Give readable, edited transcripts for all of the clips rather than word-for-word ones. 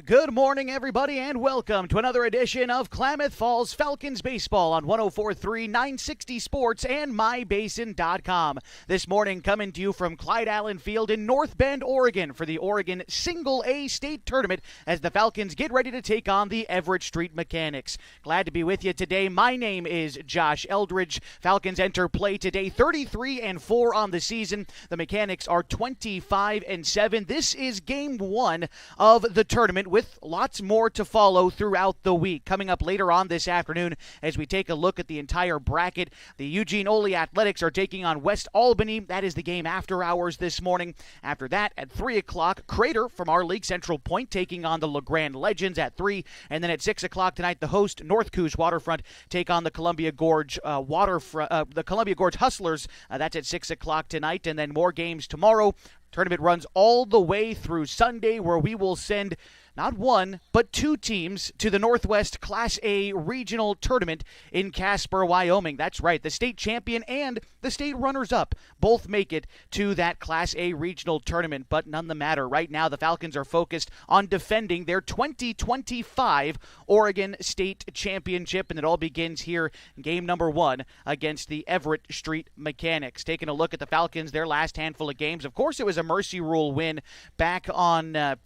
Good morning, everybody, and welcome to another edition of Klamath Falls Falcons Baseball on 104.3 960 Sports and MyBasin.com. This morning, coming to you from Clyde Allen Field in North Bend, Oregon, for the Oregon Single A State Tournament as the Falcons get ready to take on the Everett Street Mechanics. Glad to be with you today. My name is Josh Eldridge. Falcons enter play today 33-4 on the season. The Mechanics are 25-7. This is game one of the tournament, with lots more to follow throughout the week. Coming up later on this afternoon as we take a look at the entire bracket, the Eugene Ole Athletics are taking on West Albany. That is the game after hours this morning. After that, at 3 o'clock, Crater from our league, Central Point, taking on the LeGrand Legends at 3. And then at 6 o'clock tonight, the host, North Coos Waterfront, take on the Columbia Gorge the Columbia Gorge Hustlers. That's at 6 o'clock tonight. And then more games tomorrow. Tournament runs all the way through Sunday, where we will send not one, but two teams to the Northwest Class A Regional Tournament in Casper, Wyoming. That's right, the state champion and the state runners-up both make it to that Class A Regional Tournament, but none the matter. Right now, the Falcons are focused on defending their 2025 Oregon State Championship, and it all begins here in game number one against the Everett Street Mechanics. Taking a look at the Falcons, their last handful of games. Of course, it was a mercy rule win back on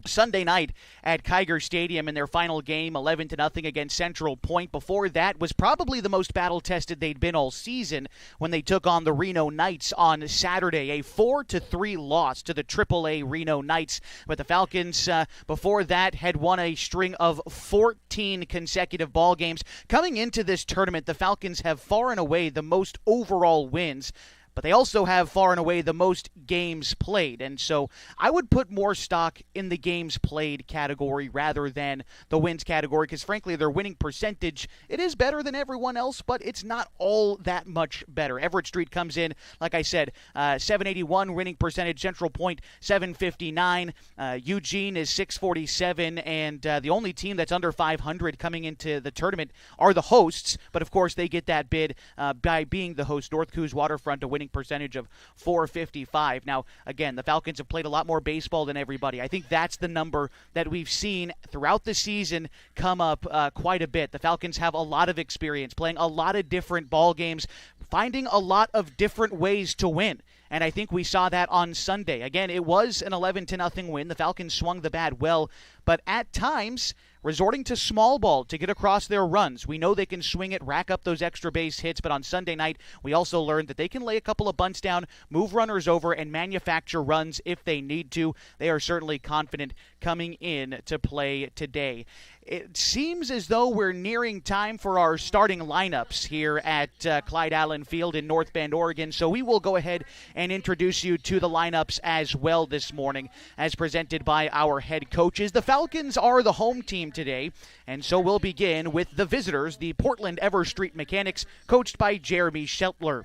Sunday night at Kiger Stadium in their final game, 11-0 against Central Point. Before that was probably the most battle-tested they'd been all season when they took on the Reno Knights on Saturday, a 4-3 loss to the AAA Reno Knights. But the Falcons, before that, had won a string of 14 consecutive ball games. Coming into this tournament, the Falcons have far and away the most overall wins, but they also have far and away the most games played. And so I would put more stock in the games played category rather than the wins category, because frankly, their winning percentage, it is better than everyone else, but it's not all that much better. Everett Street comes in, like I said, 781 winning percentage, Central Point 759, Eugene is 647, and the only team that's under 500 coming into the tournament are the hosts, but of course they get that bid by being the host, North Coos Waterfront, a winning percentage of 455. Now, again, the Falcons have played a lot more baseball than everybody. I think that's the number that we've seen throughout the season come up quite a bit. The Falcons have a lot of experience playing a lot of different ball games, finding a lot of different ways to win. And I think we saw that on Sunday. Again, it was an 11-0 win. The Falcons swung the bat well, but at times resorting to small ball to get across their runs. We know they can swing it, rack up those extra base hits, but on Sunday night, we also learned that they can lay a couple of bunts down, move runners over, and manufacture runs if they need to. They are certainly confident coming in to play today. It seems as though we're nearing time for our starting lineups here at Clyde Allen Field in North Bend, Oregon, so we will go ahead and introduce you to the lineups as well this morning, as presented by our head coaches. The Falcons are the home team today, and so we'll begin with the visitors, the Portland Everett Street Mechanics, coached by Jeremy Sheltler.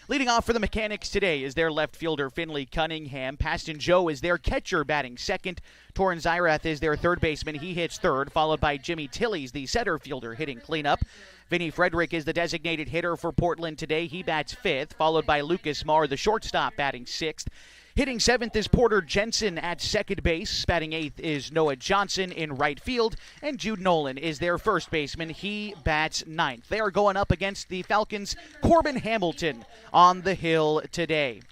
Leading off for the Mechanics today is their left fielder, Finley Cunningham. Paston Joe is their catcher, batting second. Torrin Zyrath is their third baseman. He hits third, followed by Jimmy Tillies, the center fielder, hitting cleanup. Vinny Frederick is the designated hitter for Portland today. He bats fifth, followed by Lucas Marr, the shortstop, batting sixth. Hitting seventh is Porter Jensen at second base. Batting eighth is Noah Johnson in right field. And Jude Nolan is their first baseman. He bats ninth. They are going up against the Falcons' Corbin Hamilton on the hill today.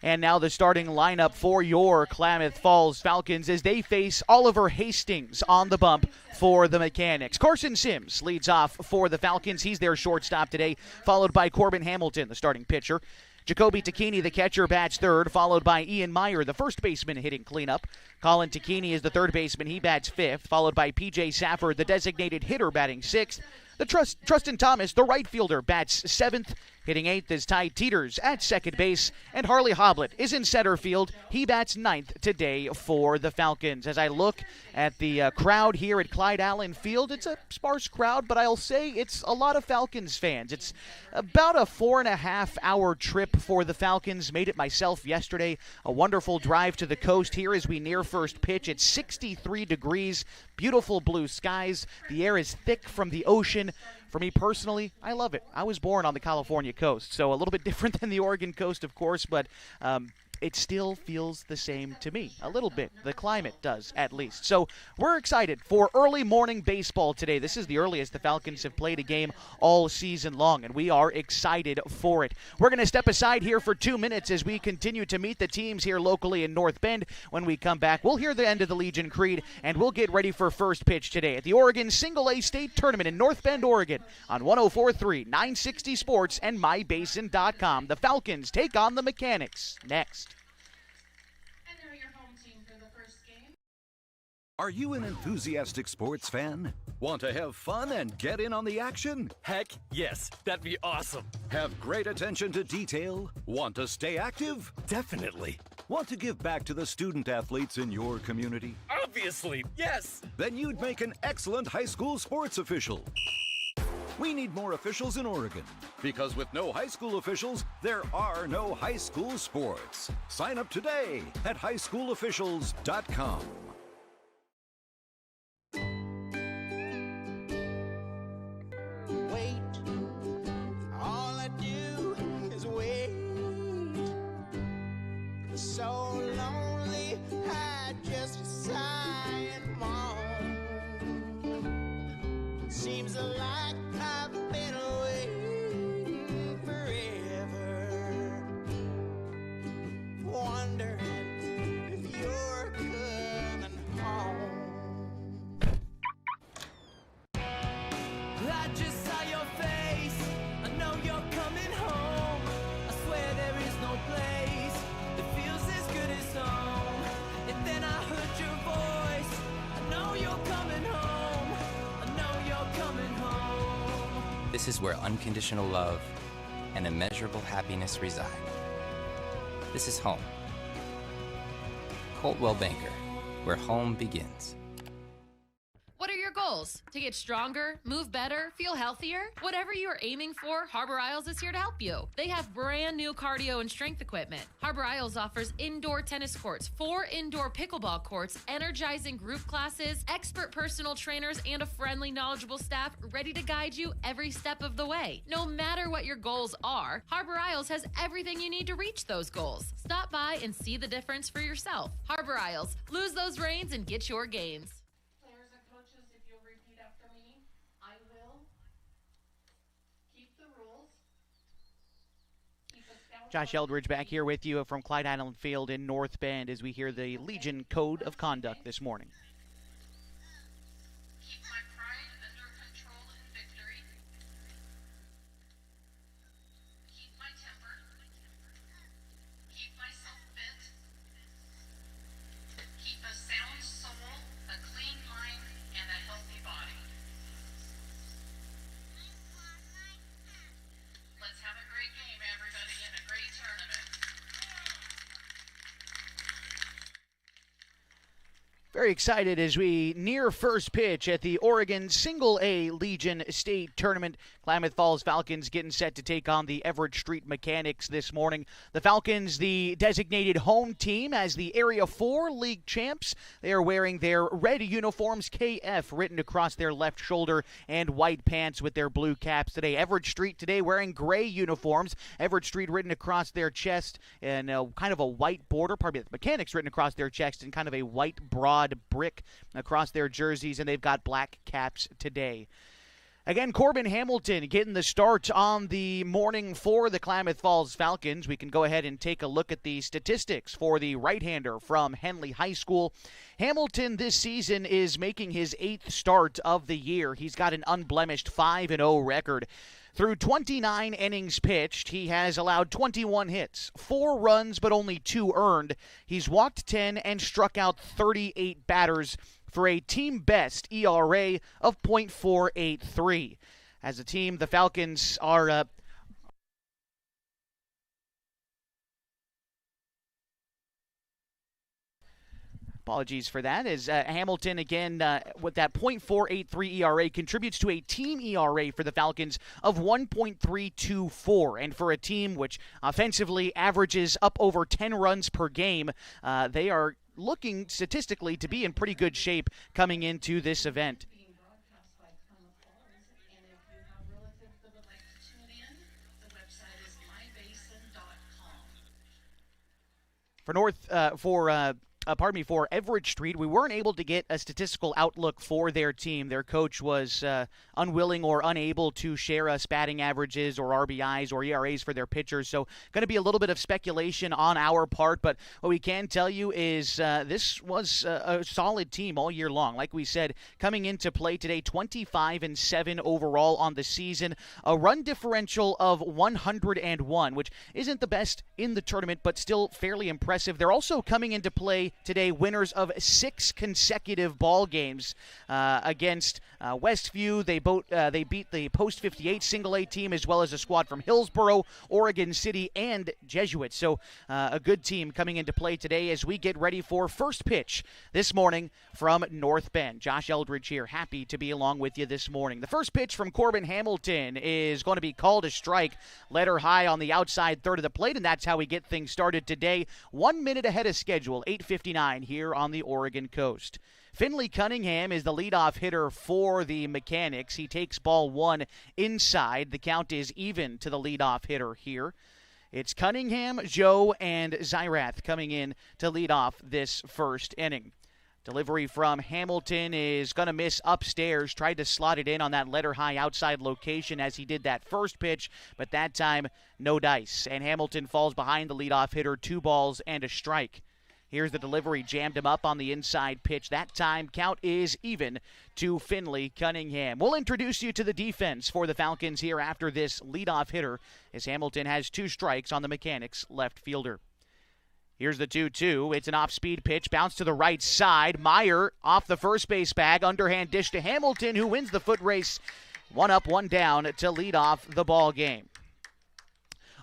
And now the starting lineup for your Klamath Falls Falcons as they face Oliver Hastings on the bump for the Mechanics. Carson Sims leads off for the Falcons. He's their shortstop today, followed by Corbin Hamilton, the starting pitcher. Jacoby Takini, the catcher, bats third, followed by Ian Meyer, the first baseman, hitting cleanup. Colin Takini is the third baseman. He bats fifth, followed by P.J. Safford, the designated hitter, batting sixth. Trustin Thomas, the right fielder, bats seventh. Hitting eighth is Ty Teeters at second base, and Harley Hoblet is in center field. He bats ninth today for the Falcons. As I look at the crowd here at Clyde Allen Field, it's a sparse crowd, but I'll say it's a lot of Falcons fans. It's about a 4.5-hour trip for the Falcons. Made it myself yesterday. A wonderful drive to the coast here as we near first pitch. It's 63 degrees, beautiful blue skies. The air is thick from the ocean. For me personally, I love it. I was born on the California coast, so a little bit different than the Oregon coast, of course, but it still feels the same to me. A little bit. The climate does, at least. So we're excited for early morning baseball today. This is the earliest the Falcons have played a game all season long, and we are excited for it. We're going to step aside here for 2 minutes as we continue to meet the teams here locally in North Bend. When we come back, we'll hear the end of the Legion Creed, and we'll get ready for first pitch today at the Oregon Single-A State Tournament in North Bend, Oregon on 104.3 960 Sports and MyBasin.com. The Falcons take on the Mechanics next. Are you an enthusiastic sports fan? Want to have fun and get in on the action? Heck yes, that'd be awesome. Have great attention to detail? Want to stay active? Definitely. Want to give back to the student athletes in your community? Obviously, yes. Then you'd make an excellent high school sports official. We need more officials in Oregon, because with no high school officials, there are no high school sports. Sign up today at highschoolofficials.com. Wait, all I do is wait. So lonely, I just sigh and moan. Seems like I've been waiting forever, wondering if you're coming home. I just saw your face, I know you're coming home. I swear there is no place that feels as good as home. And then I heard your voice, I know you're coming home. I know you're coming home. This is where unconditional love and immeasurable happiness reside. This is home. Coldwell Banker, where home begins. What are your goals? To get stronger, move better, feel healthier? Whatever you are aiming for, Harbor Isles is here to help you. They have brand new cardio and strength equipment. Harbor Isles offers indoor tennis courts, 4 indoor pickleball courts, energizing group classes, expert personal trainers, and a friendly, knowledgeable staff ready to guide you every step of the way. No matter what your goals are, Harbor Isles has everything you need to reach those goals. Stop by and see the difference for yourself. Harbor Isles, lose those reins and get your gains. Josh Eldridge back here with you from Clyde Island Field in North Bend as we hear the Legion Code of Conduct this morning. Keep my pride under control in victory. Keep my temper. Keep myself fit. Keep a sound soul, a clean mind, and a healthy body. Let's have a great game, everybody, and a great tournament. Very excited as we near first pitch at the Oregon Single-A Legion State Tournament. Klamath Falls Falcons getting set to take on the Everett Street Mechanics this morning. The Falcons, the designated home team as the Area 4 League champs. They are wearing their red uniforms, KF, written across their left shoulder, and white pants with their blue caps today. Everett Street today wearing gray uniforms. Everett Street written across their chest and kind of a white border. Pardon me, the Mechanics written across their chest and kind of a white broad brick across their jerseys, and they've got black caps today. Again, Corbin Hamilton getting the start on the morning for the Klamath Falls Falcons. We can go ahead and take a look at the statistics for the right-hander from Henley High School. Hamilton this season is making his 8th start of the year. He's got an unblemished 5-0 record. Through 29 innings pitched, he has allowed 21 hits, 4 runs but only 2 earned. He's walked 10 and struck out 38 batters for a team best ERA of .483. As a team, the Falcons are apologies for that, as Hamilton, again, with that .483 ERA, contributes to a team ERA for the Falcons of 1.324. And for a team which offensively averages up over 10 runs per game, they are looking statistically to be in pretty good shape coming into this event. Being broadcast by Klamath Falls, and if you have relatives that would like to tune in, the website is mybasin.com. for Everett Street, we weren't able to get a statistical outlook for their team. Their coach was unwilling or unable to share us batting averages or RBIs or ERAs for their pitchers, so going to be a little bit of speculation on our part, but what we can tell you is this was a solid team all year long. Like we said, coming into play today, 25-7 overall on the season, a run differential of 101, which isn't the best in the tournament, but still fairly impressive. They're also coming into play today winners of 6 consecutive ball games against Westview. They beat the Post 58 Single A team as well as a squad from Hillsboro, Oregon City, and Jesuit. So a good team coming into play today as we get ready for first pitch this morning from North Bend. Josh Eldridge here, happy to be along with you this morning. The first pitch from Corbin Hamilton is going to be called a strike. Letter high on the outside third of the plate, and that's how we get things started today. 1 minute ahead of schedule, 8:59 here on the Oregon coast. Finley Cunningham is the leadoff hitter for the Mechanics. He takes ball 1 inside. The count is even to the leadoff hitter here. It's Cunningham, Joe, and Zyrath coming in to lead off this first inning. Delivery from Hamilton is going to miss upstairs. Tried to slot it in on that letter high outside location as he did that first pitch, but that time no dice. And Hamilton falls behind the leadoff hitter, 2 balls and a strike. Here's the delivery, jammed him up on the inside pitch. That time, count is even to Finley Cunningham. We'll introduce you to the defense for the Falcons here after this leadoff hitter, as Hamilton has 2 strikes on the Mechanics left fielder. Here's the 2-2. It's an off-speed pitch, bounce to the right side. Meyer off the first base bag, underhand dish to Hamilton, who wins the foot race. 1 up, 1 down to lead off the ball game.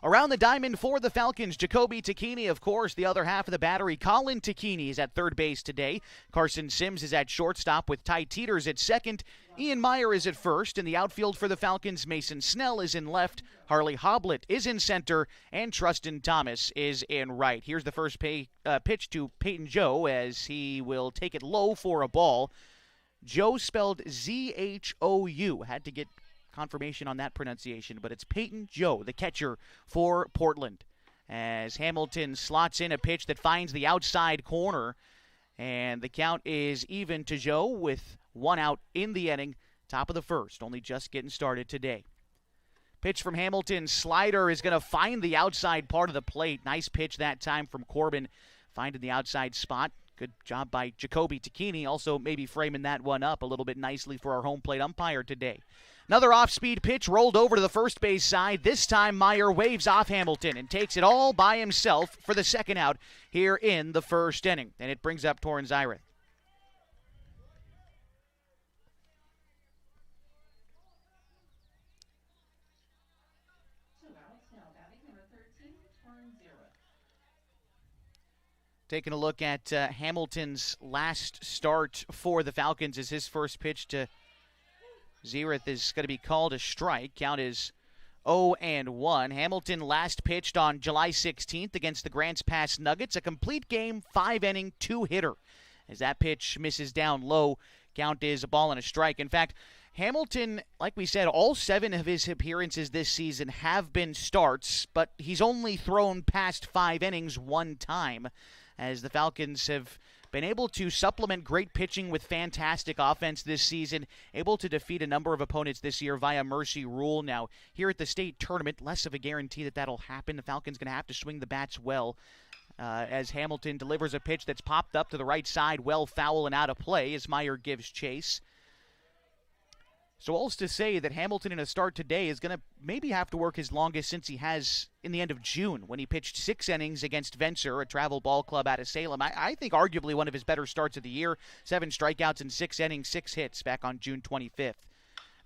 Around the diamond for the Falcons, Jacoby Takini, of course, the other half of the battery. Colin Takini is at third base today. Carson Sims is at shortstop with Ty Teeters at second. Ian Meyer is at first. In the outfield for the Falcons, Mason Snell is in left. Harley Hoblet is in center. And Trustin Thomas is in right. Here's the first pitch to Peyton Joe as he will take it low for a ball. Joe spelled Z-H-O-U. Had to get confirmation on that pronunciation, but it's Peyton Joe, the catcher for Portland, as Hamilton slots in a pitch that finds the outside corner, and the count is even to Joe with 1 out in the inning. Top of the first, only just getting started today. Pitch from Hamilton, slider is going to find the outside part of the plate. Nice pitch that time from Corbin, finding the outside spot. Good job by Jacoby Takini, also maybe framing that one up a little bit nicely for our home plate umpire today. Another off-speed pitch rolled over to the first base side. This time Meyer waves off Hamilton and takes it all by himself for the second out here in the first inning. And it brings up Torrin Zyrath. Taking a look at Hamilton's last start for the Falcons as his first pitch to Zyrath is going to be called a strike. Count is 0-1. Hamilton last pitched on July 16th against the Grants Pass Nuggets. A complete game, 5-inning, 2-hitter. As that pitch misses down low, count is a ball and a strike. In fact, Hamilton, like we said, all 7 of his appearances this season have been starts, but he's only thrown past 5 innings 1 time, as the Falcons have been able to supplement great pitching with fantastic offense this season, able to defeat a number of opponents this year via mercy rule. Now, here at the state tournament, less of a guarantee that that'll happen. The Falcons going to have to swing the bats well, as Hamilton delivers a pitch that's popped up to the right side, well foul and out of play as Meyer gives chase. So all's to say that Hamilton in a start today is going to maybe have to work his longest since he has in the end of June, when he pitched 6 innings against Vencer, a travel ball club out of Salem. I think arguably one of his better starts of the year. 7 strikeouts in 6 innings, 6 hits back on June 25th.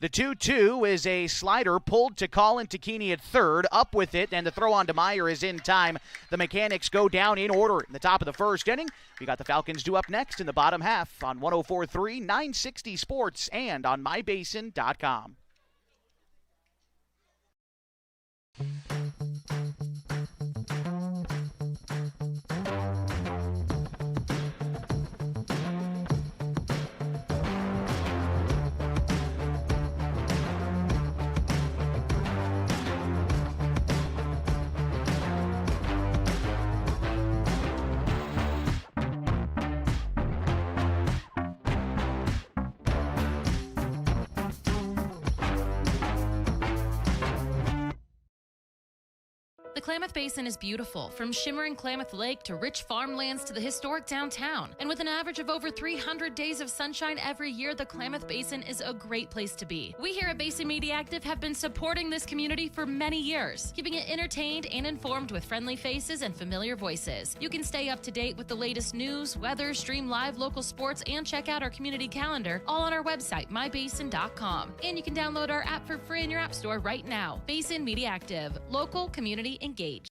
The 2-2 is a slider pulled to Colin Takini at third, up with it, and the throw on to Meyer is in time. The Mechanics go down in order in the top of the first inning. We got the Falcons due up next in the bottom half on 104.3 960 Sports and on mybasin.com. The Klamath Basin is beautiful, from shimmering Klamath Lake to rich farmlands to the historic downtown. And with an average of over 300 days of sunshine every year, the Klamath Basin is a great place to be. We here at Basin Media Active have been supporting this community for many years, keeping it entertained and informed with friendly faces and familiar voices. You can stay up to date with the latest news, weather, stream live local sports, and check out our community calendar, all on our website, mybasin.com. And you can download our app for free in your app store right now. Basin Media Active, local, community engaged.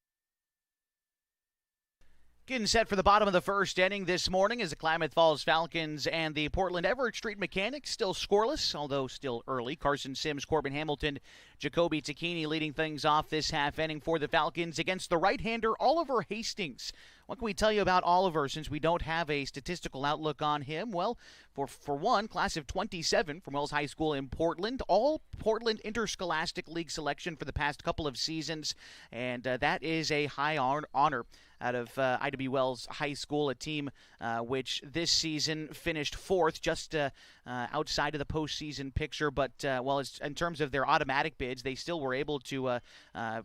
Getting set for the bottom of the first inning this morning as the Klamath Falls Falcons and the Portland Everett Street Mechanics still scoreless, although still early. Carson Sims, Corbin Hamilton, Jacoby Tacchini leading things off this half inning for the Falcons against the right-hander Oliver Hastings. What can we tell you about Oliver since we don't have a statistical outlook on him? Well, for one, class of 27 from Wells High School in Portland, all Portland Interscholastic League selection for the past couple of seasons, and that is a high honor out of I.W. Wells High School, a team which this season finished fourth, just outside of the postseason picture. But, in terms of their automatic bids, they still were able to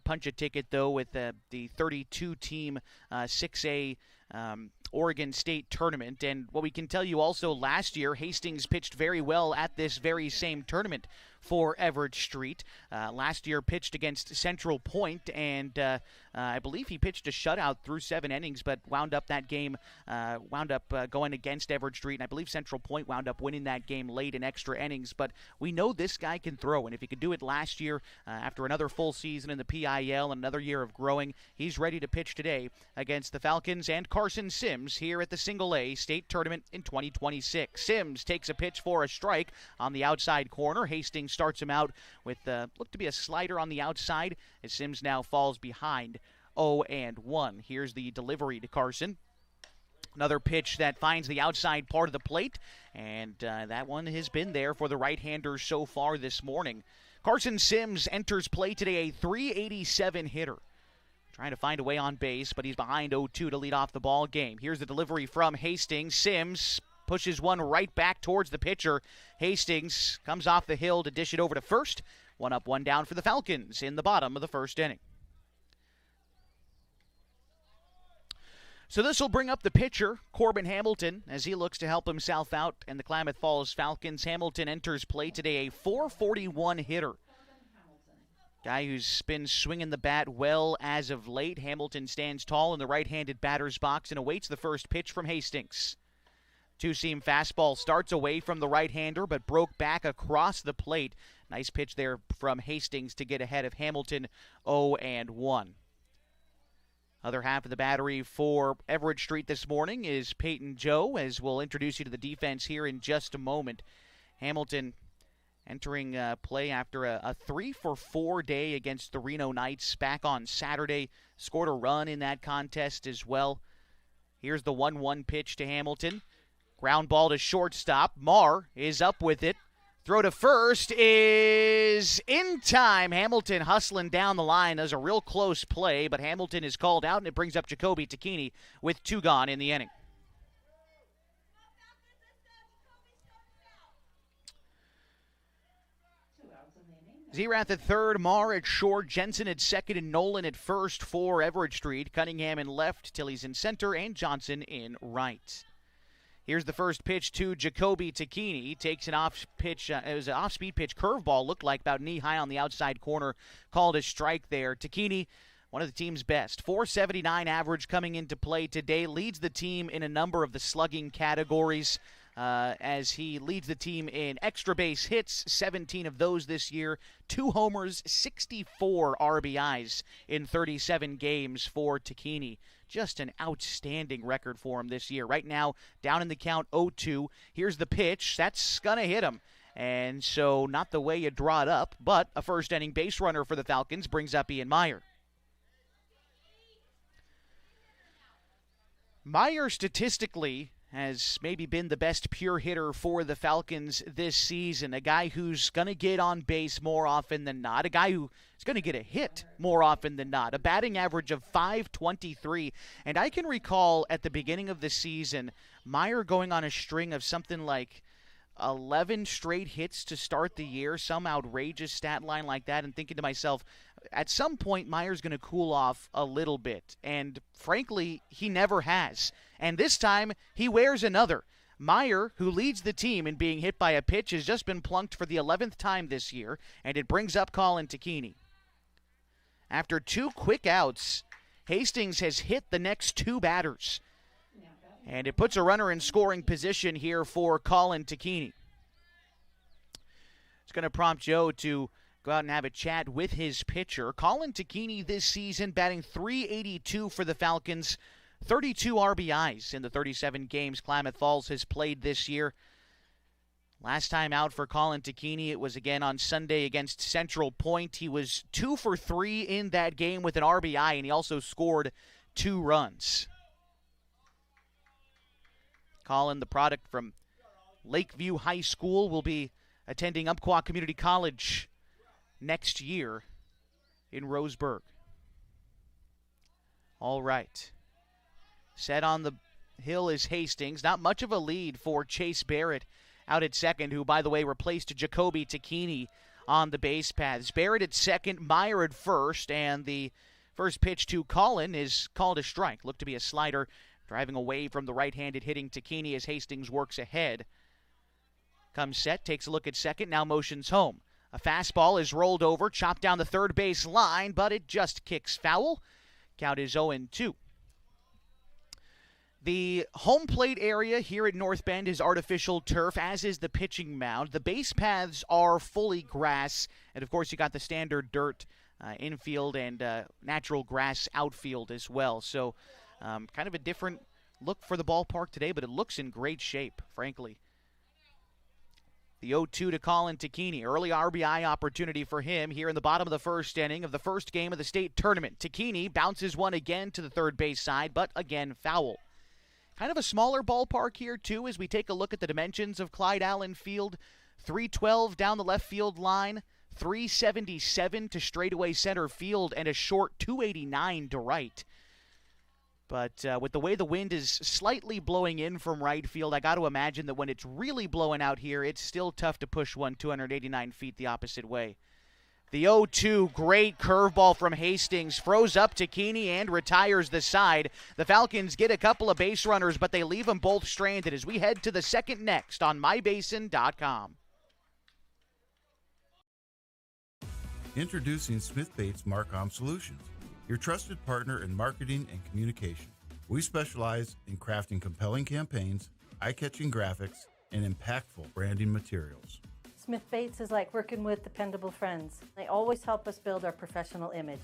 punch a ticket, though, with the 32-team 6A Oregon State tournament. And what we can tell you also, last year, Hastings pitched very well at this very same tournament for Everett Street. Last year pitched against Central Point, and I believe he pitched a shutout through 7 innings, but wound up that game, going against Everett Street, and I believe Central Point wound up winning that game late in extra innings. But we know this guy can throw, and if he could do it last year after another full season in the PIL and another year of growing, he's ready to pitch today against the Falcons and Carson Sims here at the Single A State Tournament in 2026. Sims takes a pitch for a strike on the outside corner. Hastings starts him out with looked to be a slider on the outside as Sims now falls behind 0-1. Here's the delivery to Carson. Another pitch that finds the outside part of the plate, and that one has been there for the right-hander so far this morning. Carson Sims enters play today, a .387 hitter. Trying to find a way on base, but he's behind 0-2 to lead off the ball game. Here's the delivery from Hastings. Sims pushes one right back towards the pitcher. Hastings comes off the hill to dish it over to first. 1 up, 1 down for the Falcons in the bottom of the first inning. So this will bring up the pitcher, Corbin Hamilton, as he looks to help himself out. And the Klamath Falls Falcons, Hamilton enters play today, a .441 hitter. Guy who's been swinging the bat well as of late. Hamilton stands tall in the right-handed batter's box and awaits the first pitch from Hastings. Two-seam fastball starts away from the right-hander, but broke back across the plate. Nice pitch there from Hastings to get ahead of Hamilton, 0-1. Other half of the battery for Everett Street this morning is Peyton Joe, as we'll introduce you to the defense here in just a moment. Hamilton entering play after a 3-for-4 day against the Reno Knights back on Saturday. Scored a run in that contest as well. Here's the 1-1 pitch to Hamilton. Ground ball to shortstop. Marr is up with it. Throw to first is in time. Hamilton hustling down the line. Does a real close play, but Hamilton is called out, and it brings up Jacoby Tacchini with 2 gone in the inning. Zerath at third, Marr at short, Jensen at second, and Nolan at first for Everett Street. Cunningham in left, Tilley's in center, and Johnson in right. Here's the first pitch to Jacoby Tacchini. He takes an off pitch. It was an off-speed pitch curveball, looked like about knee-high on the outside corner. Called a strike there. Tacchini, one of the team's best. .479 average coming into play today. Leads the team in a number of the slugging categories as he leads the team in extra base hits, 17 of those this year. 2 homers, 64 RBIs in 37 games for Tacchini. Just an outstanding record for him this year. Right now, down in the count, 0-2. Here's the pitch. That's going to hit him. And so not the way you draw it up, but a first-inning base runner for the Falcons brings up Ian Meyer. Meyer statistically has maybe been the best pure hitter for the Falcons this season. A guy who's going to get on base more often than not. A guy who is going to get a hit more often than not. A batting average of .523. And I can recall at the beginning of the season, Meyer going on a string of something like 11 straight hits to start the year, some outrageous stat line like that, and thinking to myself, at some point, Meyer's going to cool off a little bit. And frankly, he never has. And this time, he wears another. Meyer, who leads the team in being hit by a pitch, has just been plunked for the 11th time this year, and it brings up Colin Tacchini. After 2 quick outs, Hastings has hit the next 2 batters. And it puts a runner in scoring position here for Colin Tacchini. It's going to prompt Joe to go out and have a chat with his pitcher. Colin Tacchini this season batting .382 for the Falcons, 32 RBIs in the 37 games Klamath Falls has played this year. Last time out for Colin Tacchini, it was again on Sunday against Central Point. He was 2 for 3 in that game with an RBI, and he also scored 2 runs. Colin, the product from Lakeview High School, will be attending Umpqua Community College next year in Roseburg. All right. Set on the hill is Hastings. Not much of a lead for Chase Barrett out at second, who, by the way, replaced Jacoby Tacchini on the base paths. Barrett at second, Meyer at first, and the first pitch to Colin is called a strike. Looked to be a slider, driving away from the right-handed hitting Tacchini as Hastings works ahead. Comes set, takes a look at second, now motions home. A fastball is rolled over, chopped down the third base line, but it just kicks foul. Count is 0-2. The home plate area here at North Bend is artificial turf, as is the pitching mound. The base paths are fully grass, and of course you got the standard dirt infield and natural grass outfield as well. So kind of a different look for the ballpark today, but it looks in great shape, frankly. The 0-2 to Colin Tacchini. Early RBI opportunity for him here in the bottom of the first inning of the first game of the state tournament. Tacchini bounces one again to the third base side, but again foul. Kind of a smaller ballpark here, too, as we take a look at the dimensions of Clyde Allen Field. 312 down the left field line, 377 to straightaway center field, and a short 289 to right. But with the way the wind is slightly blowing in from right field, I got to imagine that when it's really blowing out here, it's still tough to push one 289 feet the opposite way. The 0-2, great curveball from Hastings, froze up Tacchini and retires the side. The Falcons get a couple of base runners, but they leave them both stranded as we head to the second next on mybasin.com. Introducing Smith Bates Marcom Solutions, your trusted partner in marketing and communication. We specialize in crafting compelling campaigns, eye-catching graphics, and impactful branding materials. Smith Bates is like working with dependable friends. They always help us build our professional image.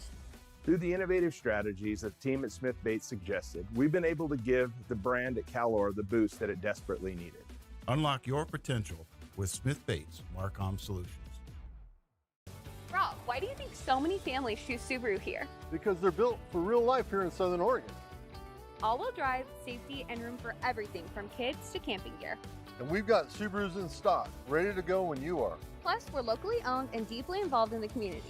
Through the innovative strategies that the team at Smith Bates suggested, we've been able to give the brand at Calor the boost that it desperately needed. Unlock your potential with Smith Bates Marcom Solutions. Rob, why do you think so many families choose Subaru here? Because they're built for real life here in Southern Oregon. All-wheel drive, safety, and room for everything from kids to camping gear. And we've got Subarus in stock, ready to go when you are. Plus, we're locally owned and deeply involved in the community.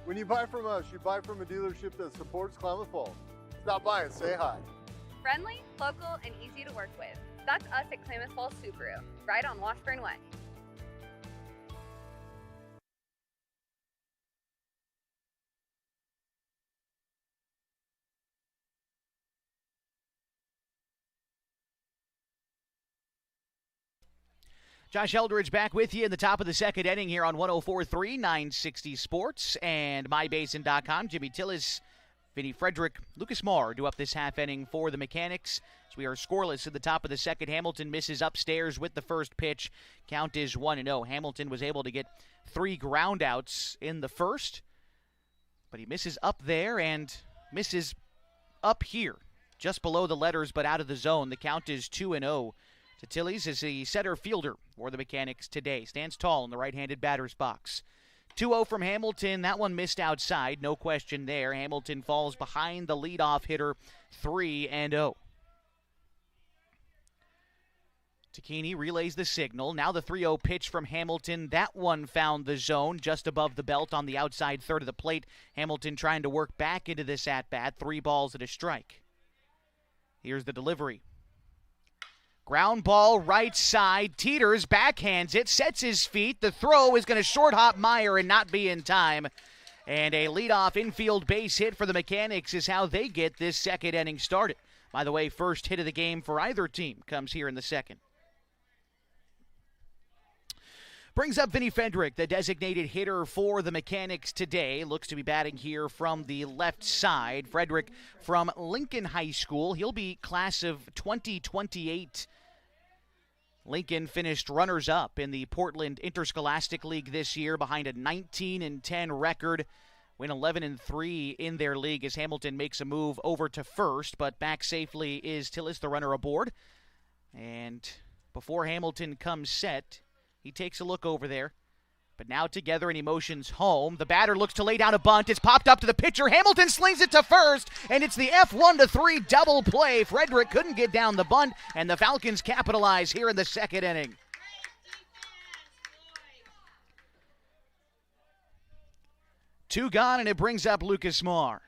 When you buy from us, you buy from a dealership that supports Klamath Falls. Stop by and say hi. Friendly, local, and easy to work with. That's us at Klamath Falls Subaru, right on Washburn Way. Josh Eldridge back with you in the top of the second inning here on 104.3 960 Sports and mybasin.com. Jimmy Tillis, Vinny Frederick, Lucas Marr do up this half inning for the Mechanics. As we are scoreless at the top of the second, Hamilton misses upstairs with the first pitch. Count is 1-0. Hamilton was able to get 3 groundouts in the first, but he misses up there and misses up here, just below the letters but out of the zone. The count is 2-0. Tillis is the center fielder for the Mechanics today. Stands tall in the right-handed batter's box. 2-0 from Hamilton. That one missed outside. No question there. Hamilton falls behind the leadoff hitter 3-0. Tacchini relays the signal. Now the 3-0 pitch from Hamilton. That one found the zone just above the belt on the outside third of the plate. Hamilton trying to work back into this at-bat. 3 balls and a strike. Here's the delivery. Ground ball right side. Teeters backhands it, sets his feet. The throw is going to short hop Meyer and not be in time. And a leadoff infield base hit for the Mechanics is how they get this second inning started. By the way, first hit of the game for either team comes here in the second. Brings up Vinny Fendrick, the designated hitter for the Mechanics today. Looks to be batting here from the left side. Frederick from Lincoln High School. He'll be class of 2028. Lincoln finished runners-up in the Portland Interscholastic League this year behind a 19-10 record. Win 11-3 in their league as Hamilton makes a move over to first, but back safely is Tillis, the runner aboard. And before Hamilton comes set, he takes a look over there. But now together and he motions home. The batter looks to lay down a bunt. It's popped up to the pitcher. Hamilton slings it to first, and it's the F1-3 double play. Frederick couldn't get down the bunt, and the Falcons capitalize here in the second inning. Two gone, and it brings up Lucas Marr.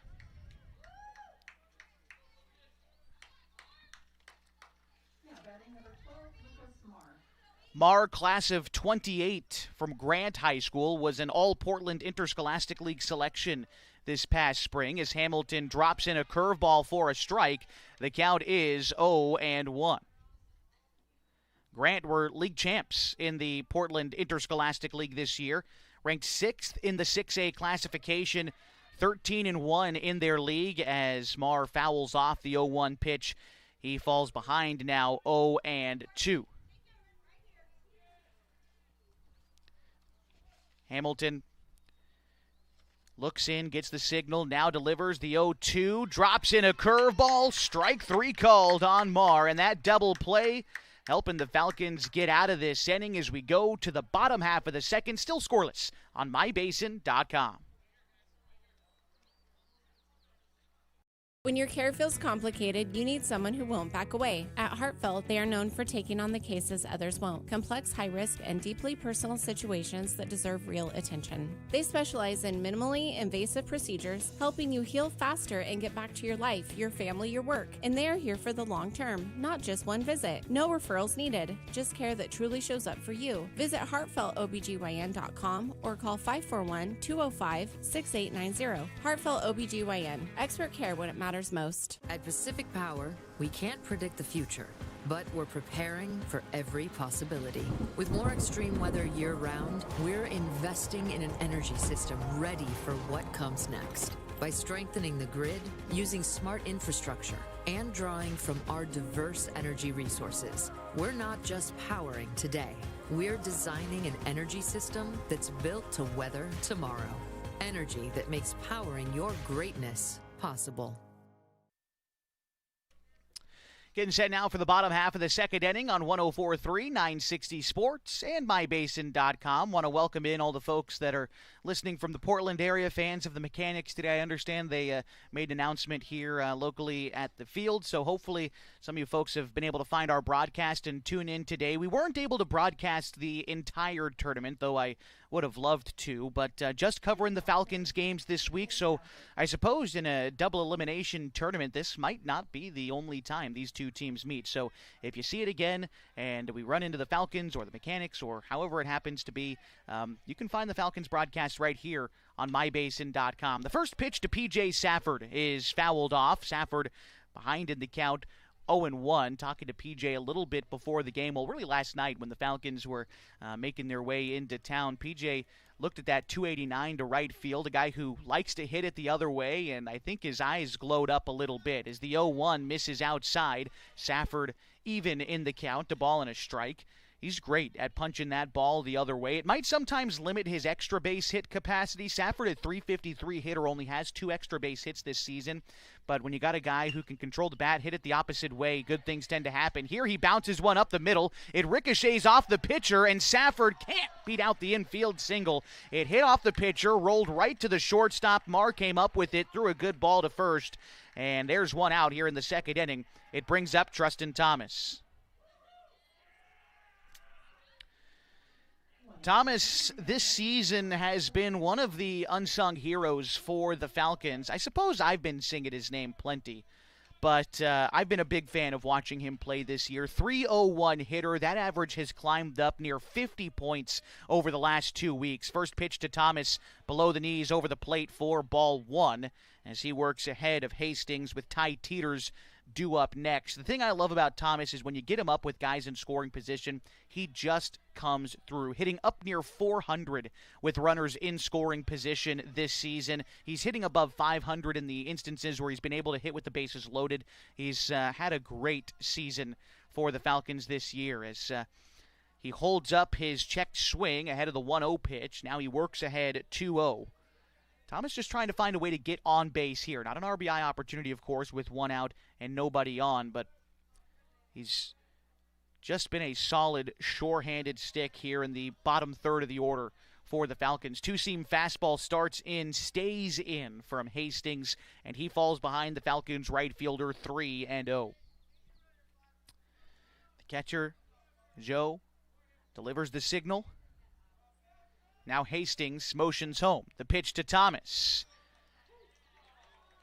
Marr, class of 28 from Grant High School, was an All-Portland Interscholastic League selection this past spring. As Hamilton drops in a curveball for a strike, the count is 0-1. Grant were league champs in the Portland Interscholastic League this year, ranked 6th in the 6A classification, 13-1 in their league as Marr fouls off the 0-1 pitch. He falls behind now 0-2. Hamilton looks in, gets the signal, now delivers the 0-2, drops in a curveball, strike three called on Marr, and that double play helping the Falcons get out of this inning as we go to the bottom half of the second, still scoreless on mybasin.com. When your care feels complicated, you need someone who won't back away. At Heartfelt, they are known for taking on the cases others won't. Complex, high-risk, and deeply personal situations that deserve real attention. They specialize in minimally invasive procedures, helping you heal faster and get back to your life, your family, your work. And they are here for the long term, not just one visit. No referrals needed, just care that truly shows up for you. Visit heartfeltobgyn.com or call 541-205-6890. Heartfelt OBGYN. Expert care when it matters most. At Pacific Power, we can't predict the future, but we're preparing for every possibility. With more extreme weather year-round, we're investing in an energy system ready for what comes next. By strengthening the grid, using smart infrastructure, and drawing from our diverse energy resources, we're not just powering today. We're designing an energy system that's built to weather tomorrow. Energy that makes powering your greatness possible. Getting set now for the bottom half of the second inning on 104.3, 960 Sports, and mybasin.com. Want to welcome in all the folks that are listening from the Portland area, fans of the Mechanics today. I understand they made an announcement here locally at the field, so hopefully some of you folks have been able to find our broadcast and tune in today. We weren't able to broadcast the entire tournament, though I would have loved to, but just covering the Falcons games this week, so I suppose in a double elimination tournament, this might not be the only time these two teams meet. So if you see it again and we run into the Falcons or the Mechanics or however it happens to be, you can find the Falcons broadcast right here on mybasin.com. The first pitch to P.J. Safford is fouled off. Safford behind in the count, 0-1. Talking to PJ a little bit before the game, well, really last night when the Falcons were making their way into town, PJ looked at that 289 to right field, a guy who likes to hit it the other way, and I think his eyes glowed up a little bit as the 0-1 misses outside. Safford even in the count, a ball and a strike. He's great at punching that ball the other way. It might sometimes limit his extra base hit capacity. Safford at .353 hitter only has 2 extra base hits this season. But when you got a guy who can control the bat, hit it the opposite way, good things tend to happen. Here he bounces one up the middle. It ricochets off the pitcher, and Safford can't beat out the infield single. It hit off the pitcher, rolled right to the shortstop. Marr came up with it, threw a good ball to first. And there's one out here in the second inning. It brings up Trustin Thomas. Thomas this season has been one of the unsung heroes for the Falcons. I suppose I've been singing his name plenty, But I've been a big fan of watching him play this year. 301 hitter. That average has climbed up near 50 points over the last 2 weeks. First pitch to Thomas below the knees over the plate for ball one as he works ahead of Hastings with Ty Teeters due up next. The thing I love about Thomas is when you get him up with guys in scoring position, he just comes through, hitting up near 400 with runners in scoring position this season. He's hitting above 500 in the instances where he's been able to hit with the bases loaded. He's had a great season for the Falcons this year as he holds up his checked swing ahead of the 1-0 pitch. Now he works ahead 2-0. Thomas just trying to find a way to get on base here. Not an RBI opportunity, of course, with one out and nobody on, but he's just been a solid shore-handed stick here in the bottom third of the order for the Falcons. Two-seam fastball starts in, stays in from Hastings, and he falls behind the Falcons right fielder 3-0. The catcher, Joe, delivers the signal. Now Hastings motions home. The pitch to Thomas.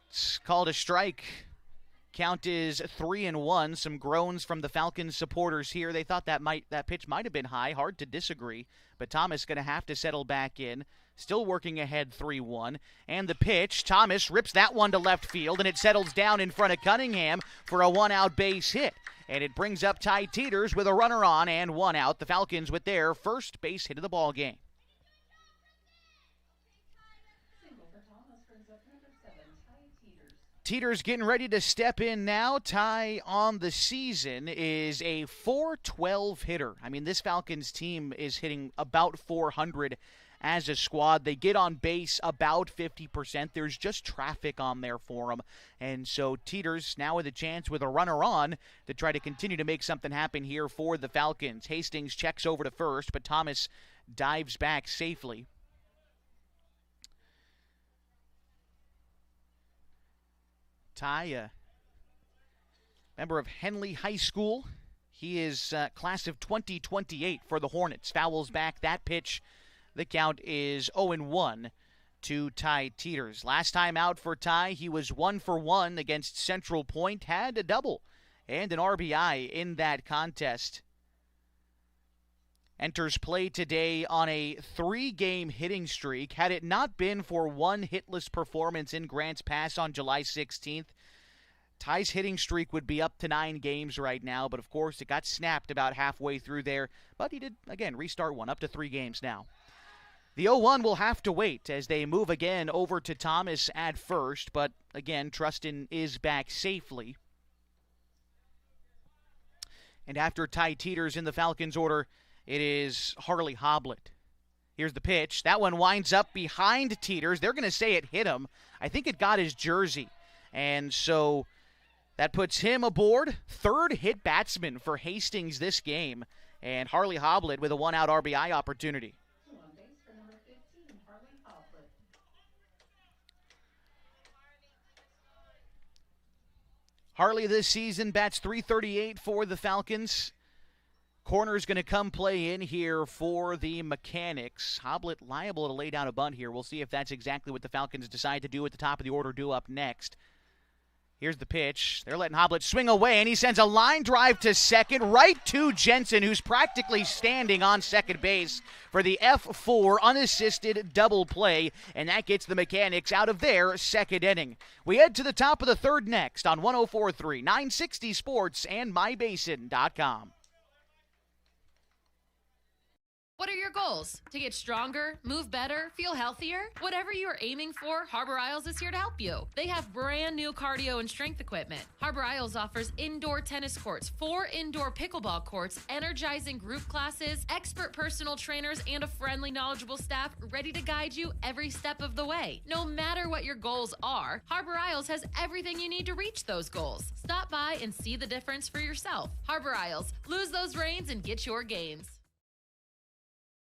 It's called a strike. Count is 3-1. Some groans from the Falcons supporters here. They thought that pitch might have been high. Hard to disagree. But Thomas going to have to settle back in. Still working ahead 3-1. And the pitch, Thomas rips that one to left field, and it settles down in front of Cunningham for a one-out base hit. And it brings up Ty Teeters with a runner on and one out. The Falcons with their first base hit of the ball game. Teeters getting ready to step in now. Ty on the season is a .412 hitter. I mean, this Falcons team is hitting about 400 as a squad. They get on base about 50%. There's just traffic on there for them. And so Teeters now with a chance with a runner on to try to continue to make something happen here for the Falcons. Hastings checks over to first, but Thomas dives back safely. Ty, a member of Henley High School. He is class of 2028 for the Hornets. Fouls back that pitch. The count is 0-1 to Ty Teeters. Last time out for Ty, he was 1 for 1 against Central Point. Had a double and an RBI in that contest. Enters play today on a 3-game hitting streak. Had it not been for one hitless performance in Grants Pass on July 16th, Ty's hitting streak would be up to 9 games right now, but of course it got snapped about halfway through there. But he did, again, restart one, up to 3 games now. The 0-1 will have to wait as they move again over to Thomas at first, but again, Trustin is back safely. And after Ty Teeters in the Falcons order, it is Harley Hoblet. Here's the pitch. That one winds up behind Teeters. They're going to say it hit him. I think it got his jersey. And so that puts him aboard. Third hit batsman for Hastings this game. And Harley Hoblet with a one-out RBI opportunity. On base for number 15, Harley Hoblet. Harley this season bats .338 for the Falcons. Corner's going to come play in here for the Mechanics. Hoblet liable to lay down a bunt here. We'll see if that's exactly what the Falcons decide to do at the top of the order, due up next. Here's the pitch. They're letting Hoblet swing away, and he sends a line drive to second, right to Jensen, who's practically standing on second base for the F4 unassisted double play, and that gets the Mechanics out of their second inning. We head to the top of the third next on 104.3, 960 Sports, and MyBasin.com. What are your goals? To get stronger, move better, feel healthier? Whatever you are aiming for, Harbor Isles is here to help you. They have brand new cardio and strength equipment. Harbor Isles offers indoor tennis courts, 4 indoor pickleball courts, energizing group classes, expert personal trainers, and a friendly, knowledgeable staff ready to guide you every step of the way. No matter what your goals are, Harbor Isles has everything you need to reach those goals. Stop by and see the difference for yourself. Harbor Isles, lose those reins and get your gains.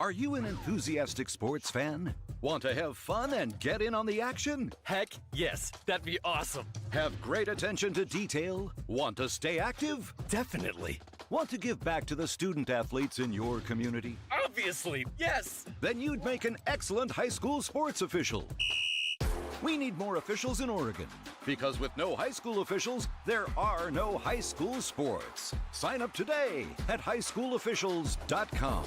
Are you an enthusiastic sports fan? Want to have fun and get in on the action? Heck yes, that'd be awesome. Have great attention to detail? Want to stay active? Definitely. Want to give back to the student athletes in your community? Obviously, yes. Then you'd make an excellent high school sports official. We need more officials in Oregon. Because with no high school officials, there are no high school sports. Sign up today at highschoolofficials.com.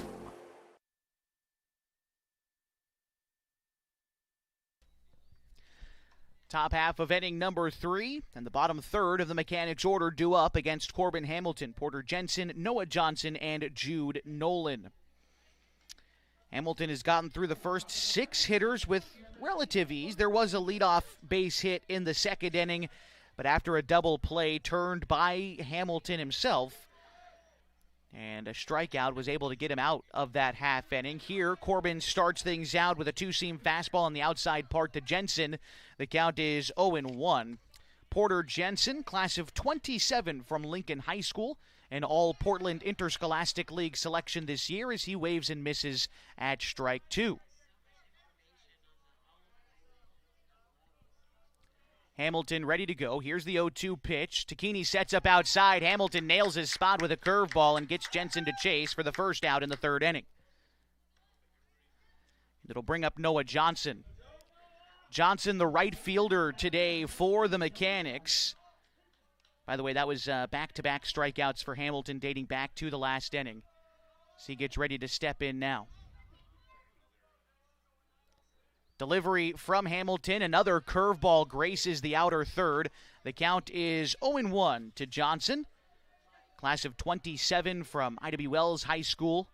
Top half of inning number 3 and the bottom third of the Mechanics order due up against Corbin Hamilton, Porter Jensen, Noah Johnson, and Jude Nolan. Hamilton has gotten through the first 6 hitters with relative ease. There was a leadoff base hit in the second inning, but after a double play turned by Hamilton himself, and a strikeout was able to get him out of that half inning. Here, Corbin starts things out with a two-seam fastball on the outside part to Jensen. The count is 0-1. Porter Jensen, class of 27 from Lincoln High School, an all-Portland Interscholastic League selection this year as he waves and misses at strike 2. Hamilton ready to go. Here's the 0-2 pitch. Takini sets up outside. Hamilton nails his spot with a curveball and gets Jensen to chase for the first out in the third inning. It'll bring up Noah Johnson. Johnson, the right fielder today for the Mechanics. By the way, that was back-to-back strikeouts for Hamilton dating back to the last inning. So he gets ready to step in now. Delivery from Hamilton. Another curveball graces the outer third. The count is 0-1 to Johnson. Class of 27 from Ida B. Wells High School.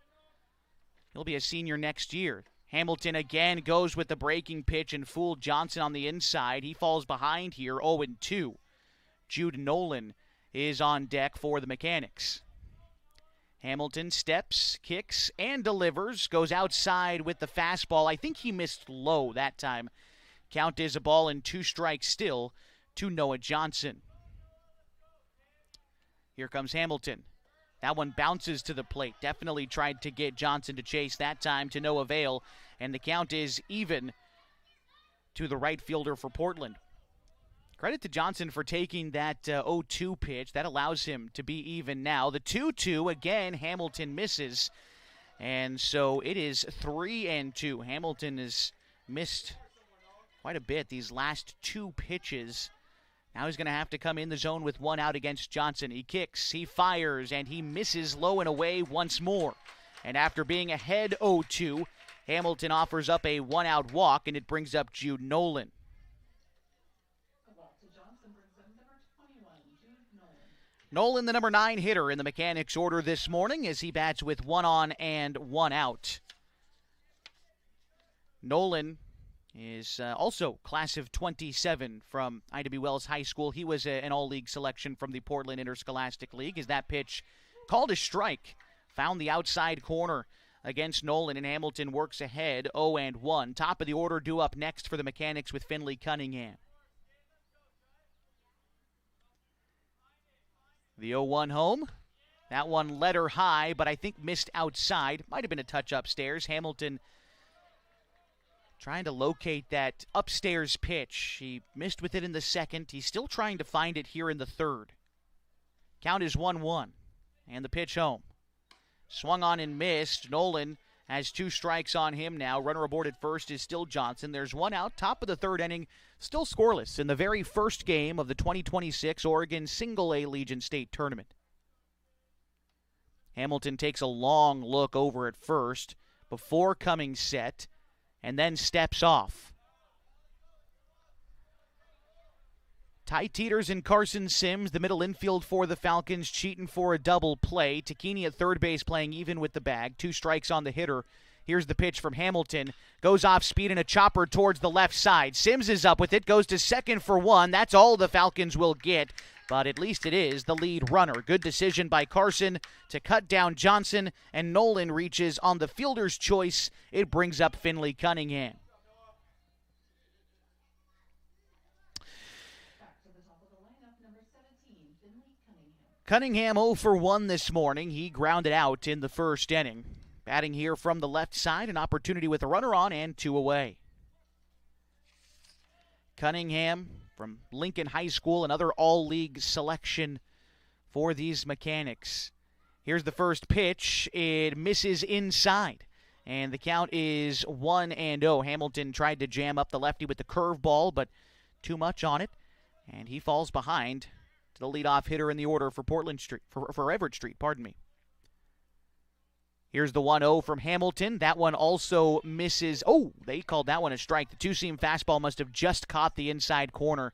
He'll be a senior next year. Hamilton again goes with the breaking pitch and fooled Johnson on the inside. He falls behind here, 0-2. Jude Nolan is on deck for the Mechanics. Hamilton steps, kicks, and delivers. Goes outside with the fastball. I think he missed low that time. Count is a ball and 2 strikes still to Noah Johnson. Here comes Hamilton. That one bounces to the plate. Definitely tried to get Johnson to chase that time to no avail. And the count is even to the right fielder for Portland. Credit to Johnson for taking that 0-2 pitch. That allows him to be even now. The 2-2, again, Hamilton misses. And so it is 3-2. Hamilton has missed quite a bit these last 2 pitches. Now he's going to have to come in the zone with 1 out against Johnson. He kicks, he fires, and he misses low and away once more. And after being ahead 0-2, Hamilton offers up a 1-out walk, and it brings up Jude Nolan. Nolan, the number 9 hitter in the Mechanics order this morning as he bats with 1 on and 1 out. Nolan is also class of 27 from Ida B. Wells High School. He was an all-league selection from the Portland Interscholastic League as that pitch called a strike. Found the outside corner against Nolan, and Hamilton works ahead 0-1. Top of the order due up next for the Mechanics with Finley Cunningham. The 0-1 home. That one led her high, but I think missed outside. Might have been a touch upstairs. Hamilton trying to locate that upstairs pitch. He missed with it in the second. He's still trying to find it here in the third. Count is 1-1. And the pitch home. Swung on and missed. Nolan has 2 strikes on him now. Runner aboard at first is still Johnson. There's 1 out. Top of the third inning. Still scoreless in the very first game of the 2026 Oregon Single-A Legion State Tournament. Hamilton takes a long look over at first before coming set and then steps off. Ty Teeters and Carson Sims, the middle infield for the Falcons, cheating for a double play. Takini at third base playing even with the bag. 2 strikes on the hitter. Here's the pitch from Hamilton. Goes off speed and a chopper towards the left side. Sims is up with it. Goes to second for 1. That's all the Falcons will get. But at least it is the lead runner. Good decision by Carson to cut down Johnson. And Nolan reaches on the fielder's choice. It brings up Finley Cunningham. Cunningham 0 for 1 this morning. He grounded out in the first inning. Batting here from the left side, an opportunity with a runner on and 2 away. Cunningham from Lincoln High School, another all-league selection for these Mechanics. Here's the first pitch. It misses inside. And the count is 1-0. Hamilton tried to jam up the lefty with the curveball, but too much on it. And he falls behind to the leadoff hitter in the order for for Everett Street, pardon me. Here's the 1-0 from Hamilton. That one also misses. Oh, they called that one a strike. The two-seam fastball must have just caught the inside corner.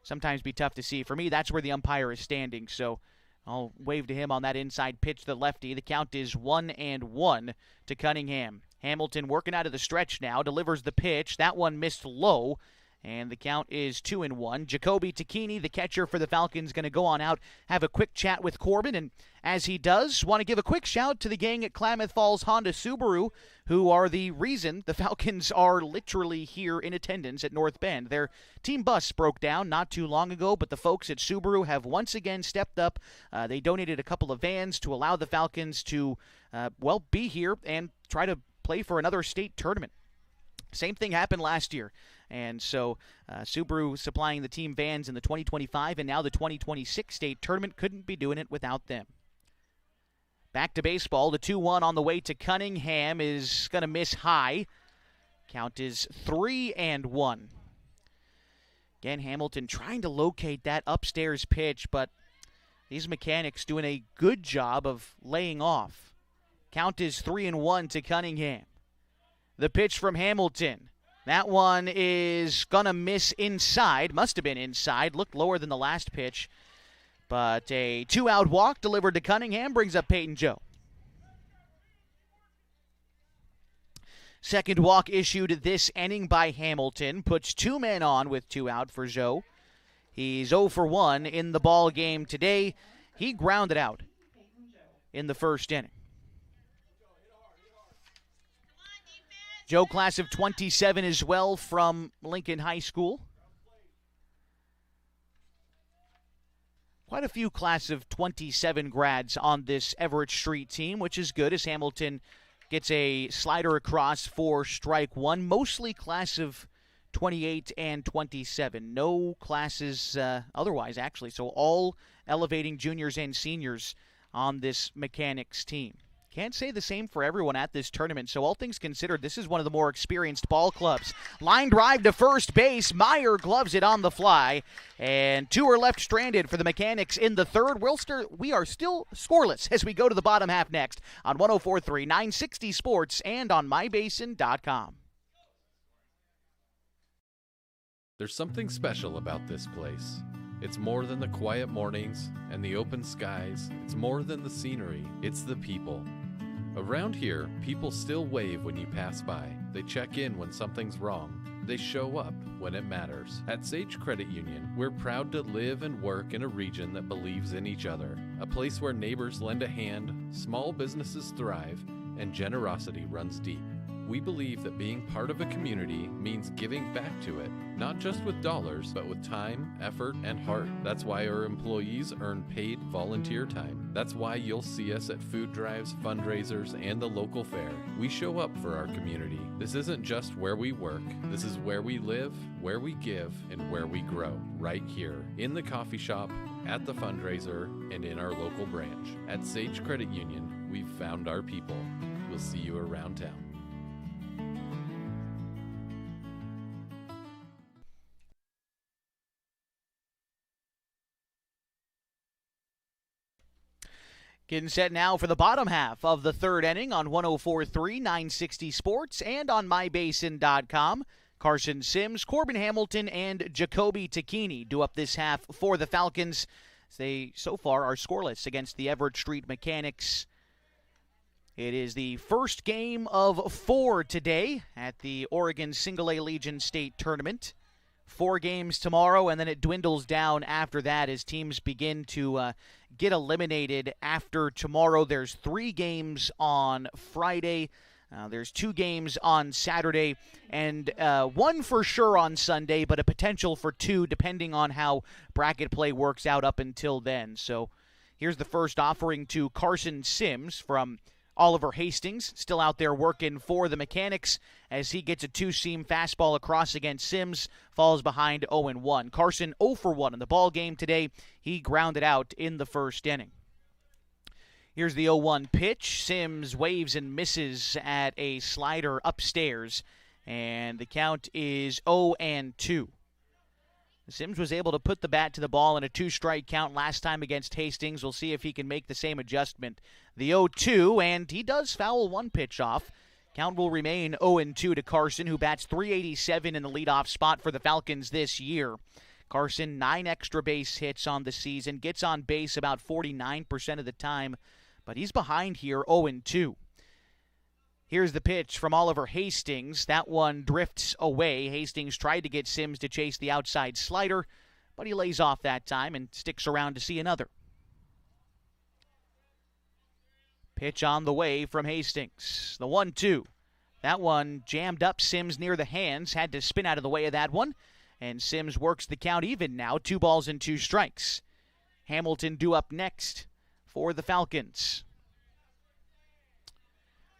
Sometimes be tough to see. For me, that's where the umpire is standing, so I'll wave to him on that inside pitch to the lefty. The count is 1-1 to Cunningham. Hamilton working out of the stretch now, delivers the pitch. That one missed low, and the count is 2-1. Jacoby Tacchini, the catcher for the Falcons, going to go on out, have a quick chat with Corbin, and as he does, want to give a quick shout to the gang at Klamath Falls Honda Subaru, who are the reason the Falcons are literally here in attendance at North Bend. Their team bus broke down not too long ago, but the folks at Subaru have once again stepped up. They donated a couple of vans to allow the Falcons to, be here and try to play for another state tournament. Same thing happened last year. And so Subaru supplying the team vans in the 2025 and now the 2026 state tournament, couldn't be doing it without them. Back to baseball. The 2-1 on the way to Cunningham is going to miss high. Count is 3-1. Again, Hamilton trying to locate that upstairs pitch, but these mechanics doing a good job of laying off. Count is 3-1 to Cunningham. The pitch from Hamilton. That one is going to miss inside. Must have been inside. Looked lower than the last pitch. But a two-out walk delivered to Cunningham brings up Peyton Joe. Second walk issued this inning by Hamilton. Puts two men on with two out for Joe. He's 0 for 1 in the ball game today. He grounded out in the first inning. Joe, class of 27 as well from Lincoln High School. Quite a few class of 27 grads on this Everett Street team, which is good as Hamilton gets a slider across for strike one. Mostly class of 28 and 27. No classes otherwise, actually. So all elevating juniors and seniors on this mechanics team. Can't say the same for everyone at this tournament, so all things considered, this is one of the more experienced ball clubs. Line drive to first base. Meyer gloves it on the fly, and two are left stranded for the Mechanics in the third. We are still scoreless as we go to the bottom half next on 104.3 960 Sports and on mybasin.com. There's something special about this place. It's more than the quiet mornings and the open skies. It's more than the scenery. It's the people. Around here, people still wave when you pass by. They check in when something's wrong. They show up when it matters. At Sage Credit Union, we're proud to live and work in a region that believes in each other. A place where neighbors lend a hand, small businesses thrive, and generosity runs deep. We believe that being part of a community means giving back to it, not just with dollars, but with time, effort, and heart. That's why our employees earn paid volunteer time. That's why you'll see us at food drives, fundraisers, and the local fair. We show up for our community. This isn't just where we work. This is where we live, where we give, and where we grow. Right here, in the coffee shop, at the fundraiser, and in our local branch. At Sage Credit Union, we've found our people. We'll see you around town. Getting set now for the bottom half of the third inning on 104.3 960 Sports and on mybasin.com. Carson Sims, Corbin Hamilton, and Jacoby Tacchini do up this half for the Falcons. They, so far, are scoreless against the Everett Street Mechanics. It is the first game of 4 today at the Oregon Single-A Legion State Tournament. 4 games tomorrow, and then it dwindles down after that as teams begin to get eliminated after tomorrow. There's 3 games on Friday. There's 2 games on Saturday, and 1 for sure on Sunday, but a potential for 2 depending on how bracket play works out up until then. So here's the first offering to Carson Sims from Oliver Hastings, still out there working for the Mechanics as he gets a two-seam fastball across against Sims, falls behind 0-1. Carson 0 for 1 in the ball game today. He grounded out in the first inning. Here's the 0-1 pitch. Sims waves and misses at a slider upstairs, and the count is 0-2. Sims was able to put the bat to the ball in a 2-strike count last time against Hastings. We'll see if he can make the same adjustment. The 0-2, and he does foul one pitch off. Count will remain 0-2 to Carson, who bats .387 in the leadoff spot for the Falcons this year. Carson, 9 extra base hits on the season, gets on base about 49% of the time, but he's behind here 0-2. Here's the pitch from Oliver Hastings. That one drifts away. Hastings tried to get Sims to chase the outside slider, but he lays off that time and sticks around to see another. Pitch on the way from Hastings. The 1-2. That one jammed up Sims near the hands. Had to spin out of the way of that one. And Sims works the count even now. 2 balls and 2 strikes. Hamilton due up next for the Falcons.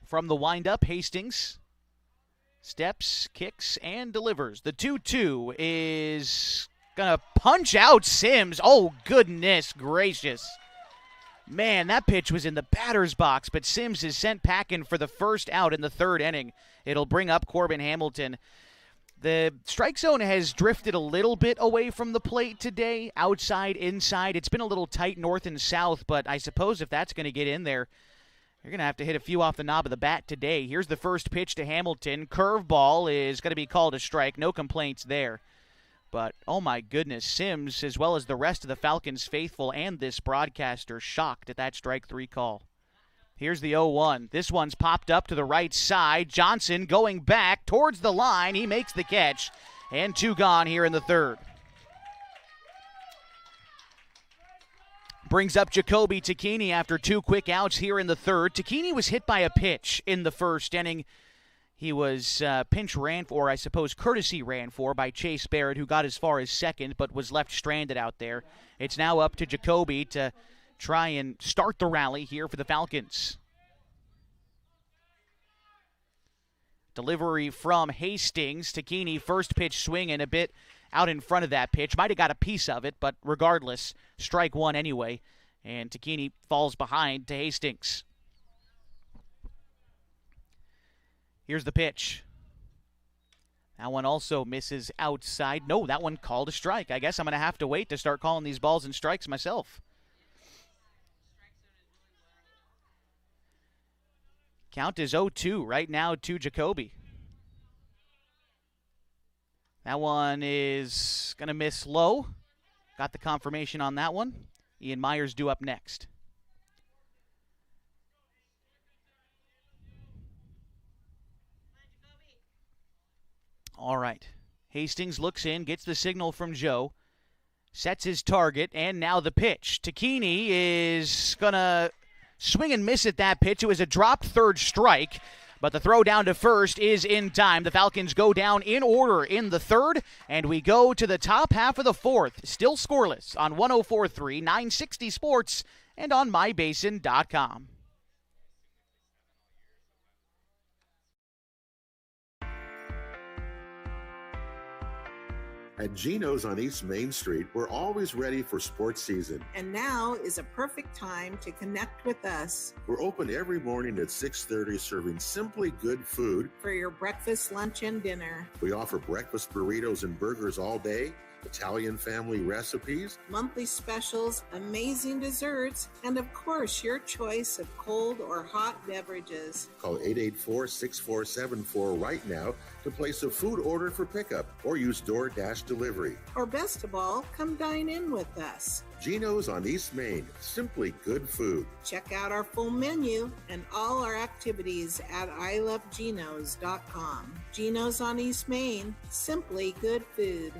From the windup, Hastings steps, kicks, and delivers. The 2-2 is going to punch out Sims. Oh, goodness gracious. Man, that pitch was in the batter's box, but Sims is sent packing for the first out in the 3rd inning. It'll bring up Corbin Hamilton. The strike zone has drifted a little bit away from the plate today, outside, inside. It's been a little tight north and south, but I suppose if that's going to get in there, you're going to have to hit a few off the knob of the bat today. Here's the first pitch to Hamilton. Curveball is going to be called a strike. No complaints there. But, oh my goodness, Sims, as well as the rest of the Falcons faithful and this broadcaster, shocked at that strike 3 call. Here's the 0-1. This one's popped up to the right side. Johnson going back towards the line. He makes the catch. And 2 gone here in the 3rd. Brings up Jacoby Takini after 2 quick outs here in the 3rd. Takini was hit by a pitch in the 1st inning. He was pinch ran for, I suppose courtesy ran for, by Chase Barrett, who got as far as 2nd but was left stranded out there. It's now up to Jacoby to try and start the rally here for the Falcons. Delivery from Hastings. Takini, first pitch swinging a bit out in front of that pitch. Might have got a piece of it, but regardless, strike 1 anyway. And Takini falls behind to Hastings. Here's the pitch. That one also misses outside. No, that one called a strike. I guess I'm going to have to wait to start calling these balls and strikes myself. Count is 0-2 right now to Jacoby. That one is going to miss low. Got the confirmation on that one. Ian Myers due up next. All right. Hastings looks in, gets the signal from Joe, sets his target, and now the pitch. Takini is going to swing and miss at that pitch. It was a dropped 3rd strike, but the throw down to first is in time. The Falcons go down in order in the 3rd, and we go to the top half of the 4th. Still scoreless on 104.3, 960 Sports, and on mybasin.com. At Geno's on East Main Street, we're always ready for sports season. And now is a perfect time to connect with us. We're open every morning at 6:30, serving simply good food. For your breakfast, lunch, and dinner. We offer breakfast burritos and burgers all day, Italian family recipes, monthly specials, amazing desserts, and of course, your choice of cold or hot beverages. Call 884-6474 right now to place a food order for pickup or use DoorDash delivery. Or best of all, come dine in with us. Geno's on East Main, simply good food. Check out our full menu and all our activities at ilovegenos.com. Geno's on East Main, simply good food.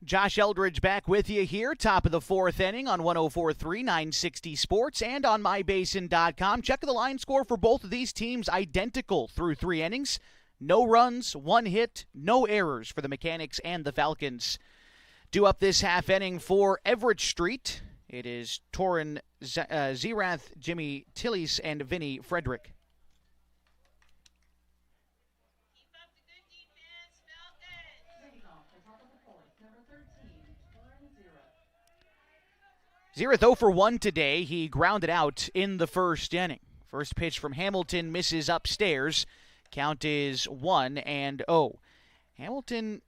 Josh Eldridge back with you here, top of the 4th inning on 104.3, 960 Sports, and on mybasin.com. Check the line score for both of these teams, identical through 3 innings. No runs, 1 hit, no errors for the Mechanics and the Falcons. Due up this half inning for Everett Street. It is Torin Zerath, Jimmy Tillis, and Vinny Frederick. Zerath 0 for 1 today. He grounded out in the first inning. First pitch from Hamilton misses upstairs. Count is 1-0. Hamilton,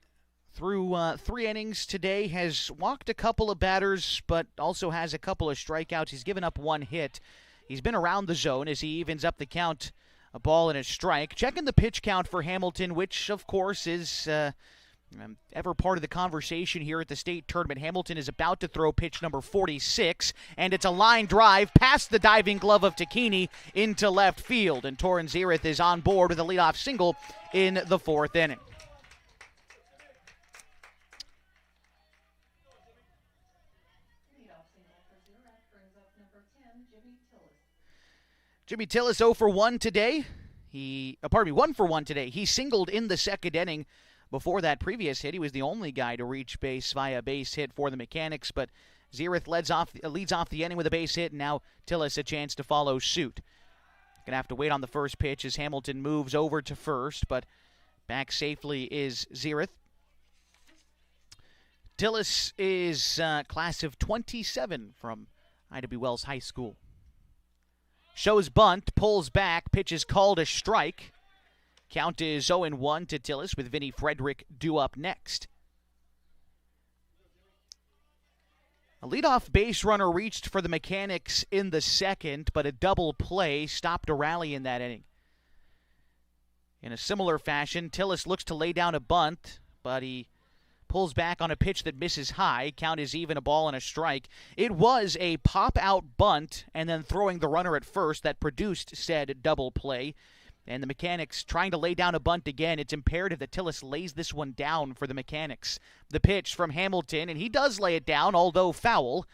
through 3 innings today, has walked a couple of batters, but also has a couple of strikeouts. He's given up 1 hit. He's been around the zone as he evens up the count, a ball and a strike. Checking the pitch count for Hamilton, which, of course, is ever part of the conversation here at the state tournament. Hamilton is about to throw pitch number 46, and it's a line drive past the diving glove of Takini into left field. And Torin Zerath is on board with a leadoff single in the 4th inning. Jimmy Tillis 0 for 1 today. 1 for 1 today. He singled in the 2nd inning. Before that previous hit, he was the only guy to reach base via base hit for the Mechanics, but Zerath leads off the inning with a base hit, and now Tillis a chance to follow suit. Going to have to wait on the first pitch as Hamilton moves over to first, but back safely is Zerath. Tillis is class of 27 from Ida B. Wells High School. Shows bunt, pulls back, pitch is called a strike. Count is 0-1 to Tillis with Vinny Frederick due up next. A leadoff base runner reached for the Mechanics in the 2nd, but a double play stopped a rally in that inning. In a similar fashion, Tillis looks to lay down a bunt, but he pulls back on a pitch that misses high. Count is even, a ball and a strike. It was a pop-out bunt and then throwing the runner at first that produced said double play. And the Mechanics trying to lay down a bunt again. It's imperative that Tillis lays this one down for the Mechanics. The pitch from Hamilton, and he does lay it down, although foul.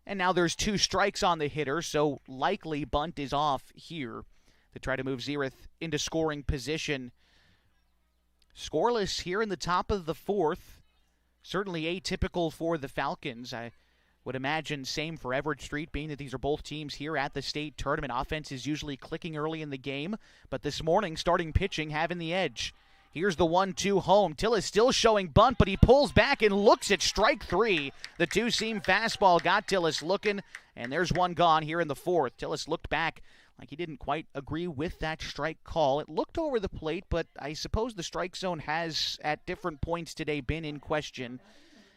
And now there's 2 strikes on the hitter, so likely bunt is off here to try to move Zerath into scoring position. Scoreless here in the top of the 4th. Certainly atypical for the Falcons. I would imagine same for Everett Street, being that these are both teams here at the state tournament. Offense is usually clicking early in the game, but this morning, starting pitching having the edge. Here's the 1-2 home. Tillis still showing bunt, but he pulls back and looks at strike 3. The 2-seam fastball got Tillis looking, and there's one gone here in the 4th. Tillis looked back like he didn't quite agree with that strike call. It looked over the plate, but I suppose the strike zone has, at different points today, been in question.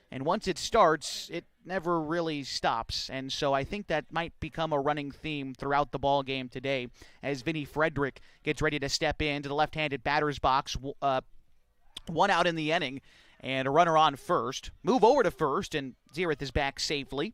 And once it starts, it never really stops. And so I think that might become a running theme throughout the ball game today as Vinny Frederick gets ready to step into the left-handed batter's box. 1 out in the inning and a runner on first. Move over to first, and Zerath is back safely.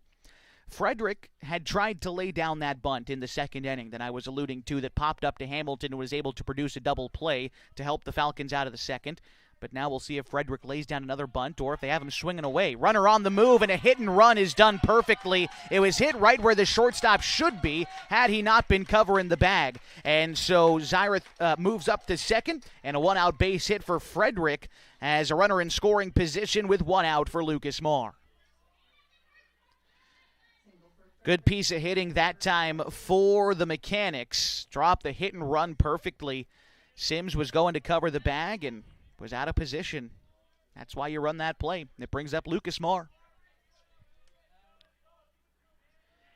Frederick had tried to lay down that bunt in the 2nd inning that I was alluding to that popped up to Hamilton and was able to produce a double play to help the Falcons out of the 2nd. But now we'll see if Frederick lays down another bunt or if they have him swinging away. Runner on the move, and a hit and run is done perfectly. It was hit right where the shortstop should be had he not been covering the bag. And so Zerath moves up to 2nd, and a 1-out base hit for Frederick as a runner in scoring position with 1 out for Lucas Marr. Good piece of hitting that time for the Mechanics. Dropped the hit and run perfectly. Sims was going to cover the bag and was out of position. That's why you run that play. It brings up Lucas Marr.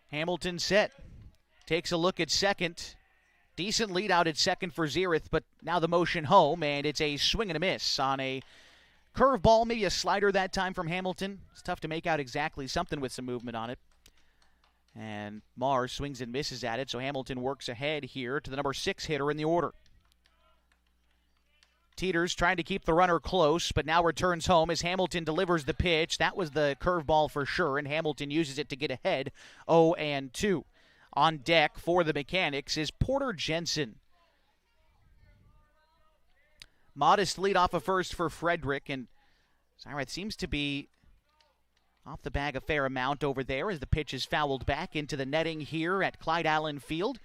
Hamilton set. Takes a look at 2nd. Decent lead out at 2nd for Zerath, but now the motion home, and it's a swing and a miss on a curveball, maybe a slider that time from Hamilton. It's tough to make out exactly, something with some movement on it. And Marr swings and misses at it, so Hamilton works ahead here to the number 6 hitter in the order. Teeters trying to keep the runner close, but now returns home as Hamilton delivers the pitch. That was the curveball for sure, and Hamilton uses it to get ahead 0-2. On deck for the Mechanics is Porter Jensen. Modest lead off of first for Frederick, and Zerath seems to be off the bag a fair amount over there as the pitch is fouled back into the netting here at Clyde Allen Field.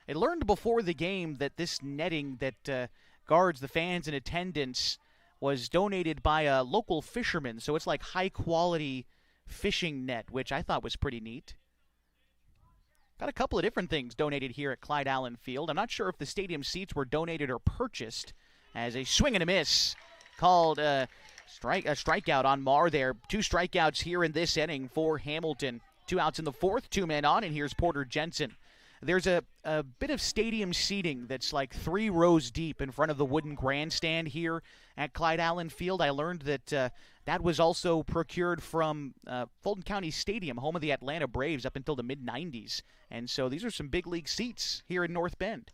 I learned before the game that this netting that guards the fans in attendance was donated by a local fisherman, so it's like high-quality fishing net, which I thought was pretty neat. Got a couple of different things donated here at Clyde Allen Field. I'm not sure if the stadium seats were donated or purchased, as a swing and a miss called a strikeout on Marr there. 2 strikeouts here in this inning for Hamilton. 2 outs in the fourth, 2 men on, and here's Porter Jensen. There's a bit of stadium seating that's like 3 rows deep in front of the wooden grandstand here at Clyde Allen Field. I learned that that was also procured from Fulton County Stadium, home of the Atlanta Braves, up until the mid-'90s. And so these are some big league seats here in North Bend.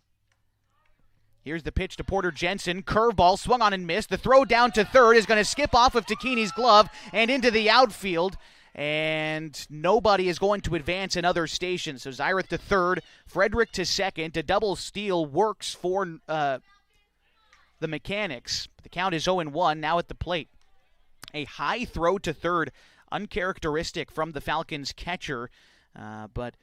Here's the pitch to Porter Jensen. Curveball swung on and missed. The throw down to third is going to skip off of Takini's glove and into the outfield. And nobody is going to advance in other stations. So Zyrith to third, Frederick to second. A double steal works for the Mechanics. The count is 0-1 now at the plate. A high throw to third, uncharacteristic from the Falcons catcher, but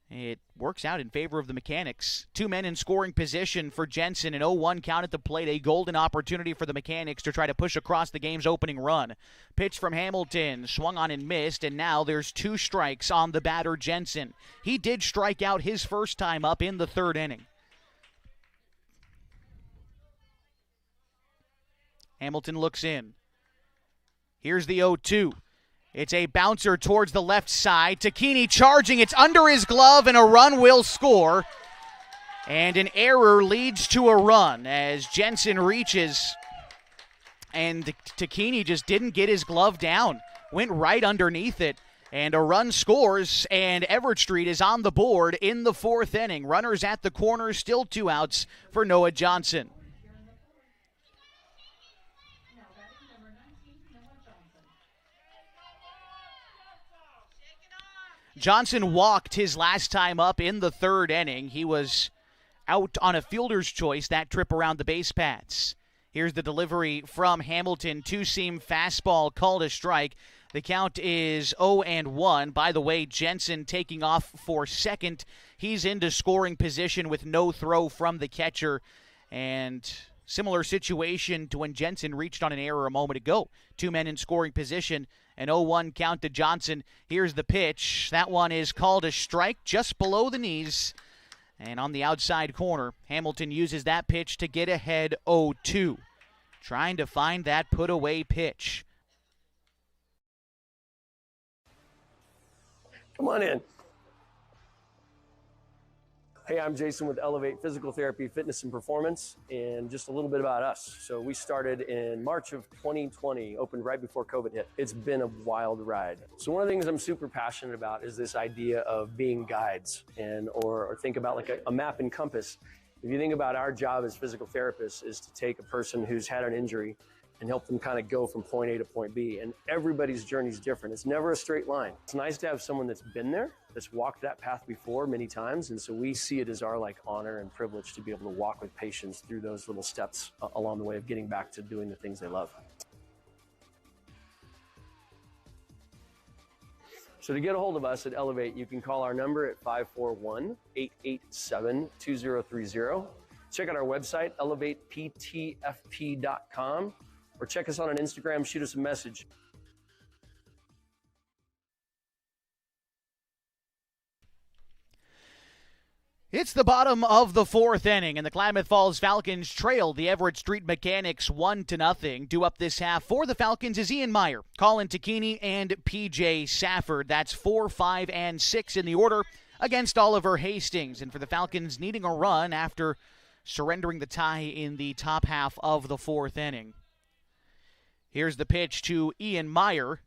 it works out in favor of the Mechanics. 2 men in scoring position for Jensen. An 0-1 count at the plate. A golden opportunity for the Mechanics to try to push across the game's opening run. Pitch from Hamilton. Swung on and missed. And now there's 2 strikes on the batter, Jensen. He did strike out his first time up in the 3rd inning. Hamilton looks in. Here's the 0-2. It's a bouncer towards the left side. Takini charging. It's under his glove, and a run will score. And an error leads to a run as Jensen reaches. And Takini just didn't get his glove down. Went right underneath it. And a run scores, and Everett Street is on the board in the 4th inning. Runners at the corner, still 2 outs for Noah Johnson. Johnson walked his last time up in the 3rd inning. He was out on a fielder's choice that trip around the base paths. Here's the delivery from Hamilton. 2-seam fastball called a strike. The count is 0-1. By the way, Jensen taking off for second. He's into scoring position with no throw from the catcher. And similar situation to when Jensen reached on an error a moment ago. 2 men in scoring position. An 0-1 count to Johnson. Here's the pitch. That one is called a strike just below the knees. And on the outside corner, Hamilton uses that pitch to get ahead 0-2. Trying to find that put-away pitch. Come on in. Hey, I'm Jason with Elevate Physical Therapy, Fitness, and Performance, and just a little bit about us. So we started in March of 2020, opened right before COVID hit. It's been a wild ride. So one of the things I'm super passionate about is this idea of being guides, or think about like a map and compass. If you think about our job as physical therapists is to take a person who's had an injury and help them kind of go from point A to point B. And everybody's journey is different. It's never a straight line. It's nice to have someone that's been there, that's walked that path before many times. And so we see it as our honor and privilege to be able to walk with patients through those little steps along the way of getting back to doing the things they love. So to get a hold of us at Elevate, you can call our number at 541-887-2030. Check out our website, elevateptfp.com. Or check us out on Instagram, shoot us a message. It's the bottom of the 4th inning, and the Klamath Falls Falcons trail the Everett Street Mechanics 1-0. Due up this half for the Falcons is Ian Meyer, Colin Takini, and P.J. Safford. That's 4, 5, and 6 in the order against Oliver Hastings. And for the Falcons needing a run after surrendering the tie in the top half of the 4th inning. Here's the pitch to Ian Meyer.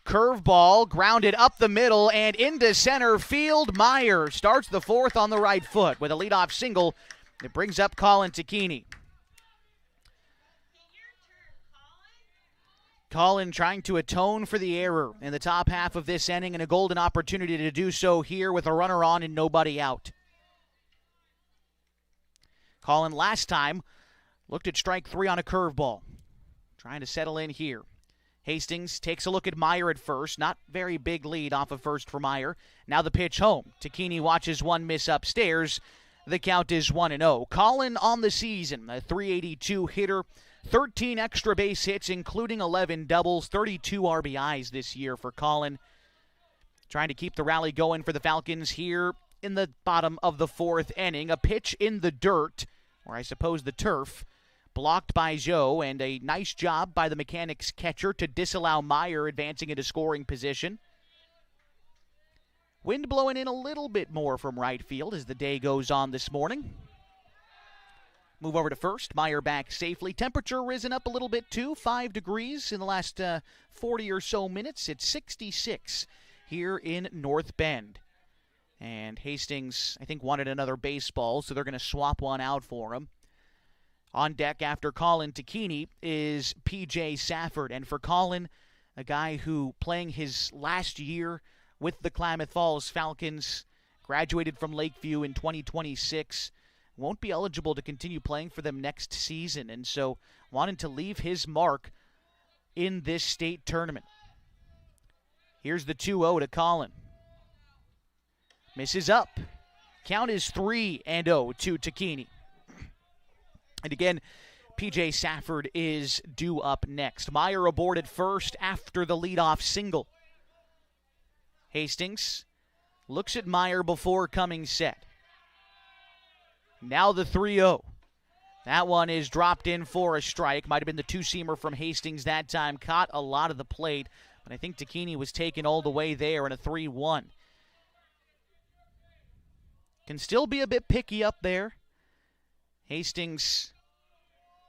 Curveball grounded up the middle and into center field. Meyer starts the 4th on the right foot with a leadoff single. It brings up Colin Takini. Colin trying to atone for the error in the top half of this inning, and a golden opportunity to do so here with a runner on and nobody out. Colin last time looked at strike 3 on a curveball. Trying to settle in here. Hastings takes a look at Meyer at first. Not very big lead off of first for Meyer. Now the pitch home. Takini watches one miss upstairs. The count is 1-0. Colin on the season, a .382 hitter, 13 extra base hits, including 11 doubles, 32 RBIs this year for Colin. Trying to keep the rally going for the Falcons here in the bottom of the fourth inning. A pitch in the dirt, or I suppose the turf, blocked by Joe, and a nice job by the Mechanics catcher to disallow Meyer advancing into scoring position. Wind blowing in a little bit more from right field as the day goes on this morning. Move over to first. Meyer back safely. Temperature risen up a little bit too. 5 degrees in the last 40 or so minutes. It's 66 here in North Bend. And Hastings, I think, wanted another baseball, so they're going to swap one out for him. On deck after Colin Tacchini is P.J. Safford. And for Colin, a guy who, playing his last year with the Klamath Falls Falcons, graduated from Lakeview in 2026, won't be eligible to continue playing for them next season, and so wanted to leave his mark in this state tournament. Here's the 2-0 to Colin. Misses up. Count is 3-0 to Tacchini. And again, P.J. Safford is due up next. Meyer aboard at first after the leadoff single. Hastings looks at Meyer before coming set. Now the 3-0. That one is dropped in for a strike. Might have been the two-seamer from Hastings that time. Caught a lot of the plate, but I think Tacchini was taken all the way there in a 3-1. Can still be a bit picky up there. Hastings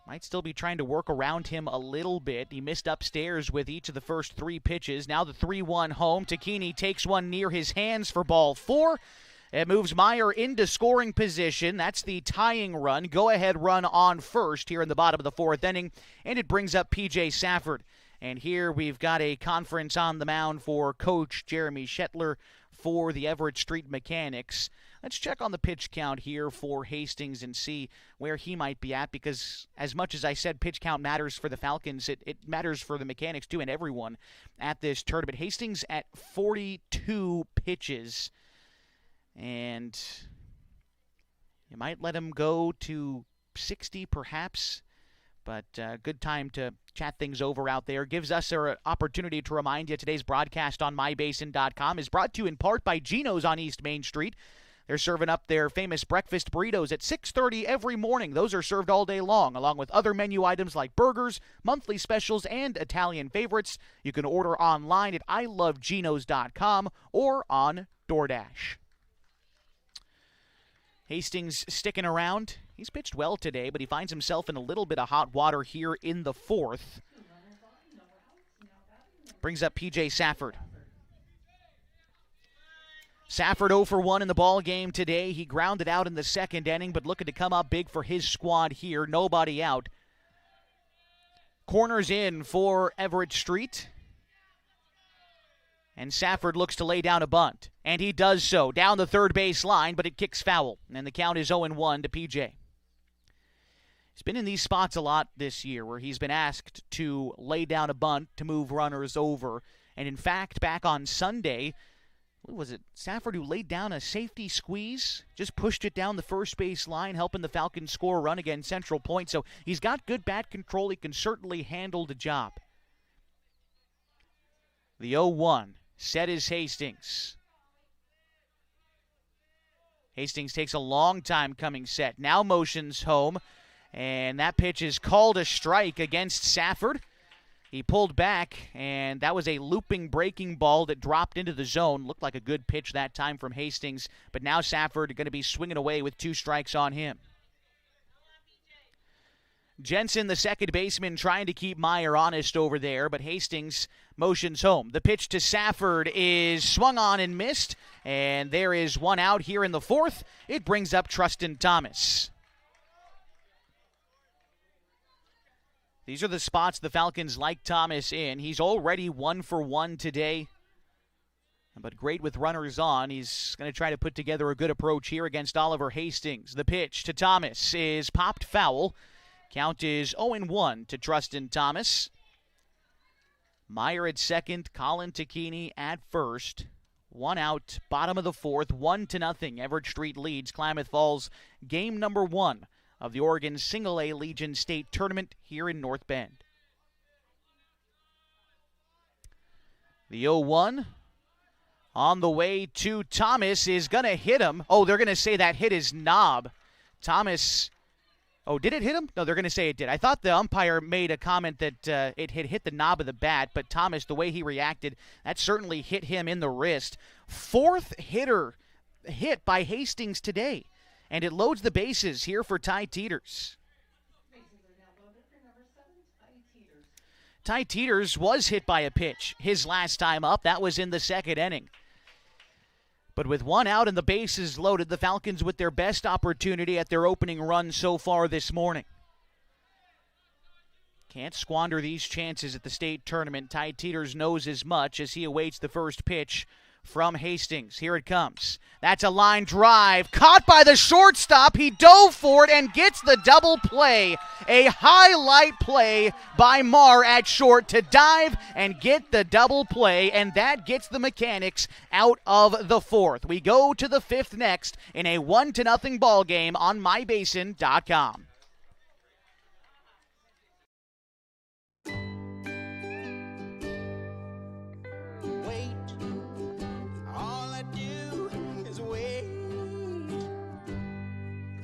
might still be trying to work around him a little bit. He missed upstairs with each of the first 3 pitches. Now the 3-1 home. Tacchini takes one near his hands for ball 4. It moves Meyer into scoring position. That's the tying run. Go-ahead run on first here in the bottom of the 4th inning. And it brings up P.J. Safford. And here we've got a conference on the mound for Coach Jeremy Shetler for the Everett Street Mechanics. Let's check on the pitch count here for Hastings and see where he might be at, because as much as I said pitch count matters for the Falcons, it matters for the Mechanics too and everyone at this tournament. Hastings at 42 pitches. And you might let him go to 60 perhaps, but good time to chat things over out there. Gives us an opportunity to remind you today's broadcast on mybasin.com is brought to you in part by Geno's on East Main Street. They're serving up their famous breakfast burritos at 6:30 every morning. Those are served all day long, along with other menu items like burgers, monthly specials, and Italian favorites. You can order online at ilovegenos.com or on DoorDash. Hastings sticking around. He's pitched well today, but he finds himself in a little bit of hot water here in the 4th. Brings up P.J. Safford. Safford 0 for 1 in the ball game today. He grounded out in the 2nd inning, but looking to come up big for his squad here. Nobody out. Corners in for Everett Street. And Safford looks to lay down a bunt. And he does so down the third base line, but it kicks foul. And the count is 0-1 to P.J. He's been in these spots a lot this year where he's been asked to lay down a bunt to move runners over. And in fact, back on Sunday, what was it, Safford who laid down a safety squeeze, just pushed it down the first base line, helping the Falcons score a run against Central Point. So he's got good bat control. He can certainly handle the job. The 0-1. Set is Hastings. Hastings takes a long time coming set. Now motions home, and that pitch is called a strike against Safford. He pulled back, and that was a looping breaking ball that dropped into the zone. Looked like a good pitch that time from Hastings, but now Safford going to be swinging away with 2 strikes on him. Jensen, the second baseman, trying to keep Meyer honest over there, but Hastings motions home. The pitch to Safford is swung on and missed, and there is one out here in the 4th. It brings up Trustin Thomas. These are the spots the Falcons like Thomas in. He's already 1 for 1 today, but great with runners on. He's going to try to put together a good approach here against Oliver Hastings. The pitch to Thomas is popped foul. Count is 0-1 to Trustin Thomas. Meyer at second, Colin Tacchini at first. 1 out, bottom of the 4th, 1-0. Everett Street leads Klamath Falls game number 1 of the Oregon Single-A Legion State Tournament here in North Bend. The 0-1 On the way to Thomas is going to hit him. Oh, they're going to say that hit his knob. Thomas, oh, did it hit him? No, they're going to say it did. I thought the umpire made a comment that it had hit the knob of the bat, but Thomas, the way he reacted, that certainly hit him in the wrist. Fourth hitter hit by Hastings today, and it loads the bases here for Ty Teeters. Ty Teeters was hit by a pitch his last time up. That was in the second inning. But with one out and the bases loaded, the Falcons with their best opportunity at their opening run so far this morning. Can't squander these chances at the state tournament. Ty Teeters knows as much as he awaits the first pitch from Hastings. Here it comes. That's a line drive. Caught by the shortstop. He dove for it and gets the double play. A highlight play by Marr at short to dive and get the double play, and that gets the Mechanics out of the fourth. We go to the fifth next in a 1-0 ball game on mybasin.com.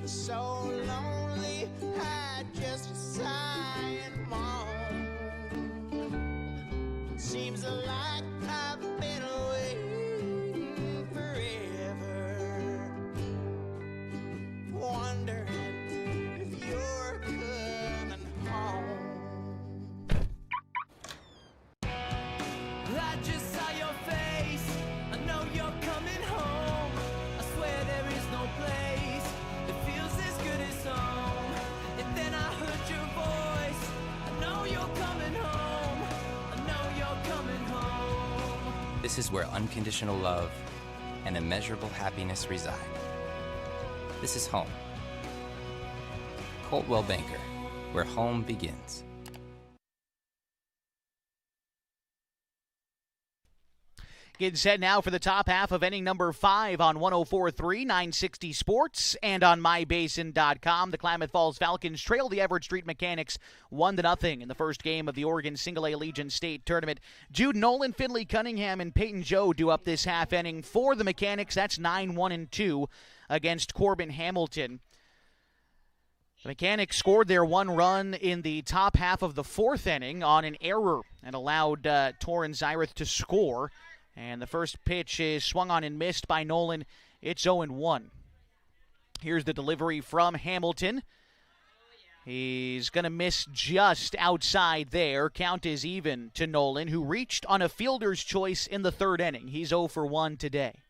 So lonely, I just sigh and moan. Seems like I've been away forever. Wondering if you're coming home. I just saw your face. I know you're coming home. I swear there is no place that feels as good as home. And then I heard your voice. I know you're coming home. I know you're coming home. This is where unconditional love and immeasurable happiness reside. This is home. Coltwell Banker, where home begins. Getting set now for the top half of inning number 5 on 104.3 960 Sports and on mybasin.com. The Klamath Falls Falcons trail the Everett Street Mechanics 1-0 in the first game of the Oregon Single-A Legion State Tournament. Jude Nolan, Finley Cunningham, and Peyton Joe do up this half inning for the Mechanics. That's 9-1-2 against Corbin Hamilton. The Mechanics scored their one run in the top half of the fourth inning on an error and allowed Torrin Zyrith to score. And the first pitch is swung on and missed by Nolan. It's 0-1. Here's the delivery from Hamilton. He's going to miss just outside there. Count is even to Nolan, who reached on a fielder's choice in the third inning. He's 0 for 1 today.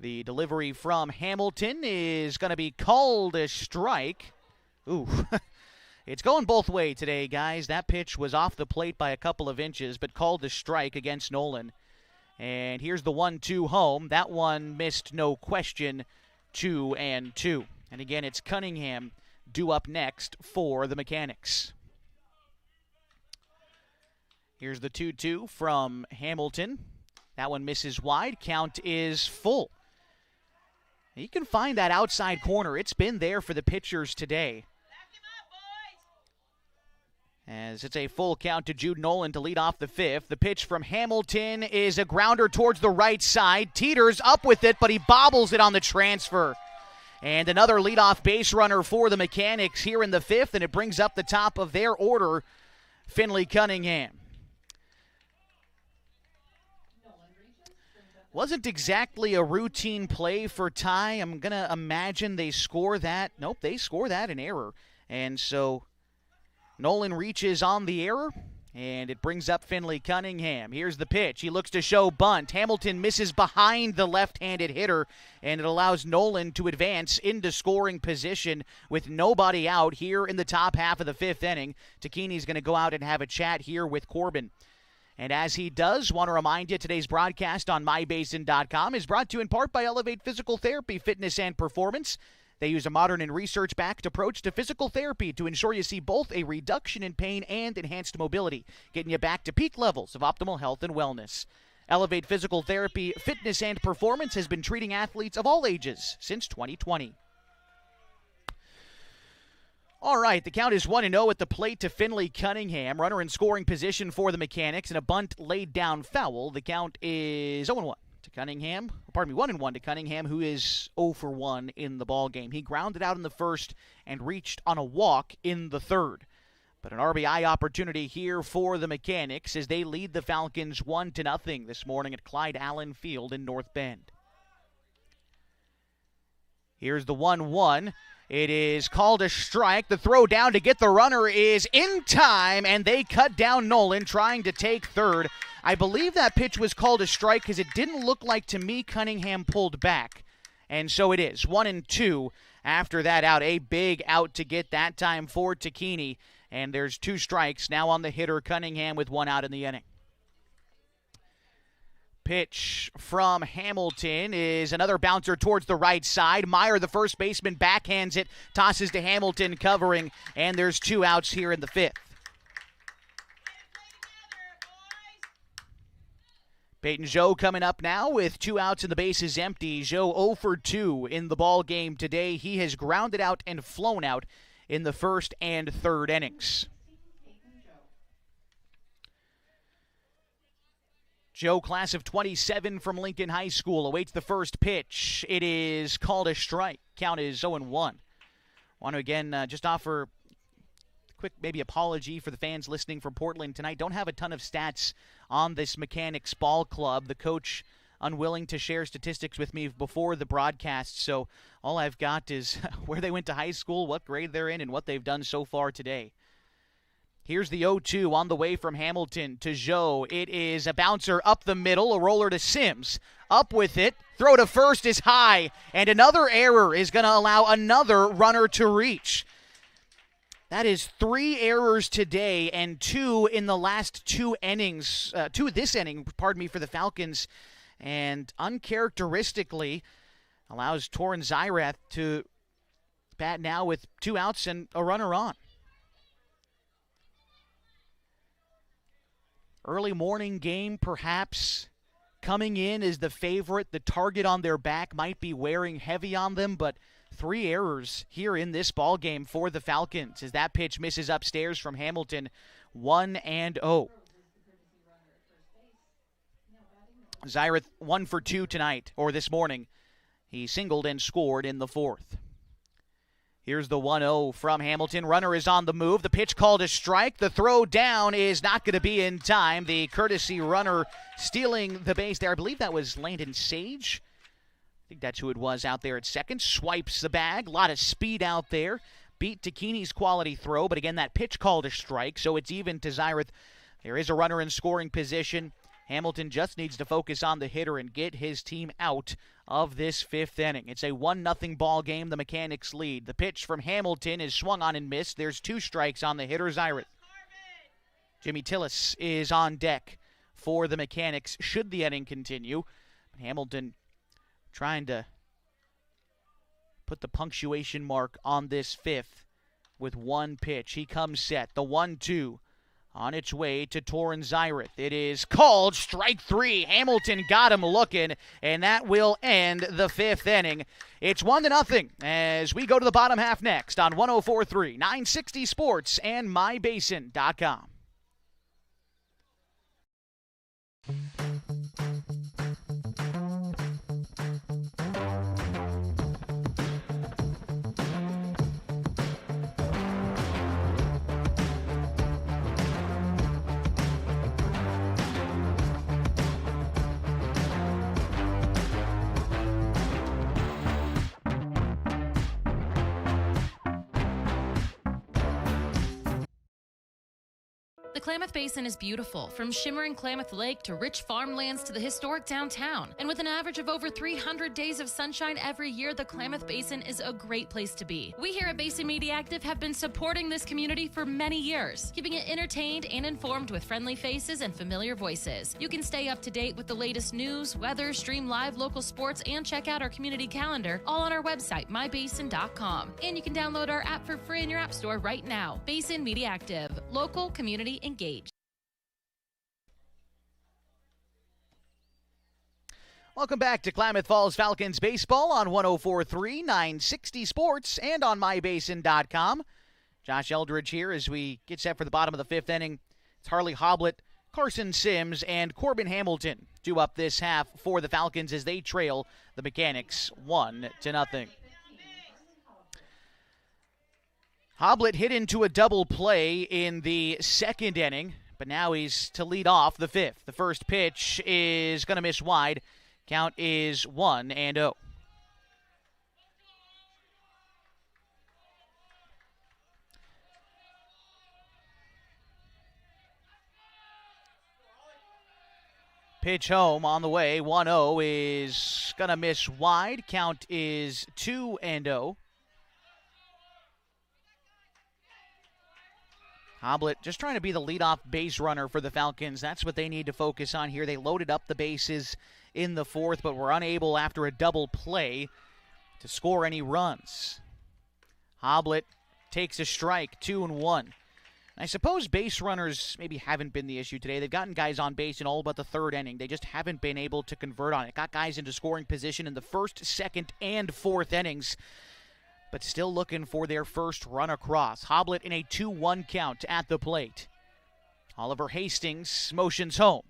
The delivery from Hamilton is going to be called a strike. Ooh, it's going both ways today, guys. That pitch was off the plate by a couple of inches, but called a strike against Nolan. And here's the 1-2 home. That one missed, no question, 2-2. And again, it's Cunningham due up next for the Mechanics. Here's the 2-2 from Hamilton. That one misses wide. Count is full. You can find that outside corner. It's been there for the pitchers today. As it's a full count to Jude Nolan to lead off the fifth. The pitch from Hamilton is a grounder towards the right side. Teeters up with it, but he bobbles it on the transfer. And another leadoff base runner for the Mechanics here in the fifth, and it brings up the top of their order, Finley Cunningham. Wasn't exactly a routine play for Ty. I'm going to imagine they score that. Nope, they score that in error. And so Nolan reaches on the error, and it brings up Finley Cunningham. Here's the pitch. He looks to show bunt. Hamilton misses behind the left-handed hitter, and it allows Nolan to advance into scoring position with nobody out here in the top half of the fifth inning. Takini's going to go out and have a chat here with Corbin. And as he does, want to remind you, today's broadcast on mybasin.com is brought to you in part by Elevate Physical Therapy, Fitness, and Performance. They use a modern and research-backed approach to physical therapy to ensure you see both a reduction in pain and enhanced mobility, getting you back to peak levels of optimal health and wellness. Elevate Physical Therapy, Fitness, and Performance has been treating athletes of all ages since 2020. All right, the count is 1-0 at the plate to Finley Cunningham. Runner in scoring position for the Mechanics and a bunt laid down foul. The count is 0-1. to Cunningham. 1-1 to Cunningham, who is 0 for 1 in the ball game. He grounded out in the first and reached on a walk in the third. But an RBI opportunity here for the Mechanics as they lead the Falcons 1-0 this morning at Clyde Allen Field in North Bend. Here's the 1-1. It is called a strike. The throw down to get the runner is in time, and they cut down Nolan trying to take third. I believe that pitch was called a strike because it didn't look like to me Cunningham pulled back. And so it is. 1-2 after that out. A big out to get that time for Tacchini. And there's 2 strikes now on the hitter Cunningham with 1 out in the inning. Pitch from Hamilton is another bouncer towards the right side. Meyer, the first baseman, backhands it, tosses to Hamilton covering, and there's 2 outs here in the 5th. Peyton Joe coming up now with 2 outs and the bases empty. Joe 0 for 2 in the ball game today. He has grounded out and flown out in the first and third innings. Joe, class of 27 from Lincoln High School, awaits the first pitch. It is called a strike. Count is 0-1. Want to again just offer a quick maybe apology for the fans listening from Portland tonight. Don't have a ton of stats on this Mechanics ball club. The coach unwilling to share statistics with me before the broadcast, so all I've got is where they went to high school, what grade they're in, and what they've done so far today. Here's the 0-2 on the way from Hamilton to Joe. It is a bouncer up the middle, a roller to Sims. Up with it, throw to first is high, and another error is going to allow another runner to reach. That is 3 errors today and 2 in the last 2 innings, 2 this inning, for the Falcons. And uncharacteristically allows Torrin Zyrath to bat now with 2 outs and a runner on. Early morning game, perhaps coming in as the favorite. The target on their back might be wearing heavy on them, but 3 errors here in this ball game for the Falcons as that pitch misses upstairs from Hamilton. 1-0. Zyrath 1 for 2 tonight, or this morning. He singled and scored in the 4th. Here's the 1-0 from Hamilton. Runner is on the move. The pitch called a strike. The throw down is not going to be in time. The courtesy runner stealing the base there. I believe that was Landon Sage. I think that's who it was out there at second. Swipes the bag. A lot of speed out there. Beat Tacchini's quality throw, but again, that pitch called a strike, so it's even to Zyrath. There is a runner in scoring position. Hamilton just needs to focus on the hitter and get his team out of this 5th inning. It's a 1-0 ball game. The Mechanics lead. The pitch from Hamilton is swung on and missed. There's 2 strikes on the hitter, Zyrath. Jimmy Tillis is on deck for the Mechanics should the inning continue. Hamilton trying to put the punctuation mark on this 5th with 1 pitch. He comes set. The 1-2. On its way to Torrin Zyrath. It is called strike 3. Hamilton got him looking, and that will end the 5th inning. It's 1-0 as we go to the bottom half next on 104.3, 960 Sports and MyBasin.com. The Klamath Basin is beautiful, from shimmering Klamath Lake to rich farmlands to the historic downtown. And with an average of over 300 days of sunshine every year, the Klamath Basin is a great place to be. We here at Basin Media Active have been supporting this community for many years, keeping it entertained and informed with friendly faces and familiar voices. You can stay up to date with the latest news, weather, stream live local sports, and check out our community calendar, all on our website, mybasin.com. And you can download our app for free in your app store right now. Basin Media Active, local, community, engaged. Welcome back to Klamath Falls Falcons baseball on 104.3, 960 Sports and on mybasin.com. Josh Eldridge here as we get set for the bottom of the 5th inning. It's Harley Hoblet Carson Sims and Corbin Hamilton due up this half for the Falcons as they trail the Mechanics 1-0. Hoblet hit into a double play in the second inning, but now he's to lead off the fifth. The first pitch is going to miss wide. Count is 1-0. Pitch home on the way. 1-0 is going to miss wide. Count is 2-0. Hoblet just trying to be the leadoff base runner for the Falcons. That's what they need to focus on here. They loaded up the bases in the fourth, but were unable after a double play to score any runs. Hoblet takes a strike, 2-1. I suppose base runners maybe haven't been the issue today. They've gotten guys on base in all but the third inning. They just haven't been able to convert on it. Got guys into scoring position in the first, second, and fourth innings, but still looking for their first run across. Hoblet in a 2-1 count at the plate. Oliver Hastings motions home.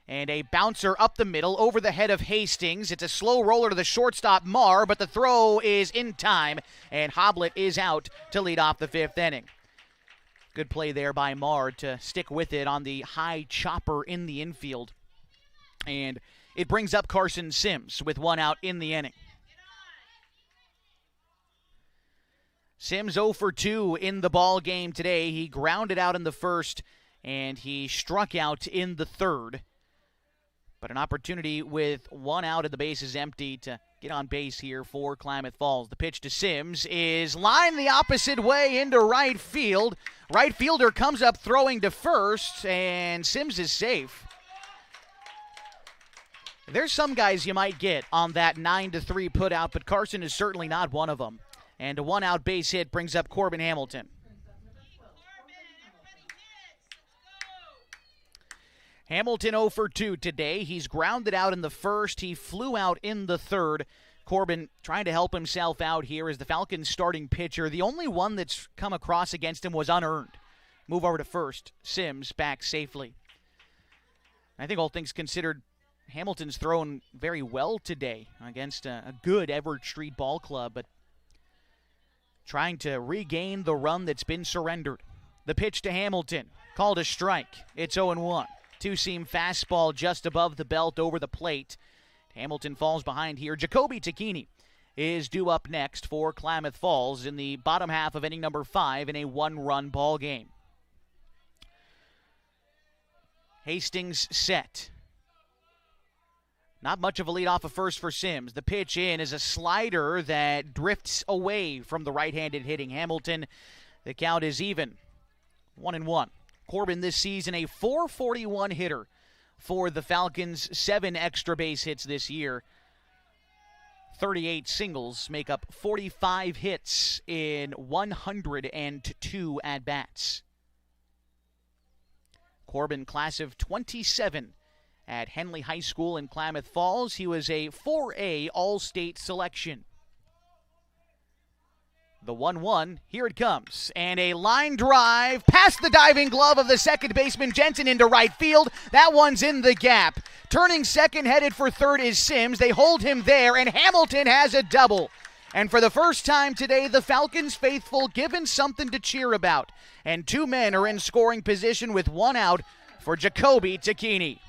And a bouncer up the middle over the head of Hastings. It's a slow roller to the shortstop, Marr, but the throw is in time, and Hoblet is out to lead off the fifth inning. Good play there by Marr to stick with it on the high chopper in the infield. And it brings up Carson Sims with one out in the inning. Sims 0 for 2 in the ball game today. He grounded out in the first, and he struck out in the third. But an opportunity with one out and the bases empty to get on base here for Klamath Falls. The pitch to Sims is lined the opposite way into right field. Right fielder comes up throwing to first, and Sims is safe. There's some guys you might get on that 9-3 put out, but Carson is certainly not one of them. And a one-out base hit brings up Corbin Hamilton. Hamilton 0 for 2 today. He's grounded out in the first. He flew out in the third. Corbin trying to help himself out here as the Falcons starting pitcher. The only one that's come across against him was unearned. Move over to first. Sims back safely. I think all things considered, Hamilton's thrown very well today against a good Everett Street ball club, but trying to regain the run that's been surrendered. The pitch to Hamilton, called a strike. It's 0-1. Two-seam fastball just above the belt over the plate. Hamilton falls behind here. Jacoby Tacchini is due up next for Klamath Falls in the bottom half of inning number 5 in a one-run ball game. Hastings set. Not much of a lead off of first for Sims. The pitch in is a slider that drifts away from the right-handed hitting Hamilton. The count is even. 1-1. Corbin this season a .441 hitter for the Falcons. 7 extra base hits this year. 38 singles make up 45 hits in 102 at-bats. Corbin, class of 27 at Henley High School in Klamath Falls. He was a 4A All-State selection. The 1-1, here it comes. And a line drive past the diving glove of the second baseman Jensen into right field. That one's in the gap. Turning second, headed for third is Sims. They hold him there, and Hamilton has a double. And for the first time today, the Falcons faithful given something to cheer about. And 2 men are in scoring position with 1 out for Jacoby Tacchini.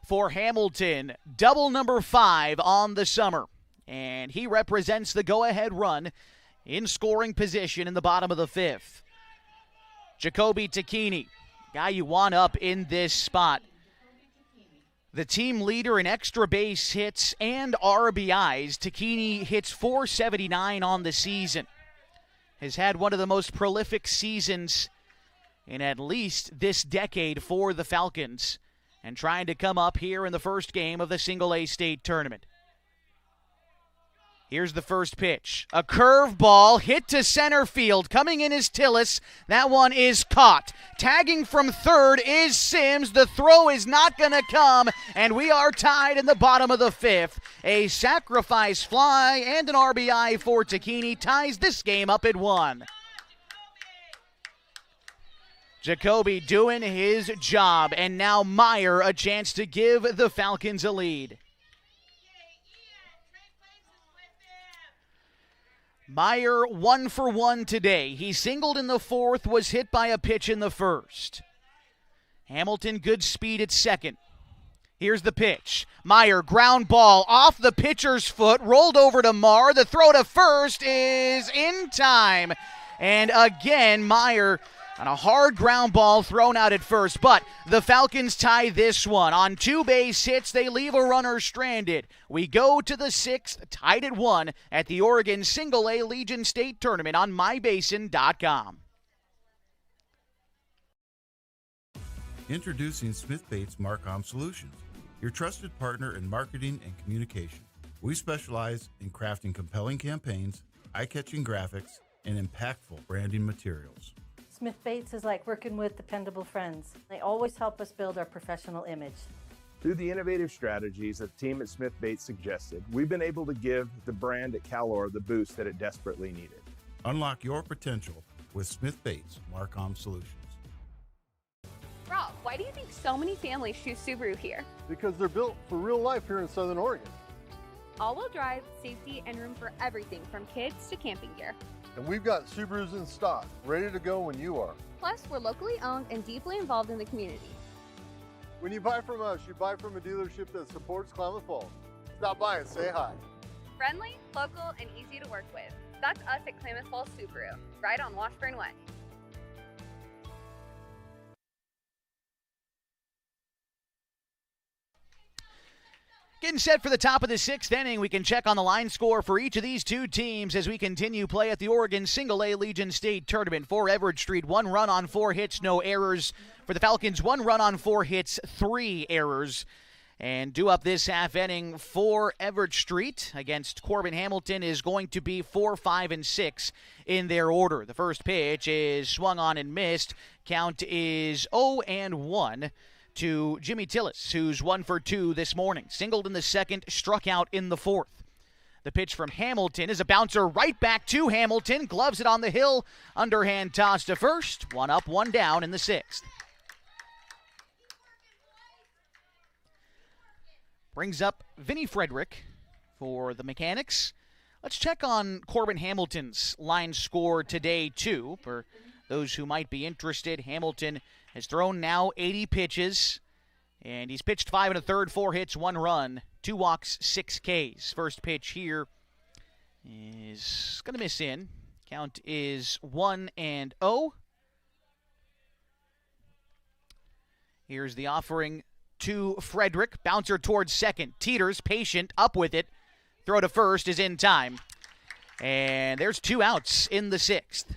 For Hamilton, double number 5 on the summer. And he represents the go-ahead run in scoring position in the bottom of the 5th. Jacoby Tacchini, guy you want up in this spot. The team leader in extra base hits and RBIs. Tacchini hits .479 on the season. Has had one of the most prolific seasons in at least this decade for the Falcons, and trying to come up here in the first game of the Single-A State Tournament. Here's the first pitch. A curveball hit to center field. Coming in is Tillis. That one is caught. Tagging from third is Sims. The throw is not going to come, and we are tied in the bottom of the 5th. A sacrifice fly and an RBI for Tacchini ties this game up at 1. Jacoby doing his job, and now Meyer a chance to give the Falcons a lead. Meyer 1 for 1 today. He singled in the fourth, was hit by a pitch in the first. Hamilton, good speed at second. Here's the pitch. Meyer, ground ball off the pitcher's foot, rolled over to Marr. The throw to first is in time. And again, Meyer on a hard ground ball thrown out at first. But the Falcons tie this one. On 2 base hits, they leave a runner stranded. We go to the 6th, tied at 1 at the Oregon Single-A Legion State Tournament on mybasin.com. Introducing Smith Bates Marcom Solutions, your trusted partner in marketing and communication. We specialize in crafting compelling campaigns, eye-catching graphics, and impactful branding materials. Smith Bates is like working with dependable friends. They always help us build our professional image. Through the innovative strategies that the team at Smith Bates suggested, we've been able to give the brand at Calor the boost that it desperately needed. Unlock your potential with Smith Bates Marcom Solutions. Rob, why do you think so many families choose Subaru here? Because they're built for real life here in Southern Oregon. All-wheel drive, safety, and room for everything from kids to camping gear. And we've got Subarus in stock, ready to go when you are. Plus, we're locally owned and deeply involved in the community. When you buy from us, you buy from a dealership that supports Klamath Falls. Stop by and say hi. Friendly, local, and easy to work with. That's us at Klamath Falls Subaru, right on Washburn Way. Getting set for the top of the 6th inning. We can check on the line score for each of these two teams as we continue play at the Oregon Single-A Legion State Tournament. For Everett Street, 1 run on 4 hits, no errors. For the Falcons, 1 run on 4 hits, 3 errors. And due up this half inning for Everett Street against Corbin Hamilton is going to be 4, 5, and 6 in their order. The first pitch is swung on and missed. Count is 0-1. To Jimmy Tillis, who's 1 for 2 this morning. Singled in the second, struck out in the fourth. The pitch from Hamilton is a bouncer right back to Hamilton. Gloves it on the hill. Underhand toss to first. 1 up, 1 down in the 6th. Brings up Vinnie Frederick for the Mechanics. Let's check on Corbin Hamilton's line score today, too. For those who might be interested, Hamilton has thrown now 80 pitches, and he's pitched 5 1/3, 4 hits, 1 run, 2 walks, 6 Ks. First pitch here is going to miss in. Count is 1-0. Here's the offering to Frederick. Bouncer towards second. Teeters, patient, up with it. Throw to first is in time. And there's 2 outs in the 6th.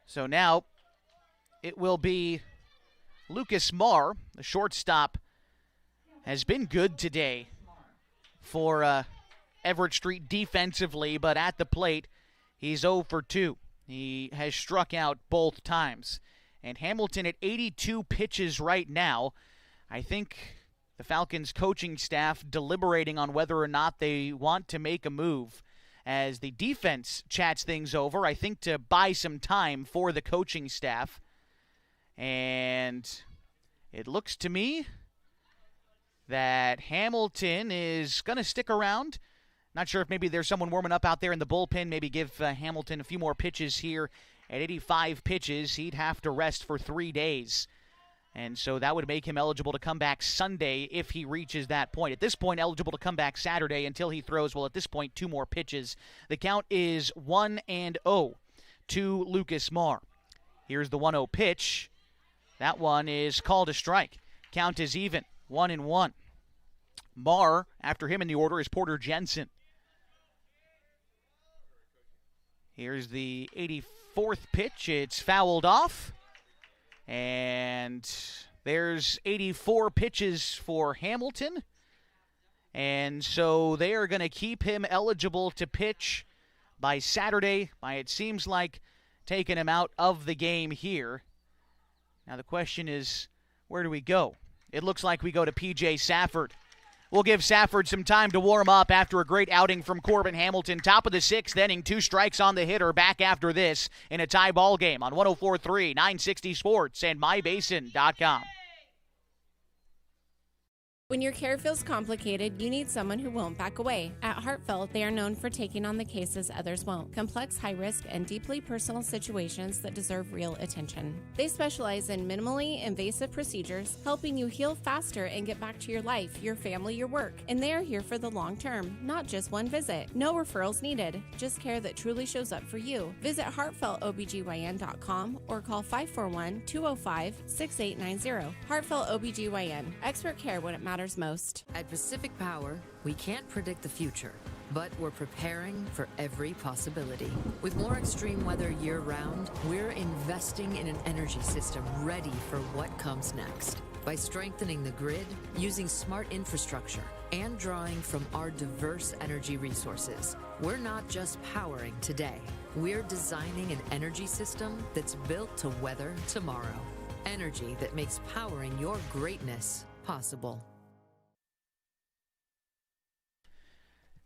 So now it will be Lucas Marr. The shortstop has been good today for Everett Street defensively, but at the plate, he's 0 for 2. He has struck out both times. And Hamilton at 82 pitches right now. I think the Falcons coaching staff deliberating on whether or not they want to make a move. As the defense chats things over, I think to buy some time for the coaching staff. And it looks to me that Hamilton is going to stick around. Not sure if maybe there's someone warming up out there in the bullpen. Maybe give Hamilton a few more pitches here. At 85 pitches, he'd have to rest for 3 days. And so that would make him eligible to come back Sunday if he reaches that point. At this point, eligible to come back Saturday until he throws, well, at this point, 2 more pitches. The count is 1-0 to Lucas Marr. Here's the 1-0 pitch. That one is called a strike. Count is even, 1-1. Marr, after him in the order, is Porter Jensen. Here's the 84th pitch. It's fouled off. And there's 84 pitches for Hamilton. And so they are going to keep him eligible to pitch by Saturday, by it seems like taking him out of the game here. Now the question is, where do we go? It looks like we go to P.J. Safford We'll give Safford some time to warm up after a great outing from Corbin Hamilton. Top of the sixth inning, 2 strikes on the hitter. Back after this in a tie ball game on 104.3, 960 Sports and MyBasin.com. When your care feels complicated, you need someone who won't back away. At Heartfelt, they are known for taking on the cases others won't. Complex, high-risk, and deeply personal situations that deserve real attention. They specialize in minimally invasive procedures, helping you heal faster and get back to your life, your family, your work. And they are here for the long term, not just one visit. No referrals needed, just care that truly shows up for you. Visit heartfeltobgyn.com or call 541-205-6890. Heartfelt OBGYN, expert care when it matters most. At Pacific Power, we can't predict the future, but we're preparing for every possibility. With more extreme weather year-round, we're investing in an energy system ready for what comes next. By strengthening the grid, using smart infrastructure, and drawing from our diverse energy resources, we're not just powering today. We're designing an energy system that's built to weather tomorrow. Energy that makes powering your greatness possible.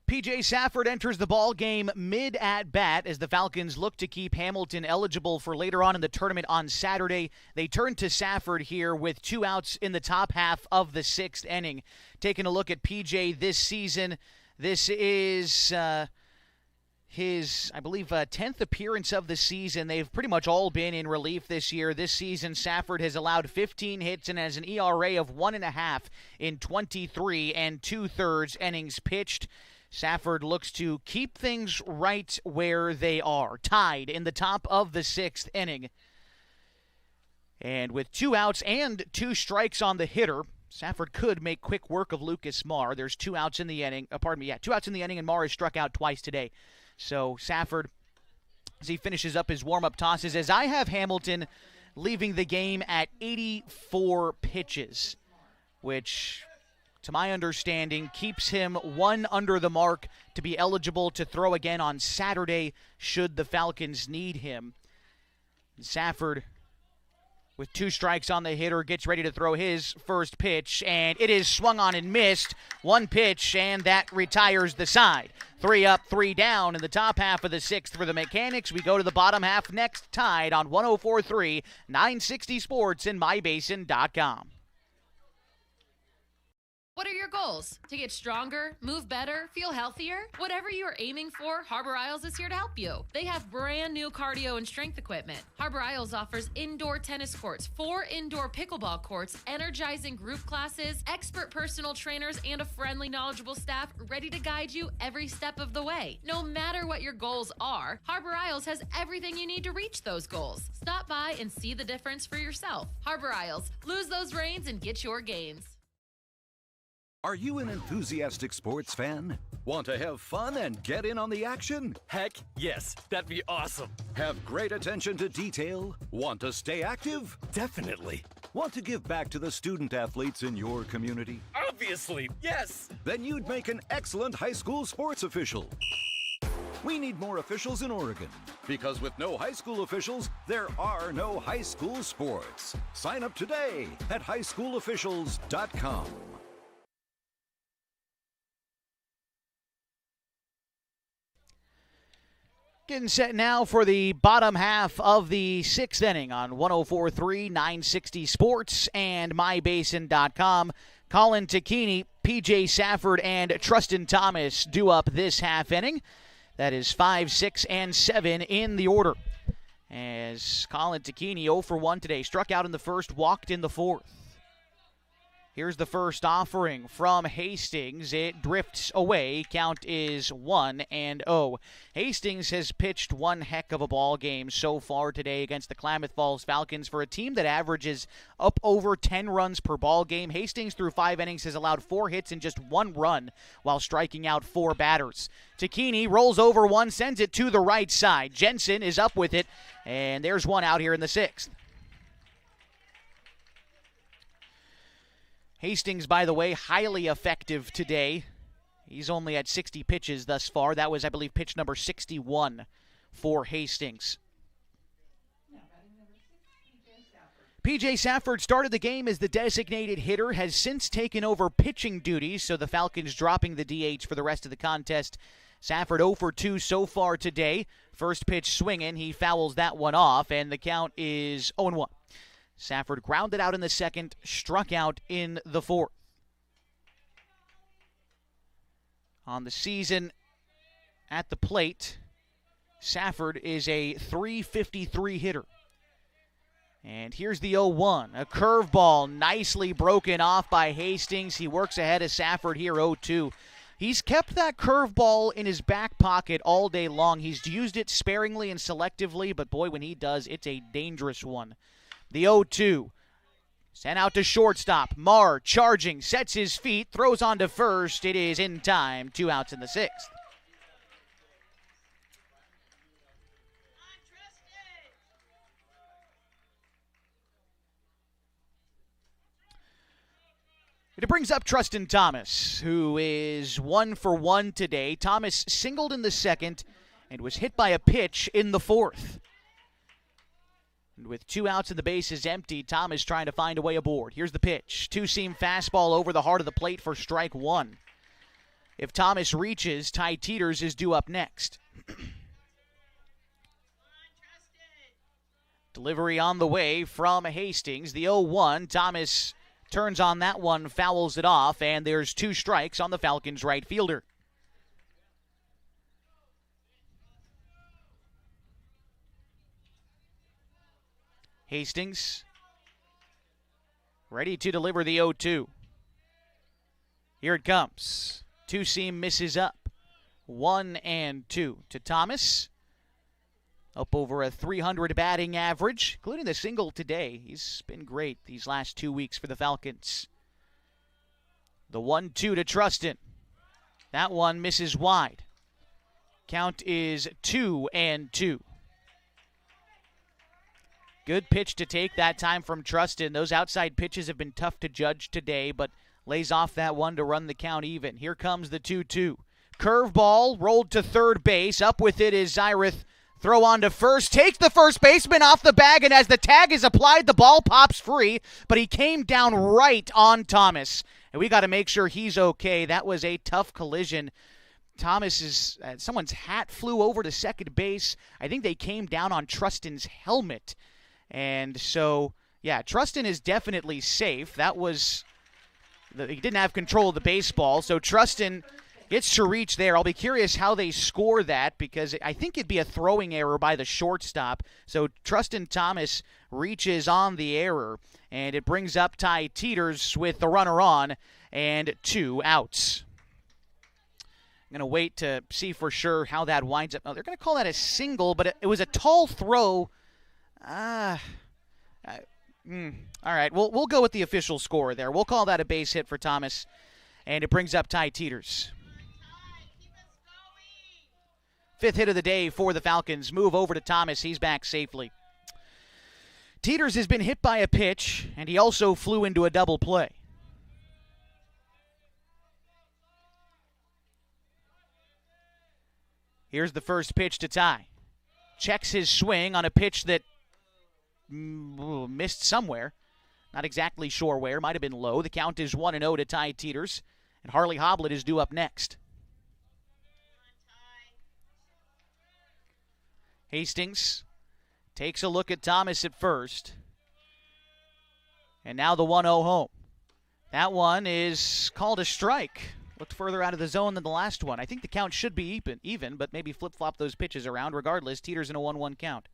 P.J. Safford enters the ball game mid-at-bat as the Falcons look to keep Hamilton eligible for later on in the tournament on Saturday. They turn to Safford here with 2 outs in the top half of the 6th inning. Taking a look at P.J. this season, this is his, I believe, 10th appearance of the season. They've pretty much all been in relief this year. This season, Safford has allowed 15 hits and has an ERA of 1.5 in 23 2/3 innings pitched. Safford looks to keep things right where they are, tied in the top of the 6th inning. And with 2 outs and 2 strikes on the hitter, Safford could make quick work of Lucas Marr. There's 2 outs in the inning. 2 outs in the inning, and Marr has struck out twice today. So Safford, as he finishes up his warm-up tosses, as I have Hamilton leaving the game at 84 pitches, which, to my understanding, keeps him 1 under the mark to be eligible to throw again on Saturday should the Falcons need him. Safford, with 2 strikes on the hitter, gets ready to throw his first pitch, and it is swung on and missed. 1 pitch, and that retires the side. 3 up, 3 down in the top half of the 6th for the Mechanics. We go to the bottom half next, tied on 104.3, 960 Sports and MyBasin.com. What are your goals? To get stronger, move better, feel healthier? Whatever you are aiming for, Harbor Isles is here to help you. They have brand new cardio and strength equipment. Harbor Isles offers indoor tennis courts, 4 indoor pickleball courts, energizing group classes, expert personal trainers, and a friendly, knowledgeable staff ready to guide you every step of the way. No matter what your goals are, Harbor Isles has everything you need to reach those goals. Stop by and see the difference for yourself. Harbor Isles, lose those reins and get your gains. Are you an enthusiastic sports fan? Want to have fun and get in on the action? Heck yes, that'd be awesome. Have great attention to detail? Want to stay active? Definitely. Want to give back to the student athletes in your community? Obviously, yes. Then you'd make an excellent high school sports official. We need more officials in Oregon, because with no high school officials, there are no high school sports. Sign up today at highschoolofficials.com. Getting set now for the bottom half of the 6th inning on 104.3, 960 Sports and MyBasin.com. Colin Tacchini, P.J. Safford, and Trustin Thomas do up this half inning. That is 5, 6, and 7 in the order. As Colin Tacchini 0 for 1 today, struck out in the first, walked in the 4th. Here's the first offering from Hastings. It drifts away. Count is 1-0. Hastings has pitched one heck of a ball game so far today against the Klamath Falls Falcons. For a team that averages up over 10 runs per ball game, Hastings through 5 innings has allowed 4 hits and just 1 run while striking out 4 batters. Tacchini rolls over one, sends it to the right side. Jensen is up with it, and there's 1 out here in the 6th. Hastings, by the way, highly effective today. He's only at 60 pitches thus far. That was, I believe, pitch number 61 for Hastings. P.J. Safford started the game as the designated hitter, has since taken over pitching duties, so the Falcons dropping the DH for the rest of the contest. Safford 0 for 2 so far today. First pitch swinging, he fouls that one off, and the count is 0-1. Safford grounded out in the second, struck out in the fourth. On the season at the plate, Safford is a .353 hitter. And here's the 0-1. A curveball nicely broken off by Hastings. He works ahead of Safford here 0-2. He's kept that curveball in his back pocket all day long. He's used it sparingly and selectively, but boy, when he does, it's a dangerous one. The 0-2. Sent out to shortstop. Marr charging, sets his feet, throws on to first. It is in time. 2 outs in the 6th. It brings up Trustin Thomas, who is 1 for 1 today. Thomas singled in the second and was hit by a pitch in the fourth. And with 2 outs and the bases empty, Thomas trying to find a way aboard. Here's the pitch. Two-seam fastball over the heart of the plate for strike 1. If Thomas reaches, Ty Teeters is due up next. Delivery on the way from Hastings. The 0-1. Thomas turns on that one, fouls it off, and there's 2 strikes on the Falcons' right fielder. Hastings ready to deliver the 0-2. Here it comes. Two-seam misses up. 1-2 to Thomas. Up over a .300 batting average, including the single today. He's been great these last 2 weeks for the Falcons. The 1-2 to Trustin. That one misses wide. Count is 2-2. Good pitch to take that time from Trustin. Those outside pitches have been tough to judge today, but lays off that one to run the count even. Here comes the 2-2. Curveball rolled to third base. Up with it is Zyrith. Throw on to first. Takes the first baseman off the bag, and as the tag is applied, the ball pops free, but he came down right on Thomas. And we got to make sure he's okay. That was a tough collision. Someone's hat flew over to second base. I think they came down on Trustin's helmet. And so, yeah, Trustin is definitely safe. He didn't have control of the baseball, so Trustin gets to reach there. I'll be curious how they score that, because I think it'd be a throwing error by the shortstop. So Trustin Thomas reaches on the error, and it brings up Ty Teeters with the runner on and 2 outs. I'm going to wait to see for sure how that winds up. Oh, they're going to call that a single, but it was a tall throw. All right, we'll go with the official score there. We'll call that a base hit for Thomas, and it brings up Ty Teeters. 5th hit of the day for the Falcons. Move over to Thomas. He's back safely. Teeters has been hit by a pitch, and he also flew into a double play. Here's the first pitch to Ty. Checks his swing on a pitch that missed somewhere. Not exactly sure where. Might have been low. The count is 1-0 to Ty Teeters, and Harley Hoblet is due up next. Hastings takes a look at Thomas at first. And now the 1-0 home. That one is called a strike. Looked further out of the zone than the last one. I think the count should be even, but maybe flip-flop those pitches around. Regardless, Teeters in a 1-1 count.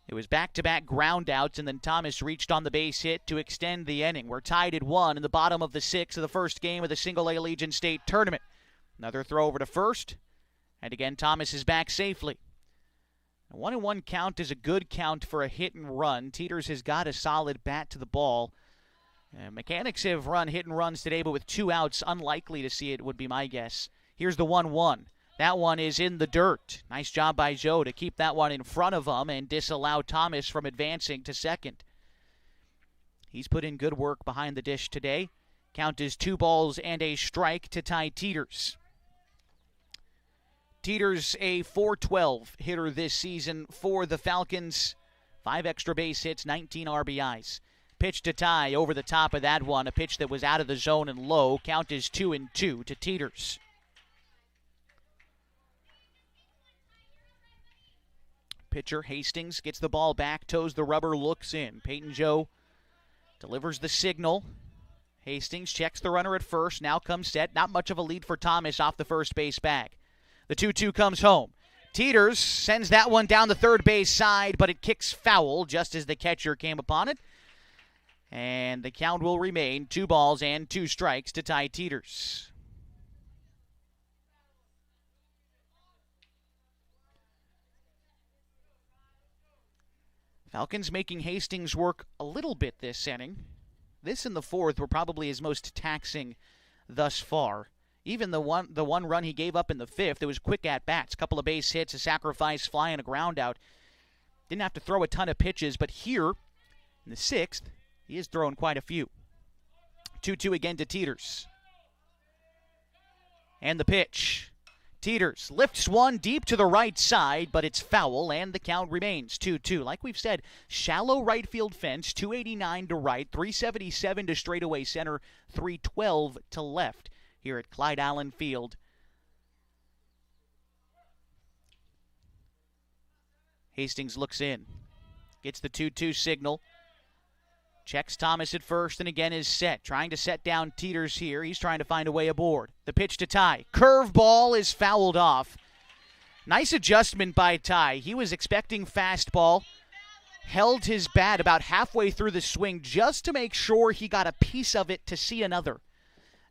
It was back-to-back ground outs, and then Thomas reached on the base hit to extend the inning. We're tied at 1 in the bottom of the 6th of the first game of the Single-A Allegiant State Tournament. Another throw over to first. And again, Thomas is back safely. A 1-1 count is a good count for a hit and run. Teeters has got a solid bat to the ball. Mechanics have run hit and runs today, but with 2 outs, unlikely to see it would be my guess. Here's the 1-1. That one is in the dirt. Nice job by Joe to keep that one in front of him and disallow Thomas from advancing to second. He's put in good work behind the dish today. Count is 2 balls and a strike to Ty Teeters. Teeters a .412 hitter this season for the Falcons. 5 extra base hits, 19 RBIs. Pitch to Ty over the top of that one, a pitch that was out of the zone and low. Count is 2-2 to Teeters. Pitcher Hastings gets the ball back, toes the rubber, looks in. Peyton Joe delivers the signal. Hastings checks the runner at first, now comes set. Not much of a lead for Thomas off the first base bag. The 2-2 comes home. Teeters sends that one down the third base side, but it kicks foul just as the catcher came upon it. And the count will remain 2 balls and 2 strikes to Ty Teeters. Falcons making Hastings work a little bit this inning. This and the fourth were probably his most taxing thus far. Even the one run he gave up in the fifth, it was quick at-bats. A couple of base hits, a sacrifice fly, and a ground out. Didn't have to throw a ton of pitches, but here in the sixth, he is throwing quite a few. 2-2 again to Teeters. And the pitch. Teeters lifts one deep to the right side, but it's foul, and the count remains 2-2. Like we've said, shallow right field fence, 289 to right, 377 to straightaway center, 312 to left here at Clyde Allen Field. Hastings looks in, gets the 2-2 signal. Checks Thomas at first and again is set. Trying to set down Teeters here. He's trying to find a way aboard. The pitch to Ty. Curveball is fouled off. Nice adjustment by Ty. He was expecting fastball. Held his bat about halfway through the swing just to make sure he got a piece of it to see another.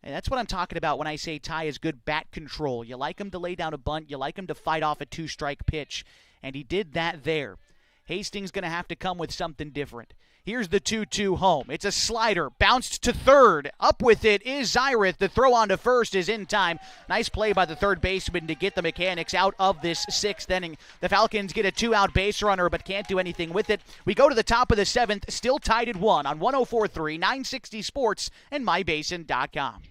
And that's what I'm talking about when I say Ty is good bat control. You like him to lay down a bunt. You like him to fight off a 2-strike pitch. And he did that there. Hastings going to have to come with something different. Here's the 2-2 home. It's a slider. Bounced to third. Up with it is Zyrith. The throw on to first is in time. Nice play by the third baseman to get the Mechanics out of this sixth inning. The Falcons get a 2-out base runner but can't do anything with it. We go to the top of the seventh, still tied at 1 on 104.3, 960 Sports, and MyBasin.com.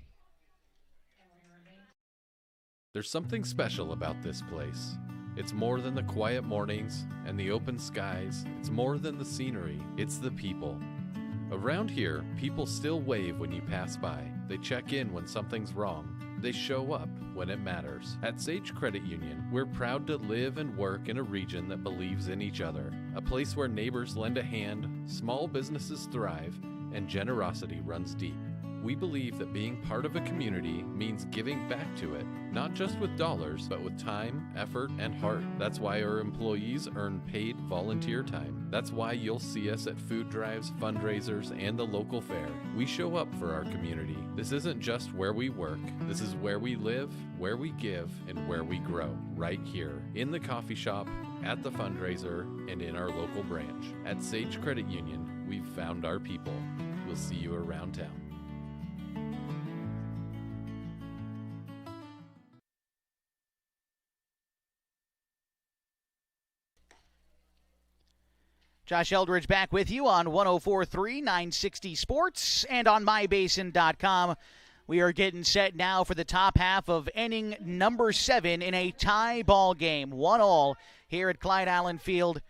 There's something special about this place. It's more than the quiet mornings and the open skies. It's more than the scenery. It's the people. Around here, people still wave when you pass by. They check in when something's wrong. They show up when it matters. At Sage Credit Union, we're proud to live and work in a region that believes in each other. A place where neighbors lend a hand, small businesses thrive, and generosity runs deep. We believe that being part of a community means giving back to it, not just with dollars, but with time, effort, and heart. That's why our employees earn paid volunteer time. That's why you'll see us at food drives, fundraisers, and the local fair. We show up for our community. This isn't just where we work. This is where we live, where we give, and where we grow. Right here, in the coffee shop, at the fundraiser, and in our local branch. At Sage Credit Union, we've found our people. We'll see you around town. Josh Eldridge back with you on 104.3, 960 Sports, and on MyBasin.com. We are getting set now for the top half of inning number 7 in a tie ball game. 1-1 here at Clyde Allen Field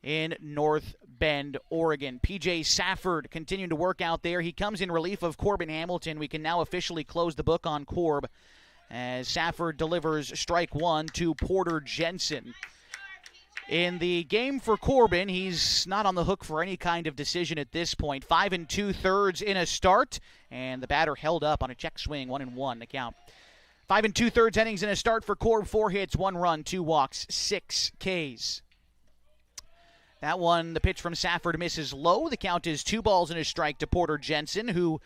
in North Bend, Oregon. P.J. Safford continuing to work out there. He comes in relief of Corbin Hamilton. We can now officially close the book on Corb as Safford delivers strike 1 to Porter Jensen. In the game for Corbin, he's not on the hook for any kind of decision at this point. 5 2/3 in a start, and the batter held up on a check swing, 1-1 the count. 5 2/3 innings in a start for Corb, 4 hits, 1 run, 2 walks, 6 Ks. That one, the pitch from Safford misses low. The count is 2 balls and a strike to Porter Jensen, who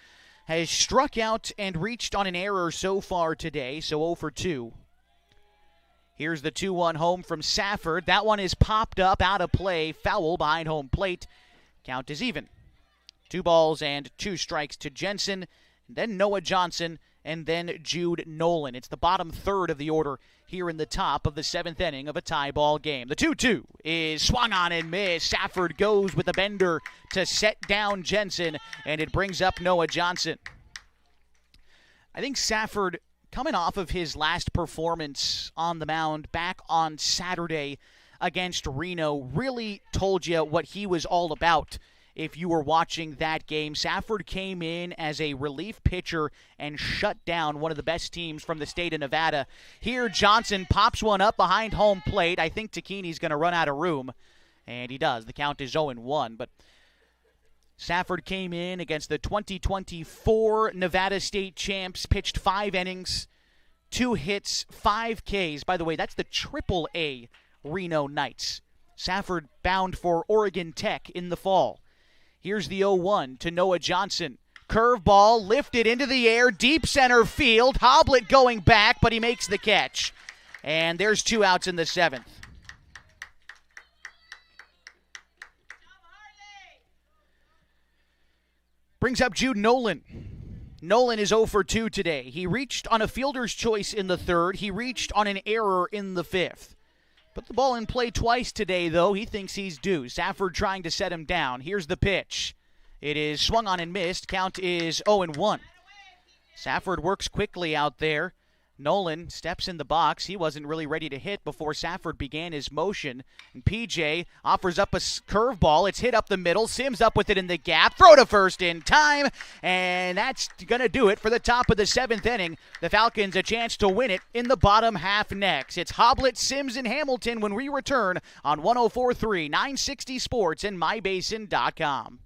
has struck out and reached on an error so far today, so 0 for 2. Here's the 2-1 home from Safford. That one is popped up, out of play, foul behind home plate. Count is even. 2 balls and 2 strikes to Jensen, then Noah Johnson, and then Jude Nolan. It's the bottom third of the order here in the top of the 7th inning of a tie ball game. The 2-2 is swung on and missed. Safford goes with a bender to set down Jensen, and it brings up Noah Johnson. I think Safford, coming off of his last performance on the mound back on Saturday against Reno really told you what he was all about. If you were watching that game, Safford came in as a relief pitcher and shut down one of the best teams from the state of Nevada. Here, Johnson pops one up behind home plate. I think Tacchini's going to run out of room, and he does. The count is 0-1, but Safford came in against the 2024 Nevada State champs, pitched 5 innings, 2 hits, 5 Ks. By the way, that's the AAA Reno Knights. Safford bound for Oregon Tech in the fall. Here's the 0-1 to Noah Johnson. Curveball lifted into the air, deep center field. Hoblet going back, but he makes the catch. And there's 2 outs in the 7th. Brings up Jude Nolan. Nolan is 0 for 2 today. He reached on a fielder's choice in the 3rd. He reached on an error in the 5th. Put the ball in play twice today, though. He thinks he's due. Safford trying to set him down. Here's the pitch. It is swung on and missed. Count is 0-1. Safford works quickly out there. Nolan steps in the box. He wasn't really ready to hit before Safford began his motion. And PJ offers up a curveball. It's hit up the middle. Sims up with it in the gap. Throw to first in time. And that's going to do it for the top of the 7th inning. The Falcons a chance to win it in the bottom half next. It's Hoblet, Sims, and Hamilton when we return on 104.3 960 Sports and MyBasin.com.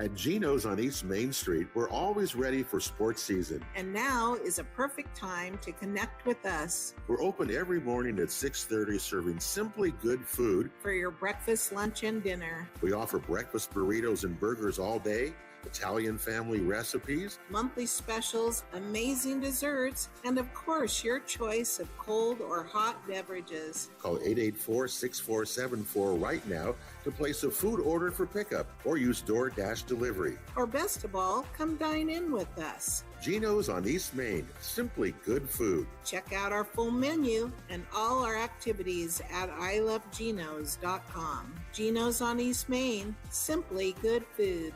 At Geno's on East Main Street, we're always ready for sports season. And now is a perfect time to connect with us. We're open every morning at 6:30, serving simply good food for your breakfast, lunch, and dinner. We offer breakfast burritos and burgers all day, Italian family recipes, monthly specials, amazing desserts, and of course, your choice of cold or hot beverages. Call 884-6474 right now to place a food order for pickup or use DoorDash delivery. Or best of all, come dine in with us. Geno's on East Main, simply good food. Check out our full menu and all our activities at ilovegenos.com. Geno's on East Main, simply good food.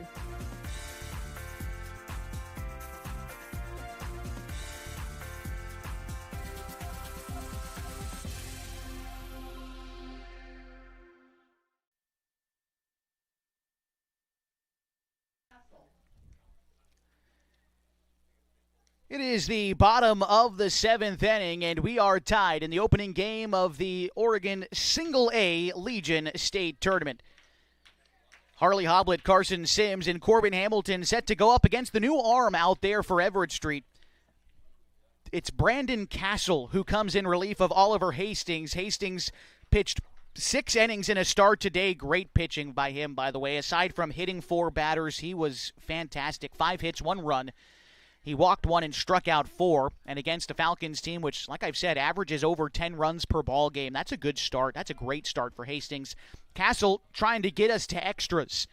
It is the bottom of the 7th inning, and we are tied in the opening game of the Oregon Single-A Legion State Tournament. Harley Hoblet, Carson Sims, and Corbin Hamilton set to go up against the new arm out there for Everett Street. It's Brandon Castle who comes in relief of Oliver Hastings. Hastings pitched 6 innings in a start today. Great pitching by him, by the way. Aside from hitting 4 batters, he was fantastic. 5 hits, 1 run. He walked 1 and struck out 4, and against a Falcons team, which, like I've said, averages over 10 runs per ball game. That's a good start. That's a great start for Hastings. Castle trying to get us to extras.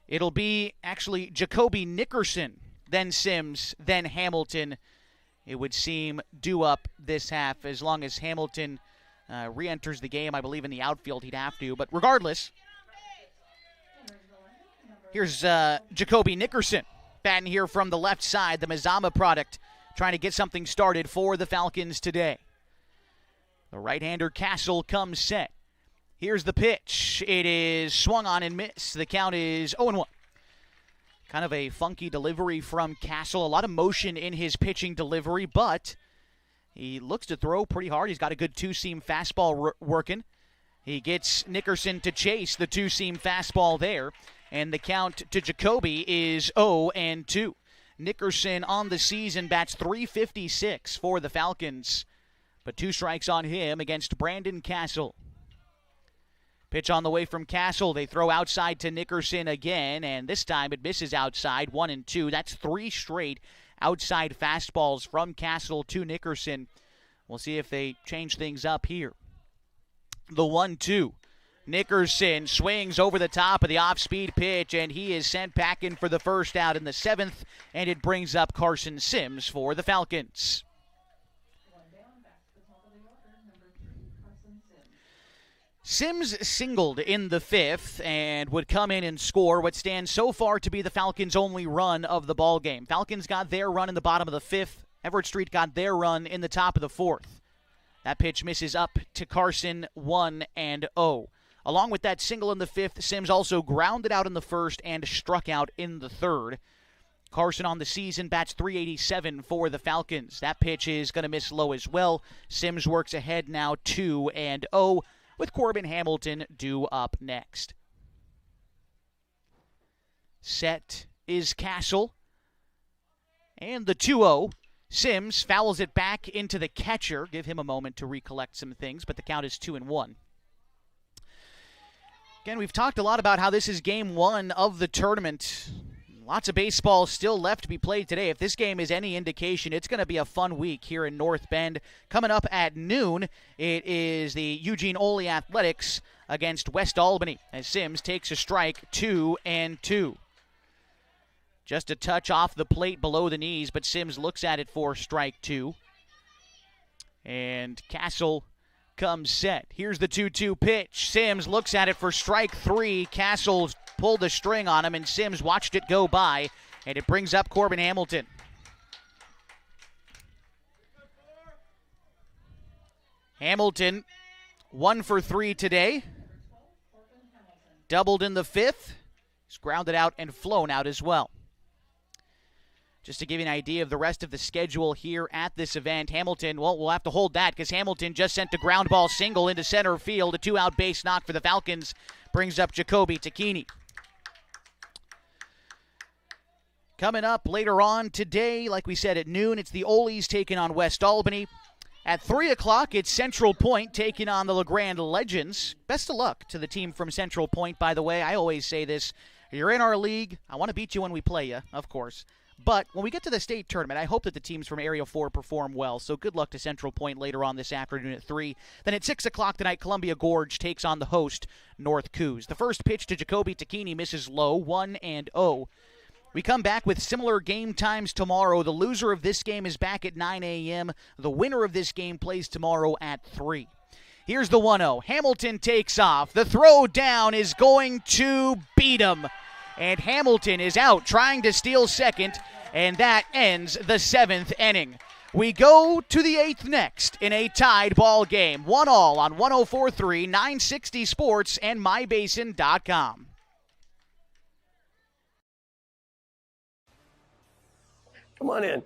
It'll be actually Jacoby Nickerson, then Sims, then Hamilton. It would seem due up this half as long as Hamilton re-enters the game. I believe in the outfield he'd have to. But regardless, here's Jacoby Nickerson. Batting here from the left side, the Mazama product, trying to get something started for the Falcons today. The right-hander Castle comes set. Here's the pitch. It is swung on and missed. The count is 0-1. Kind of a funky delivery from Castle. A lot of motion in his pitching delivery, but he looks to throw pretty hard. He's got a good 2-seam fastball working. He gets Nickerson to chase the 2-seam fastball there. And the count to Jacoby is 0-2. Nickerson on the season bats .356 for the Falcons. But 2 strikes on him against Brandon Castle. Pitch on the way from Castle. They throw outside to Nickerson again, and this time it misses outside, 1-2. That's 3 straight outside fastballs from Castle to Nickerson. We'll see if they change things up here. The 1-2. Nickerson swings over the top of the off-speed pitch, and he is sent back in for the first out in the 7th, and it brings up Carson Sims for the Falcons. Sims singled in the 5th and would come in and score what stands so far to be the Falcons' only run of the ballgame. Falcons got their run in the bottom of the 5th. Everett Street got their run in the top of the fourth. That pitch misses up to Carson, 1-0. Along with that single in the fifth, Sims also grounded out in the first and struck out in the third. Carson on the season bats .387 for the Falcons. That pitch is going to miss low as well. Sims works ahead now 2-0 with Corbin Hamilton due up next. Set is Castle. And the 2-0. Sims fouls it back into the catcher. Give him a moment to recollect some things, but the count is 2-1. Again, we've talked a lot about how this is game one of the tournament. Lots of baseball still left to be played today. If this game is any indication, it's going to be a fun week here in North Bend. Coming up at noon, it is the Eugene Ole Athletics against West Albany as Sims takes a strike, 2-2. Just a touch off the plate below the knees, but Sims looks at it for strike 2. And Castle comes set. Here's the 2-2 pitch. Sims looks at it for strike 3. Castle pulled the string on him, and Sims watched it go by, and it brings up Corbin Hamilton. Hamilton, 1 for 3 today. Doubled in the fifth. He's grounded out and flown out as well. Just to give you an idea of the rest of the schedule here at this event, Hamilton, well, we'll have to hold that because Hamilton just sent a ground ball single into center field. A 2-out base knock for the Falcons brings up Jacoby Takini. Coming up later on today, like we said at noon, it's the Ole's taking on West Albany. At 3 o'clock, it's Central Point taking on the LeGrand Legends. Best of luck to the team from Central Point, by the way. I always say this. You're in our league. I want to beat you when we play you, of course. But when we get to the state tournament, I hope that the teams from Area 4 perform well. So good luck to Central Point later on this afternoon at 3. Then at 6 o'clock tonight, Columbia Gorge takes on the host, North Coos. The first pitch to Jacoby Takini misses low, 1-0. We come back with similar game times tomorrow. The loser of this game is back at 9 a.m. The winner of this game plays tomorrow at 3. Here's the 1-0. Hamilton takes off. The throw down is going to beat him. And Hamilton is out trying to steal second, and that ends the 7th inning. We go to the 8th next in a tied ball game. 1-1 on 104.3, 960 Sports, and MyBasin.com. Come on in.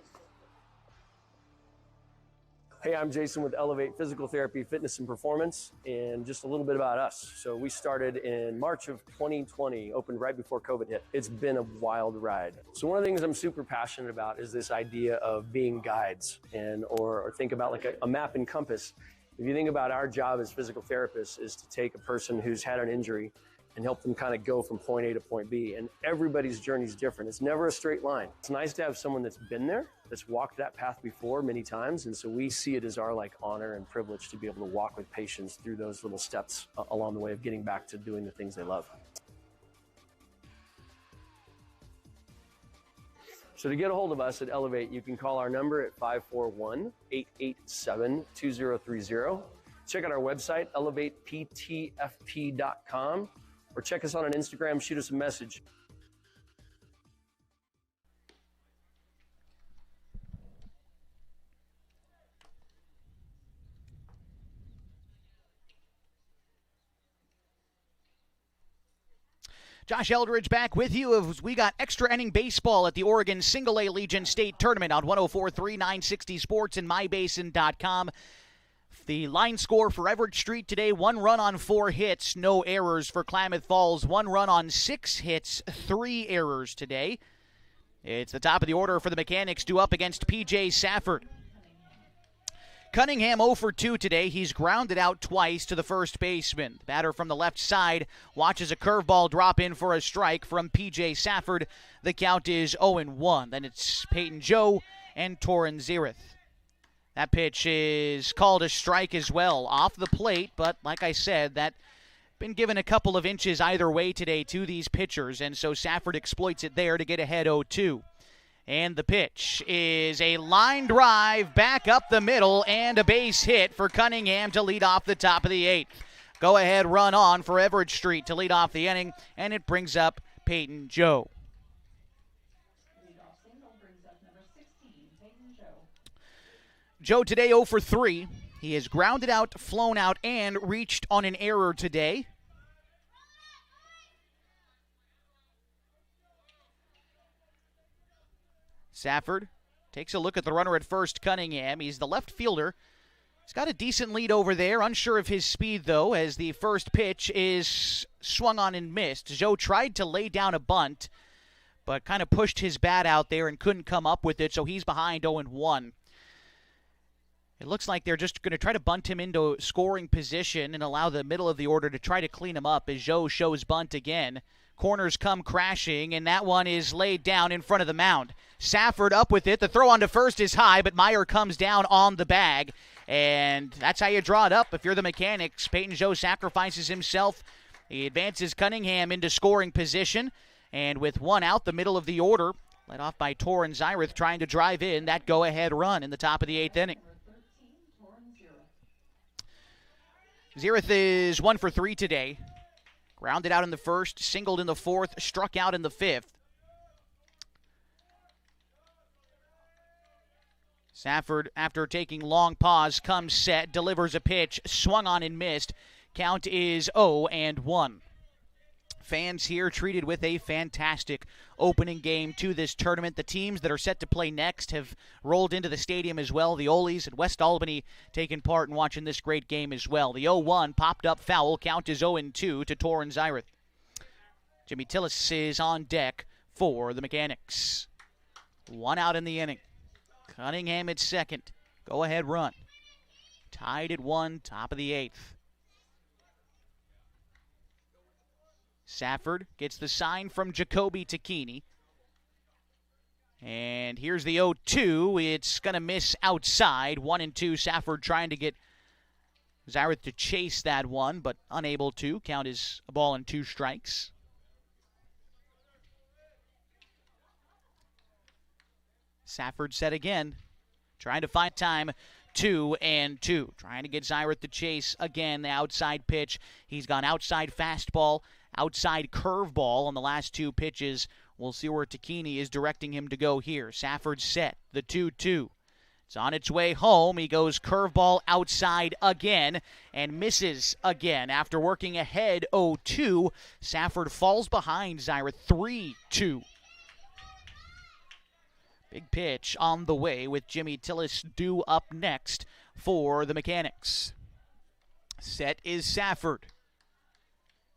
Hey, I'm Jason with Elevate Physical Therapy, Fitness, and Performance, and just a little bit about us. So we started in March of 2020, opened right before COVID hit. It's been a wild ride. So one of the things I'm super passionate about is this idea of being guides or think about like a map and compass. If you think about our job as physical therapists is to take a person who's had an injury and help them kind of go from point A to point B. And everybody's journey is different. It's never a straight line. It's nice to have someone that's been there, that's walked that path before many times. And so we see it as our honor and privilege to be able to walk with patients through those little steps along the way of getting back to doing the things they love. So to get a hold of us at Elevate, you can call our number at 541-887-2030. Check out our website, elevateptfp.com. Or check us out on Instagram, shoot us a message. Josh Eldridge back with you as we got extra inning baseball at the Oregon Single A Legion State Tournament on 104.3, 960 Sports, and MyBasin.com. The line score for Everett Street today, 1 run on 4 hits, no errors for Klamath Falls. 1 run on 6 hits, 3 errors today. It's the top of the order for the Mechanics due up against P.J. Safford. Cunningham 0 for 2 today. He's grounded out twice to the first baseman. The batter from the left side watches a curveball drop in for a strike from P.J. Safford. The count is 0-1. Then it's Peyton Joe and Torrin Zereth. That pitch is called a strike as well, off the plate, but like I said, that been given a couple of inches either way today to these pitchers, and so Safford exploits it there to get ahead 0-2. And the pitch is a line drive back up the middle and a base hit for Cunningham to lead off the top of the 8th. Go ahead run on for Everett Street to lead off the inning, and it brings up Peyton Joe. Joe today 0 for 3. He has grounded out, flown out, and reached on an error today. Safford takes a look at the runner at first, Cunningham. He's the left fielder. He's got a decent lead over there. Unsure of his speed, though, as the first pitch is swung on and missed. Joe tried to lay down a bunt, but kind of pushed his bat out there and couldn't come up with it, so he's behind 0-1. It looks like they're just going to try to bunt him into scoring position and allow the middle of the order to try to clean him up as Joe shows bunt again. Corners come crashing, and that one is laid down in front of the mound. Safford up with it. The throw on to first is high, but Meyer comes down on the bag. And that's how you draw it up if you're the Mechanics. Peyton Joe sacrifices himself. He advances Cunningham into scoring position. And with one out, the middle of the order, led off by Torrin Zyrith, trying to drive in that go-ahead run in the top of the 8th inning. Zyrith is 1 for 3 today. Grounded out in the first, singled in the 4th, struck out in the 5th. Safford, after taking long pause, comes set, delivers a pitch, swung on and missed. Count is 0-1. Fans here treated with a fantastic opening game to this tournament. The teams that are set to play next have rolled into the stadium as well. The Olies and West Albany taking part in watching this great game as well. The 0-1 popped up foul. Count is 0-2 to Torrin Zyrith. Jimmy Tillis is on deck for the Mechanics. One out in the inning. Cunningham at second. Go-ahead run. Tied at 1, top of the 8th. Safford gets the sign from Jacoby Tacchini. And here's the 0-2. It's going to miss outside. 1-2. Safford trying to get Zyrith to chase that one, but unable to. Count is a ball and 2 strikes. Safford set again. Trying to find time. 2-2. Trying to get Zyrith to chase again. The outside pitch. He's gone outside fastball, outside curveball on the last 2 pitches. We'll see where Tacchini is directing him to go here. Safford set. The 2-2. It's on its way home. He goes curveball outside again and misses again. After working ahead 0-2, Safford falls behind Zyrith 3-2. Big pitch on the way with Jimmy Tillis due up next for the Mechanics. Set is Safford.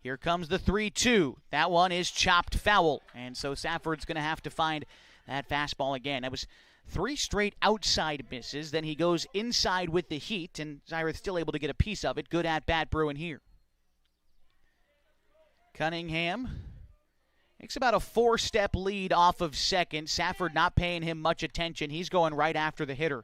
Here comes the 3-2. That one is chopped foul. And so Safford's going to have to find that fastball again. That was 3 straight outside misses. Then he goes inside with the heat, and Zyrith still able to get a piece of it. Good at bat brewing here. Cunningham takes about a 4-step lead off of second. Safford not paying him much attention. He's going right after the hitter.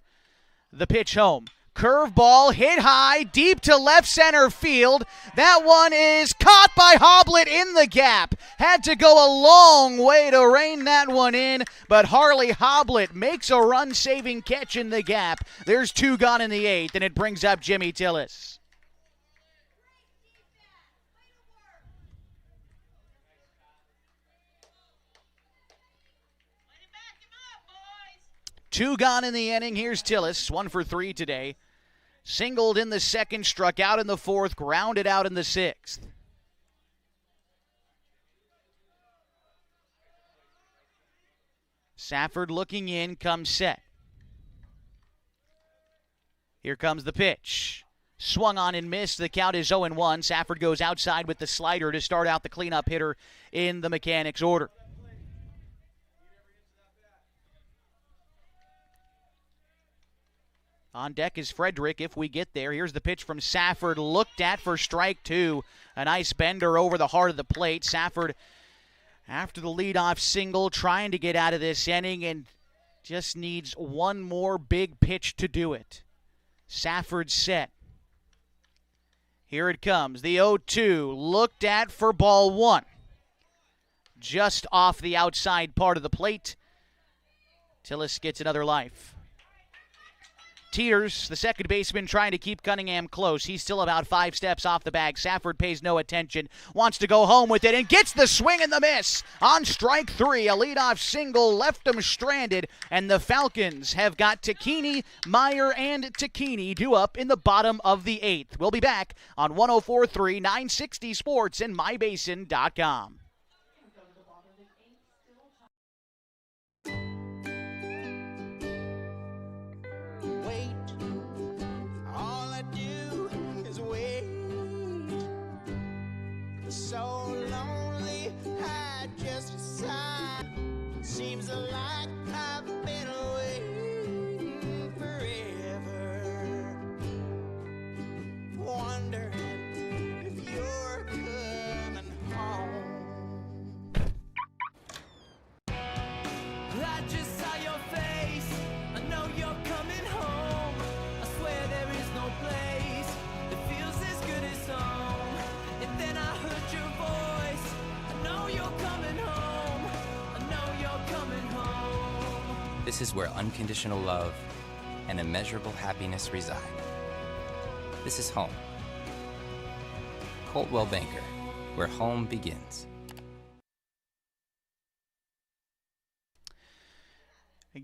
The pitch home. Curveball hit high, deep to left center field. That one is caught by Hoblet in the gap. Had to go a long way to rein that one in, but Harley Hoblet makes a run-saving catch in the gap. There's 2 gone in the 8th, and it brings up Jimmy Tillis. Two gone in the inning. Here's Tillis, 1 for 3 today. Singled in the 2nd, struck out in the 4th, grounded out in the 6th. Safford looking in, comes set. Here comes the pitch. Swung on and missed. The count is 0-1. Safford goes outside with the slider to start out the cleanup hitter in the Mechanics order. On deck is Frederick if we get there. Here's the pitch from Safford, looked at for strike 2. A nice bender over the heart of the plate. Safford, after the leadoff single, trying to get out of this inning and just needs one more big pitch to do it. Safford set. Here it comes. The 0-2, looked at for ball 1. Just off the outside part of the plate. Tillis gets another life. Teeters, the second baseman, trying to keep Cunningham close. He's still about 5 steps off the bag. Safford pays no attention, wants to go home with it, and gets the swing and the miss. On strike 3, a leadoff single left him stranded, and the Falcons have got Takini, Meyer, and Takini due up in the bottom of the 8th. We'll be back on 104.3 960 Sports and MyBasin.com. So lonely, I just sigh. Seems like I've been away forever. Wondering if you're coming home. I just saw your face. I know you're coming home. I swear there is no place that feels as good as home. And then I heard your voice. I know you're coming home. I know you're coming home. This is where unconditional love and immeasurable happiness reside. This is home. Coltwell Banker, where home begins.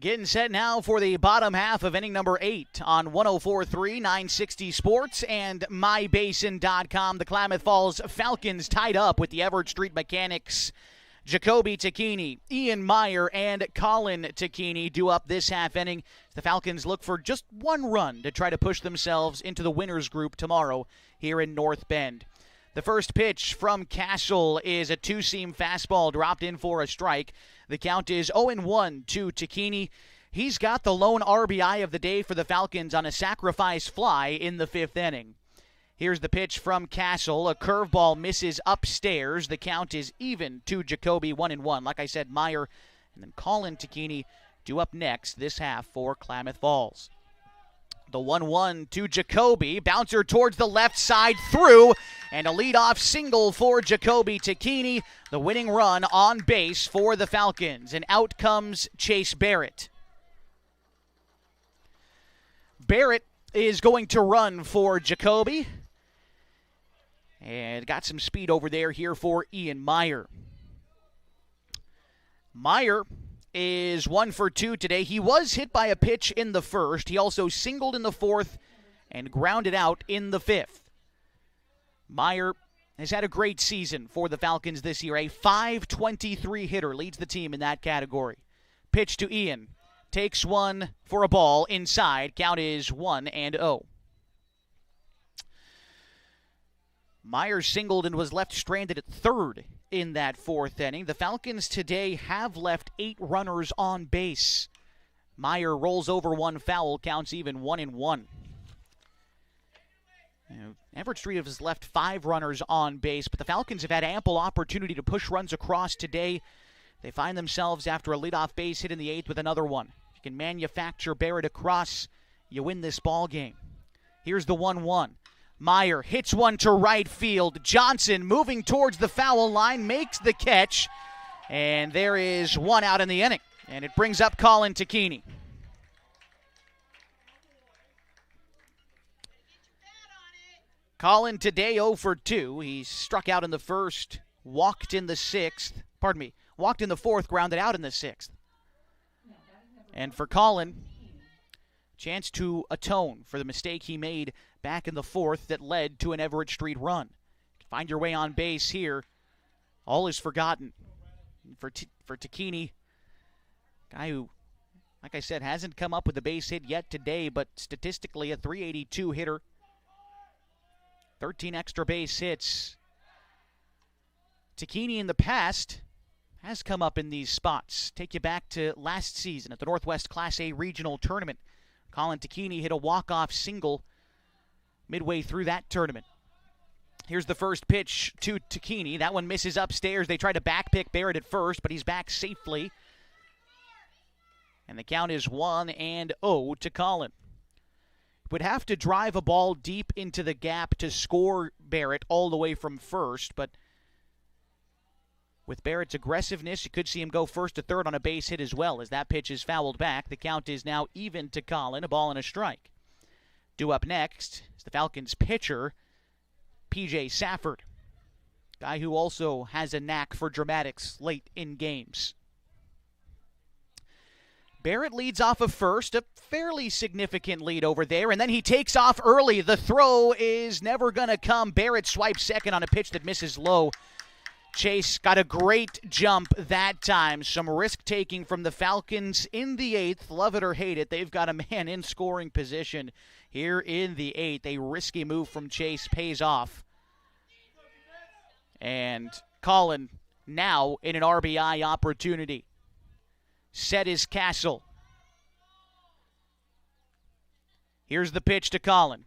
Getting set now for the bottom half of inning number 8 on 104.3 960 Sports and MyBasin.com. The Klamath Falls Falcons tied up with the Everett Street Mechanics. Jacoby Takini, Ian Meyer, and Colin Takini due up this half inning. The Falcons look for just one run to try to push themselves into the winners group tomorrow here in North Bend. The first pitch from Castle is a 2-seam fastball dropped in for a strike. The count is 0-1 to Takini. He's got the lone RBI of the day for the Falcons on a sacrifice fly in the 5th inning. Here's the pitch from Castle. A curveball misses upstairs. The count is even to Jacoby, 1-1. Like I said, Meyer and then Colin Takini due up next this half for Klamath Falls. The 1-1 to Jacoby. Bouncer towards the left side through. And a leadoff single for Jacoby Takini. The winning run on base for the Falcons. And out comes Chase Barrett. Barrett is going to run for Jacoby. And got some speed over there here for Ian Meyer. Meyer is 1 for 2 today. He was hit by a pitch in the first. He also singled in the 4th and grounded out in the 5th. Meyer has had a great season for the Falcons this year. A .523 hitter leads the team in that category. Pitch to Ian. Takes one for a ball inside. Count is 1-0. Meyer singled and was left stranded at third in that 4th inning. The Falcons today have left 8 runners on base. Meyer rolls over one foul, counts even 1-1. Everett Street has left 5 runners on base, but the Falcons have had ample opportunity to push runs across today. They find themselves after a leadoff base hit in the 8th with another one. If you can manufacture Barrett across, you win this ball game. Here's the 1-1. Meyer hits one to right field. Johnson moving towards the foul line, makes the catch, and there is one out in the inning. And it brings up Colin Takini. Colin today 0 for 2. He struck out in the 1st, walked in the 4th, grounded out in the 6th. And for Colin, chance to atone for the mistake he made back in the 4th that led to an Everett Street run. Find your way on base here. All is forgotten. For Takini, guy who, like I said, hasn't come up with a base hit yet today, but statistically a .382 hitter. 13 extra base hits. Takini in the past has come up in these spots. Take you back to last season at the Northwest Class A Regional Tournament. Colin Takini hit a walk-off single midway through that tournament. Here's the first pitch to Takini. That one misses upstairs. They try to backpick Barrett at first, but he's back safely. And the count is 1-0 to Colin. Would have to drive a ball deep into the gap to score Barrett all the way from first, but with Barrett's aggressiveness, you could see him go first to third on a base hit as well as that pitch is fouled back. The count is now even to Colin, a ball and a strike. Due up next is the Falcons pitcher, P.J. Safford, guy who also has a knack for dramatics late in games. Barrett leads off of first, a fairly significant lead over there, and then he takes off early. The throw is never going to come. Barrett swipes second on a pitch that misses low. Chase got a great jump that time. Some risk-taking from the Falcons in the 8th. Love it or hate it, they've got a man in scoring position here in the 8th. A risky move from Chase pays off. And Colin now in an RBI opportunity. Set his castle. Here's the pitch to Colin.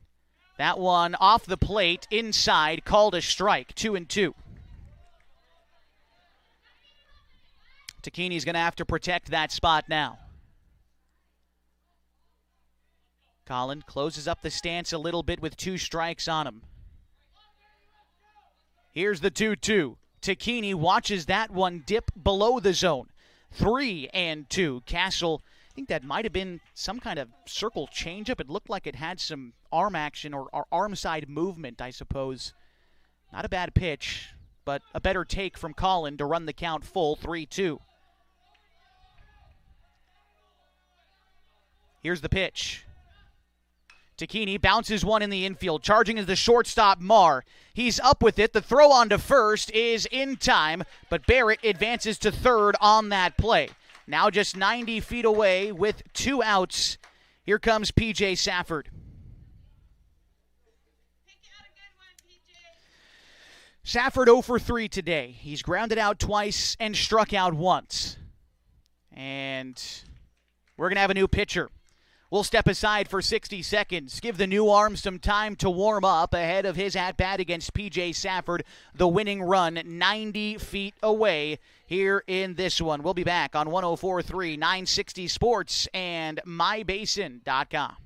That one off the plate, inside, called a strike, 2-2. Takini's going to have to protect that spot now. Colin closes up the stance a little bit with 2 strikes on him. Here's the 2-2. Takini watches that one dip below the zone. 3-2. Castle, I think that might have been some kind of circle changeup. It looked like it had some arm action or arm side movement, I suppose. Not a bad pitch, but a better take from Colin to run the count full, 3-2. Here's the pitch. Takini bounces one in the infield. Charging is the shortstop, Marr. He's up with it. The throw on to first is in time, but Barrett advances to third on that play. Now just 90 feet away with 2 outs. Here comes P.J. Safford. Safford 0 for 3 today. He's grounded out twice and struck out once. And we're going to have a new pitcher. We'll step aside for 60 seconds, give the new arm some time to warm up ahead of his at-bat against P.J. Safford, the winning run 90 feet away here in this one. We'll be back on 104.3 960 Sports and mybasin.com.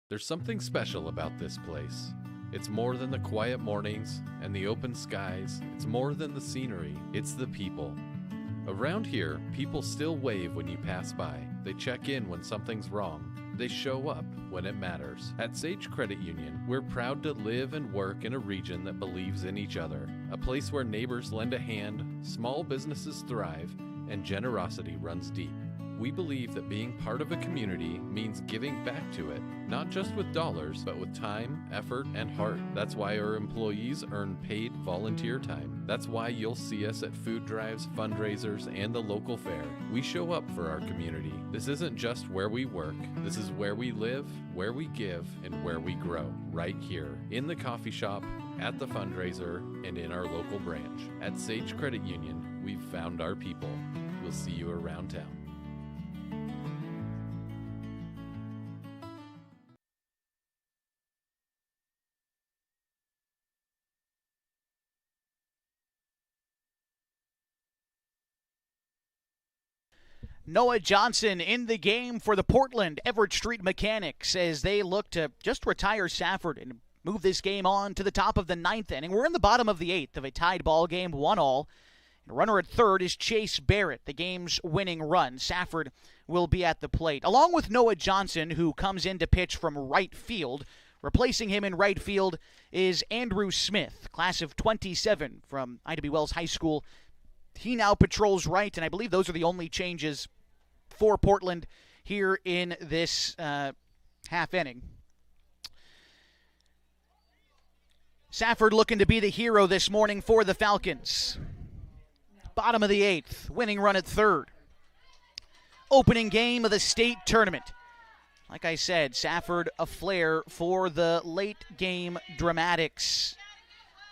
There's something special about this place. It's more than the quiet mornings and the open skies. It's more than the scenery. It's the people. Around here, people still wave when you pass by. They check in when something's wrong. They show up when it matters. At Sage Credit Union, we're proud to live and work in a region that believes in each other. A place where neighbors lend a hand, small businesses thrive, and generosity runs deep. We believe that being part of a community means giving back to it, not just with dollars, but with time, effort, and heart. That's why our employees earn paid volunteer time. That's why you'll see us at food drives, fundraisers, and the local fair. We show up for our community. This isn't just where we work. This is where we live, where we give, and where we grow. Right here, in the coffee shop, at the fundraiser, and in our local branch. At Sage Credit Union, we've found our people. We'll see you around town. Noah Johnson in the game for the Portland Everett Street Mechanics as they look to just retire Safford and move this game on to the top of the 9th inning. We're in the bottom of the 8th of a tied ball game, 1-1. And runner at third is Chase Barrett, the game's winning run. Safford will be at the plate, along with Noah Johnson, who comes in to pitch from right field. Replacing him in right field is Andrew Smith, class of 27 from Ida B. Wells High School. He now patrols right, and I believe those are the only changes for Portland here in this half inning. Safford looking to be the hero this morning for the Falcons. Bottom of the 8th, winning run at third. Opening game of the state tournament. Like I said, Safford a flair for the late game dramatics.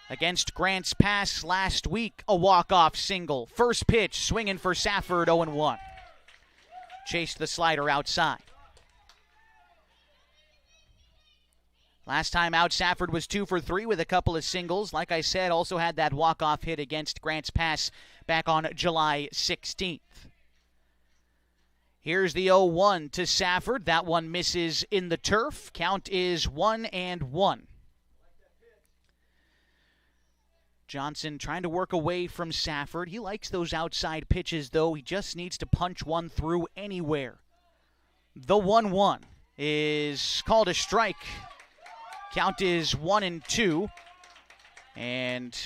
Against Grants Pass last week, a walk-off single. First pitch, swinging for Safford, 0-1. Chased the slider outside. Last time out, Safford was 2 for 3 with a couple of singles. Like I said, also had that walk-off hit against Grants Pass back on July 16th. Here's the 0-1 to Safford. That one misses in the turf. Count is 1-1. Johnson trying to work away from Safford. He likes those outside pitches, though. He just needs to punch one through anywhere. The 1-1 is called a strike. Count is 1-2. And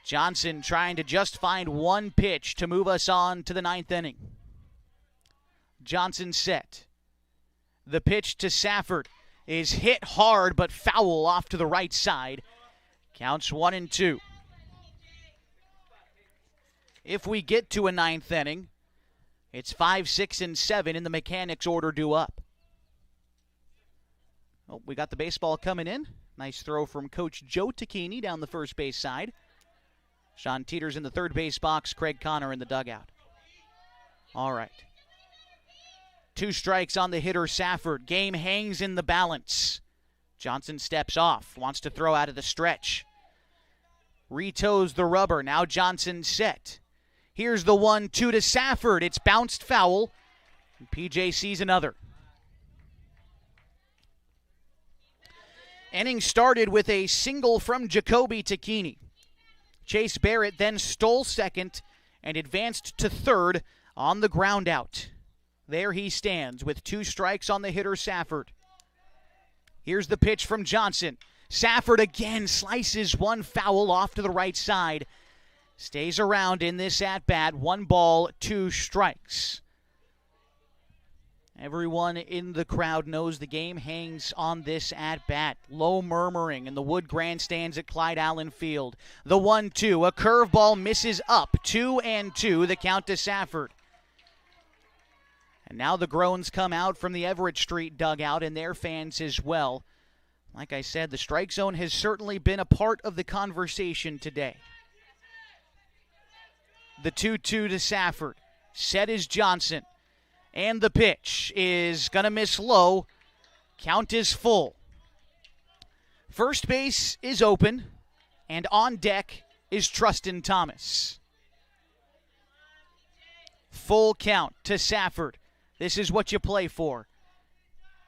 Johnson trying to just find one pitch to move us on to the ninth inning. Johnson set. The pitch to Safford is hit hard but foul off to the right side. Counts 1-2. If we get to a ninth inning, it's 5, 6, and 7 in the Mechanics order due up. Oh, we got the baseball coming in. Nice throw from Coach Joe Tacchini down the first base side. Sean Teeters in the third base box. Craig Connor in the dugout. All right. 2 strikes on the hitter Safford. Game hangs in the balance. Johnson steps off. Wants to throw out of the stretch. Retoes the rubber. Now Johnson set. Here's the 1-2 to Safford. It's bounced foul. And PJ sees another. Inning started with a single from Jacoby Tacchini. Chase Barrett then stole second and advanced to third on the ground out. There he stands with 2 strikes on the hitter Safford. Here's the pitch from Johnson. Safford again slices one foul off to the right side. Stays around in this at-bat. 1 ball, 2 strikes. Everyone in the crowd knows the game hangs on this at-bat. Low murmuring in the Wood grandstands at Clyde Allen Field. The 1-2, a curveball misses up. 2-2, the count to Safford. And now the groans come out from the Everett Street dugout and their fans as well. Like I said, the strike zone has certainly been a part of the conversation today. The 2-2 to Safford. Set is Johnson. And the pitch is going to miss low. Count is full. First base is open. And on deck is Trustin Thomas. Full count to Safford. This is what you play for.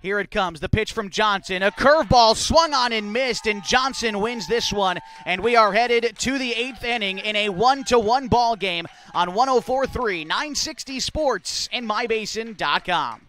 Here it comes, the pitch from Johnson. A curveball swung on and missed, and Johnson wins this one. And we are headed to the 8th inning in a 1-1 ball game on 104.3, 960 Sports, and MyBasin.com.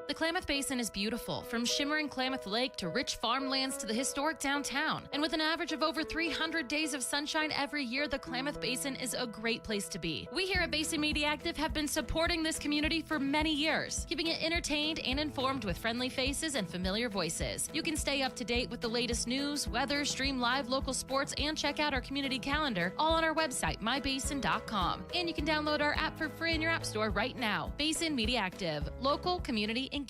The Klamath Basin is beautiful, from shimmering Klamath Lake to rich farmlands to the historic downtown. And with an average of over 300 days of sunshine every year, the Klamath Basin is a great place to be. We here at Basin Media Active have been supporting this community for many years, keeping it entertained and informed with friendly faces and familiar voices. You can stay up to date with the latest news, weather, stream live local sports, and check out our community calendar, all on our website, mybasin.com. And you can download our app for free in your app store right now. Basin Media Active, local community engaged.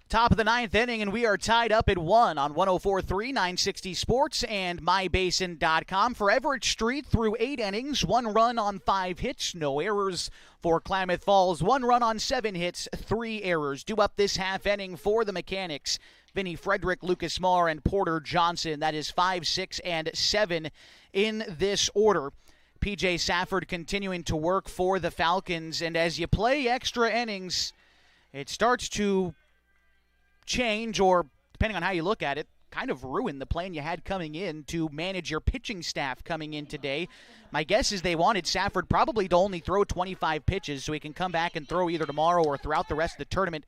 Top of the 9th inning, and we are tied up at 1 on 104.3, 960 Sports, and MyBasin.com. For Everett Street, through 8 innings, 1 run on 5 hits, no errors. For Klamath Falls, 1 run on 7 hits, 3 errors. Due up this half inning for the Mechanics, Vinny Frederick, Lucas Marr, and Porter Johnson. That is 5, 6, and 7 in this order. PJ Safford continuing to work for the Falcons, and as you play extra innings, it starts to change, or depending on how you look at it, kind of ruin the plan you had coming in to manage your pitching staff coming in today. My guess is they wanted Safford probably to only throw 25 pitches so he can come back and throw either tomorrow or throughout the rest of the tournament,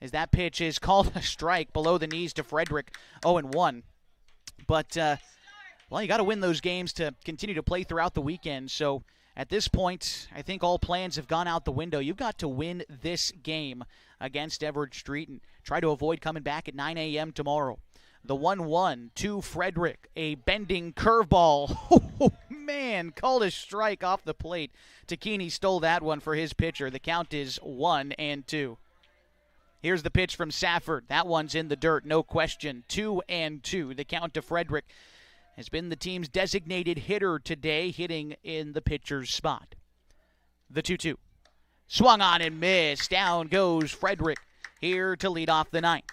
as that pitch is called a strike below the knees to Frederick, 0-1. But, well, you got to win those games to continue to play throughout the weekend. So at this point, I think all plans have gone out the window. You've got to win this game against Everett Street and try to avoid coming back at 9 a.m. tomorrow. The 1-1 to Frederick, a bending curveball. Oh, man, called a strike off the plate. Tacchini stole that one for his pitcher. The count is 1-2. Here's the pitch from Safford. That one's in the dirt, no question. 2-2. The count to Frederick has been the team's designated hitter today, hitting in the pitcher's spot. The 2-2. Swung on and missed. Down goes Frederick here to lead off the ninth.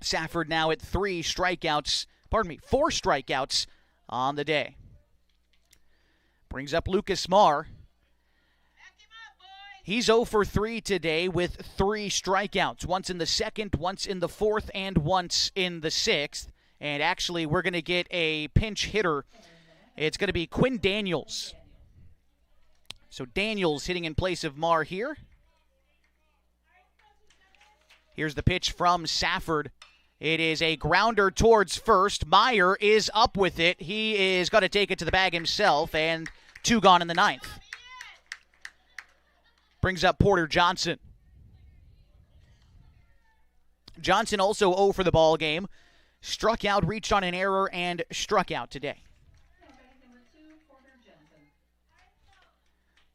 Safford now at 4 strikeouts on the day. Brings up Lucas Marr. He's 0 for 3 today with 3 strikeouts. Once in the second, once in the fourth, and once in the sixth. And actually, we're going to get a pinch hitter. It's going to be Quinn Daniels. So Daniels hitting in place of Marr here. Here's the pitch from Safford. It is a grounder towards first. Meyer is up with it. He is going to take it to the bag himself, and 2 gone in the ninth. Brings up Porter Johnson. Johnson also 0 for the ball game. Struck out, reached on an error, and struck out today.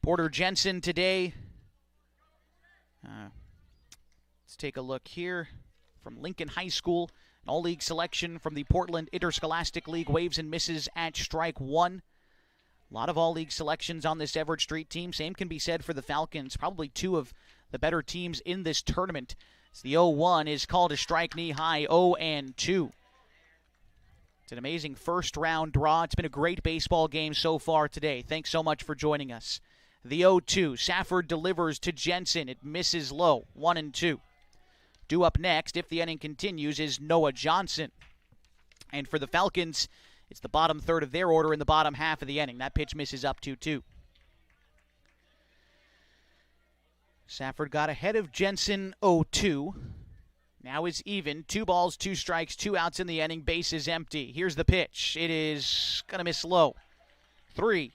Porter Jensen today. Let's take a look here from Lincoln High School. An all-league selection from the Portland Interscholastic League. Waves and misses at strike 1. A lot of all-league selections on this Everett Street team. Same can be said for the Falcons. Probably 2 of the better teams in this tournament. As the 0-1 is called a strike knee-high, 0-2. It's an amazing first-round draw. It's been a great baseball game so far today. Thanks so much for joining us. The 0-2. Safford delivers to Jensen. It misses low, 1-2. Due up next, if the inning continues, is Noah Johnson. And for the Falcons, it's the bottom third of their order in the bottom half of the inning. That pitch misses up 2-2. Safford got ahead of Jensen 0-2. Now is even. 2 balls, 2 strikes, 2 outs in the inning. Base is empty. Here's the pitch. It is going to miss low. 3-2.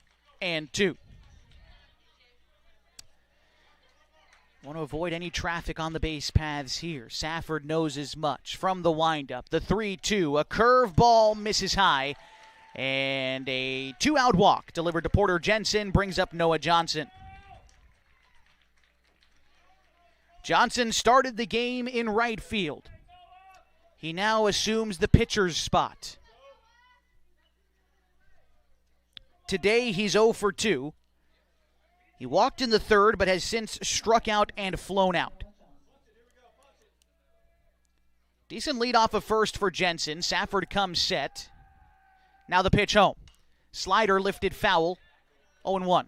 Want to avoid any traffic on the base paths here. Safford knows as much from the windup. The 3-2, a curveball misses high, and a 2-out walk delivered to Porter Jensen brings up Noah Johnson. Johnson started the game in right field. He now assumes the pitcher's spot. Today he's 0 for 2. He walked in the third, but has since struck out and flown out. Decent lead off of first for Jensen. Safford comes set. Now the pitch home. Slider lifted foul, 0-1.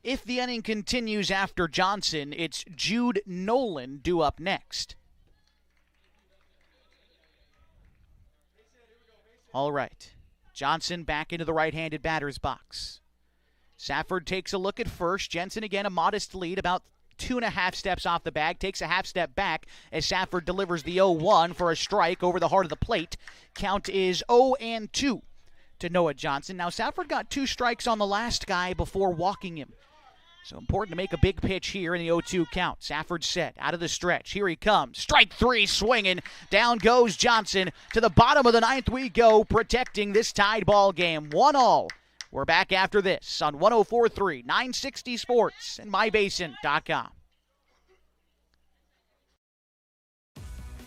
If the inning continues after Johnson, it's Jude Nolan due up next. All right. Johnson back into the right-handed batter's box. Safford takes a look at first. Jensen again a modest lead, about 2.5 steps off the bag. Takes a half step back as Safford delivers the 0-1 for a strike over the heart of the plate. Count is 0-2 to Noah Johnson. Now Safford got 2 strikes on the last guy before walking him. So important to make a big pitch here in the 0-2 count. Safford set out of the stretch. Here he comes. Strike 3 swinging. Down goes Johnson. To the bottom of the ninth we go, protecting this tied ball game. 1-1. We're back after this on 104.3, 960 Sports, and mybasin.com.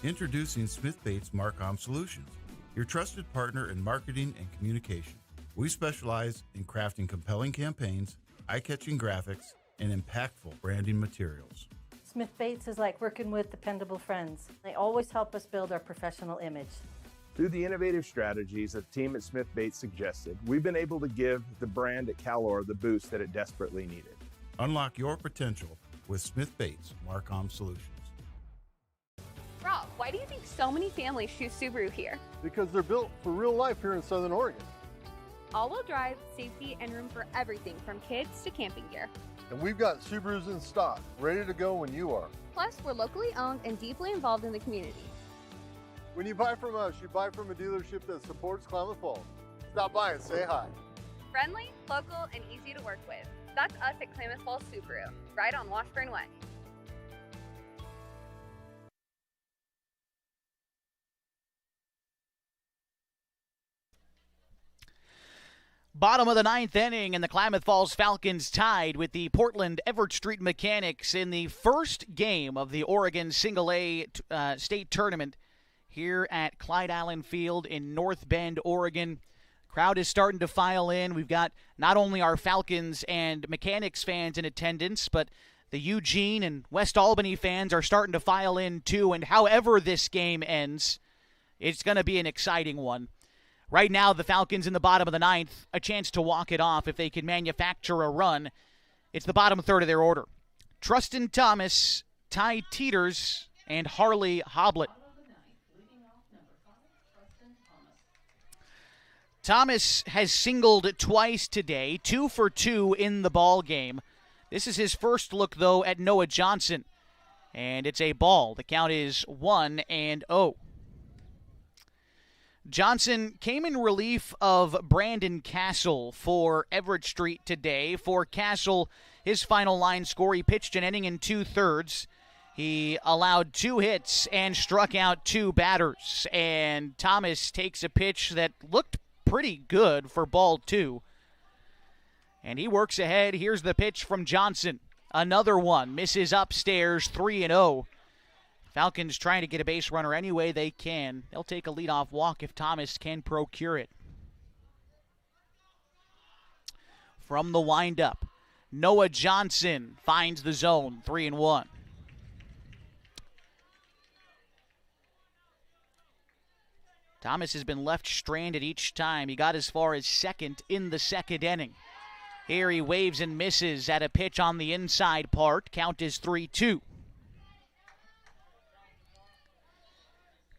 Introducing Smith Bates Marcom Solutions, your trusted partner in marketing and communication. We specialize in crafting compelling campaigns, eye-catching graphics, and impactful branding materials. Smith Bates is like working with dependable friends. They always help us build our professional image. Through the innovative strategies that the team at Smith Bates suggested, we've been able to give the brand at Calor the boost that it desperately needed. Unlock your potential with Smith Bates Marcom Solutions. Rob, why do you think so many families choose Subaru here? Because they're built for real life here in Southern Oregon. All-wheel drive, safety, and room for everything from kids to camping gear. And we've got Subarus in stock, ready to go when you are. Plus, we're locally owned and deeply involved in the community. When you buy from us, you buy from a dealership that supports Klamath Falls. Stop by and say hi. Friendly, local, and easy to work with. That's us at Klamath Falls Subaru, right on Washburn Way. Bottom of the ninth inning, and the Klamath Falls Falcons tied with the Portland Everett Street Mechanics in the first game of the Oregon Single A state tournament here at Clyde Allen Field in North Bend, Oregon. Crowd is starting to file in. We've got not only our Falcons and Mechanics fans in attendance, but the Eugene and West Albany fans are starting to file in too. And however this game ends, it's going to be an exciting one. Right now, the Falcons in the bottom of the ninth, a chance to walk it off if they can manufacture a run. It's the bottom third of their order. Trustin Thomas, Ty Teeters, and Harley Hoblet. Thomas has singled twice today, 2 for 2 in the ball game. This is his first look, though, at Noah Johnson. And it's a ball. The count is 1-0. Johnson came in relief of Brandon Castle for Everett Street today. For Castle, his final line score, he pitched an inning in 2/3. He allowed 2 hits and struck out 2 batters. And Thomas takes a pitch that looked pretty good for ball 2. And he works ahead. Here's the pitch from Johnson. Another one. Misses upstairs, 3-0. Falcons trying to get a base runner any way they can. They'll take a leadoff walk if Thomas can procure it. From the windup, Noah Johnson finds the zone, 3-1. Thomas has been left stranded each time. He got as far as second in the second inning. Here he waves and misses at a pitch on the inside part. Count is 3-2.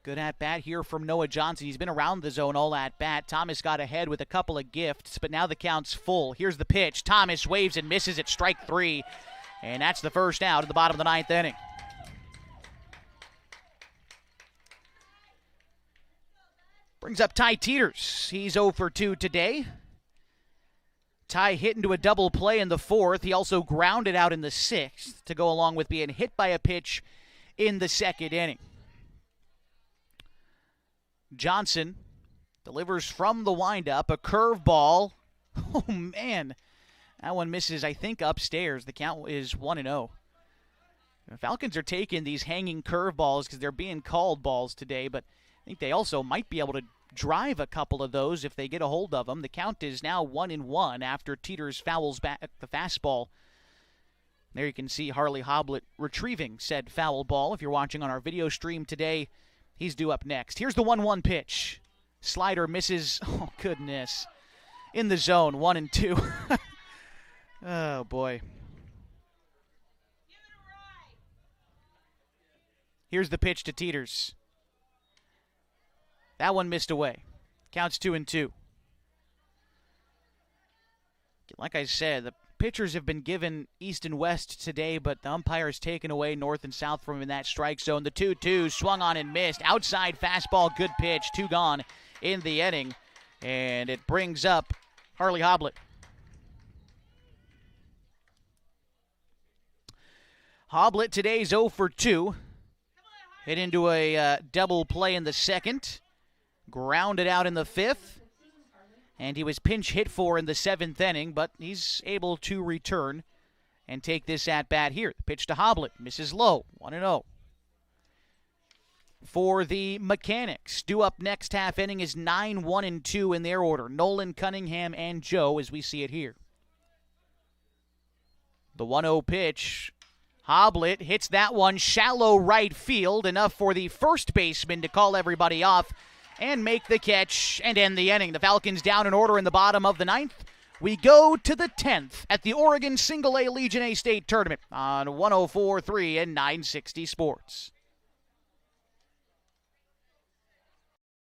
Good at-bat here from Noah Johnson. He's been around the zone all at-bat. Thomas got ahead with a couple of gifts, but now the count's full. Here's the pitch. Thomas waves and misses at strike 3, and that's the first out at the bottom of the ninth inning. Brings up Ty Teeters. He's 0 for 2 today. Ty hit into a double play in the 4th. He also grounded out in the 6th to go along with being hit by a pitch in the second inning. Johnson delivers from the windup, a curveball. Oh, man. That one misses, I think, upstairs. The count is 1-0. The Falcons are taking these hanging curveballs because they're being called balls today, but I think they also might be able to drive a couple of those if they get a hold of them. The count is now 1-1 after Teeters fouls back the fastball. There you can see Harley Hoblet retrieving said foul ball. If you're watching on our video stream today, he's due up next. Here's the 1-1 pitch. Slider misses. Oh, goodness. In the zone, 1-2. Oh, boy. Here's the pitch to Teeters. That one missed away. Counts 2-2. Like I said, the pitchers have been given east and west today, but the umpire's taken away north and south from him in that strike zone. The 2-2 swung on and missed. Outside fastball, good pitch. 2 gone in the inning. And it brings up Harley Hoblet. Hoblet today's 0 for 2. Hit into a double play in the 2nd. Grounded out in the 5th. And he was pinch hit for in the 7th inning, but he's able to return and take this at-bat here. The pitch to Hoblet. Misses low. 1-0. For the Mechanics, due up next half inning is 9-1-2 in their order. Nolan, Cunningham, and Joe as we see it here. The 1-0 pitch. Hoblet hits that one shallow right field, enough for the first baseman to call everybody off and make the catch and end the inning. The Falcons down in order in the bottom of the 9th. We go to the 10th at the Oregon Single A Legion A State Tournament on 104.3 and 960 Sports.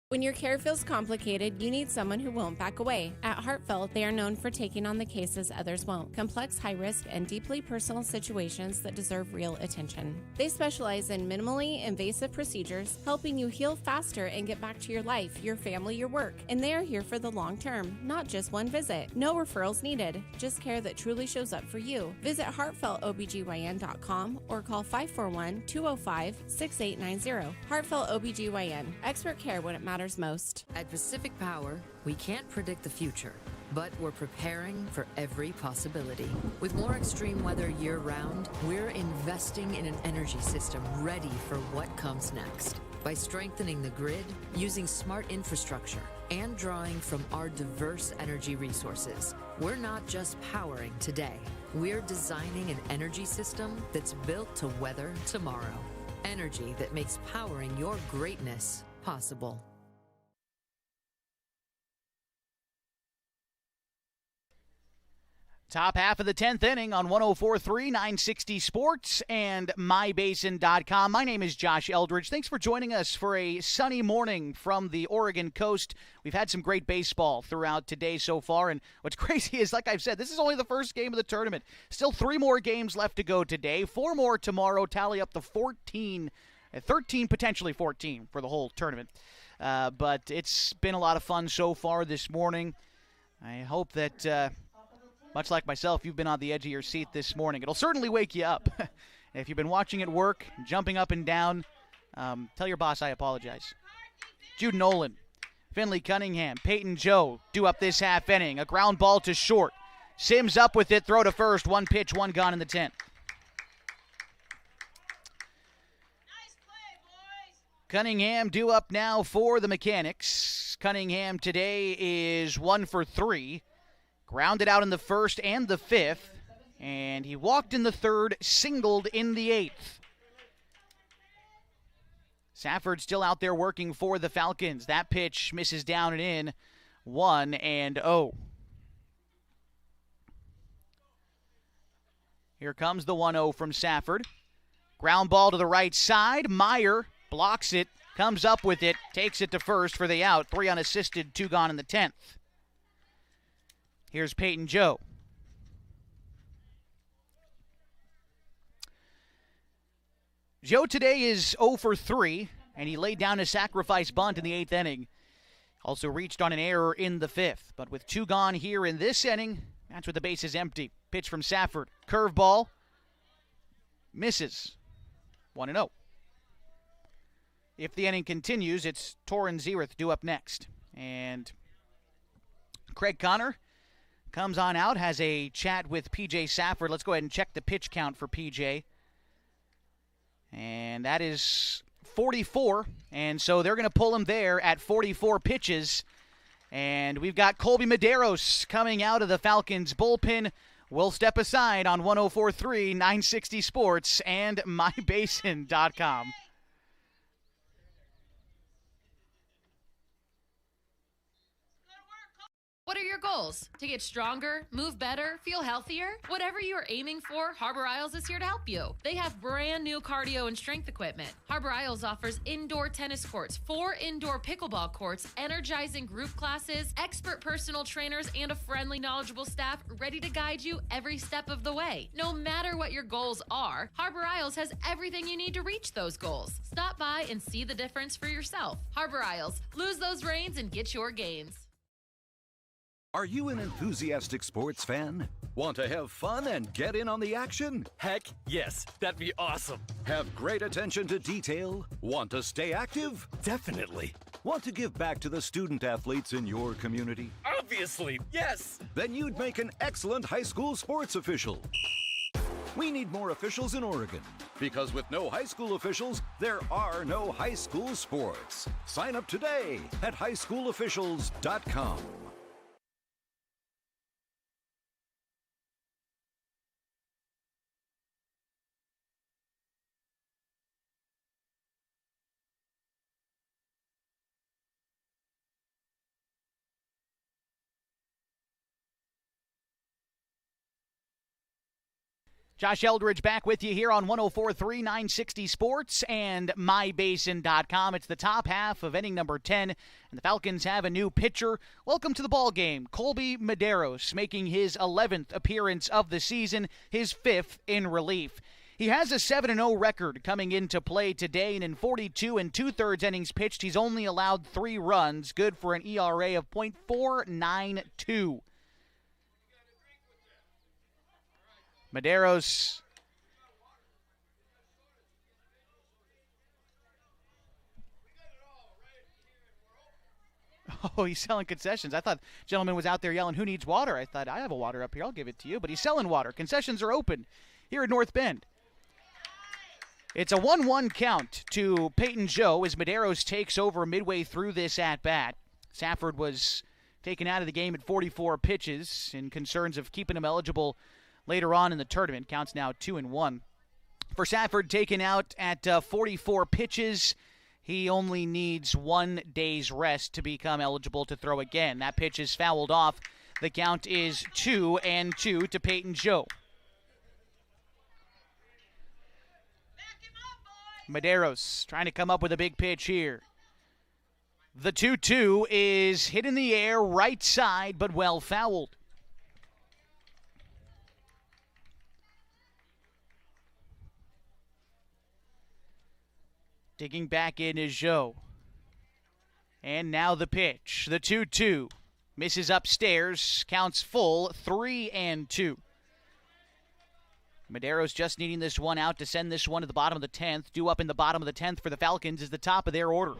When your care feels complicated, you need someone who won't back away. At Heartfelt, they are known for taking on the cases others won't. Complex, high-risk, and deeply personal situations that deserve real attention. They specialize in minimally invasive procedures, helping you heal faster and get back to your life, your family, your work. And they are here for the long term, not just one visit. No referrals needed, just care that truly shows up for you. Visit heartfeltobgyn.com or call 541-205-6890. Heartfelt OBGYN, expert care when it matters most. At Pacific Power, we can't predict the future, but we're preparing for every possibility. With more extreme weather year-round, we're investing in an energy system ready for what comes next. By strengthening the grid, using smart infrastructure, and drawing from our diverse energy resources, we're not just powering today. We're designing an energy system that's built to weather tomorrow. Energy that makes powering your greatness possible. Top half of the 10th inning on 104.3 960 Sports and MyBasin.com. My name is Josh Eldridge. Thanks for joining us for a sunny morning from the Oregon coast. We've had some great baseball throughout today so far, and what's crazy is, like I've said, this is only the first game of the tournament. Still 3 more games left to go today, 4 more tomorrow, tally up to 13, potentially 14 for the whole tournament. But it's been a lot of fun so far this morning. I hope that... much like myself, you've been on the edge of your seat this morning. It'll certainly wake you up. If you've been watching at work, jumping up and down, tell your boss I apologize. Jude Nolan, Finley Cunningham, Peyton Joe do up this half inning. A ground ball to short. Sims up with it, throw to first. 1 pitch, 1 gone in the 10th. Cunningham due up now for the Mechanics. Cunningham today is 1 for 3. Grounded out in the first and the 5th, and he walked in the 3rd, singled in the 8th. Safford still out there working for the Falcons. That pitch misses down and in, 1-0. Here comes the 1-0 from Safford. Ground ball to the right side. Meyer blocks it, comes up with it, takes it to first for the out. 3 unassisted, 2 gone in the 10th. Here's Peyton Joe. Joe today is 0 for 3, and he laid down a sacrifice bunt in the 8th inning. Also reached on an error in the 5th. But with 2 gone here in this inning, that's with the bases empty. Pitch from Safford. Curveball. Misses. 1-0. If the inning continues, it's Torrin Zereth due up next. And Craig Connor comes on out, has a chat with P.J. Safford. Let's go ahead and check the pitch count for P.J. And that is 44. And so they're going to pull him there at 44 pitches. And we've got Colby Medeiros coming out of the Falcons bullpen. We'll step aside on 104.3 960 Sports and MyBasin.com. What are your goals? To get stronger, move better, feel healthier? Whatever you are aiming for, Harbor Isles is here to help you. They have brand new cardio and strength equipment. Harbor Isles offers indoor tennis courts, 4 indoor pickleball courts, energizing group classes, expert personal trainers, and a friendly, knowledgeable staff ready to guide you every step of the way. No matter what your goals are, Harbor Isles has everything you need to reach those goals. Stop by and see the difference for yourself. Harbor Isles, lose those reins and get your gains. Are you an enthusiastic sports fan? Want to have fun and get in on the action? Heck yes, that'd be awesome. Have great attention to detail? Want to stay active? Definitely. Want to give back to the student athletes in your community? Obviously, yes. Then you'd make an excellent high school sports official. We need more officials in Oregon, because with no high school officials, there are no high school sports. Sign up today at highschoolofficials.com. Josh Eldridge back with you here on 104.3 960 Sports and MyBasin.com. It's the top half of inning number 10, and the Falcons have a new pitcher. Welcome to the ball game, Colby Medeiros, making his 11th appearance of the season, his 5th in relief. He has a 7-0 record coming into play today, and in 42 2/3 innings pitched, he's only allowed 3 runs, good for an ERA of .492. Medeiros Oh, he's selling concessions. I thought the gentleman was out there yelling, "Who needs water?" I thought, I have a water up here. I'll give it to you. But he's selling water. Concessions are open here at North Bend. It's a 1-1 count to Peyton Joe as Medeiros takes over midway through this at-bat. Safford was taken out of the game at 44 pitches in concerns of keeping him eligible later on in the tournament. Counts now 2-1. For Safford, taken out at 44 pitches, he only needs 1 day's rest to become eligible to throw again. That pitch is fouled off. The count is 2-2 to Peyton Joe. Medeiros trying to come up with a big pitch here. The 2-2 is hit in the air, right side, but well fouled. Digging back in is Joe. And now the pitch. The 2-2 misses upstairs, counts full, 3-2. Medeiros just needing this one out to send this one to the bottom of the 10th. Due up in the bottom of the 10th for the Falcons is the top of their order.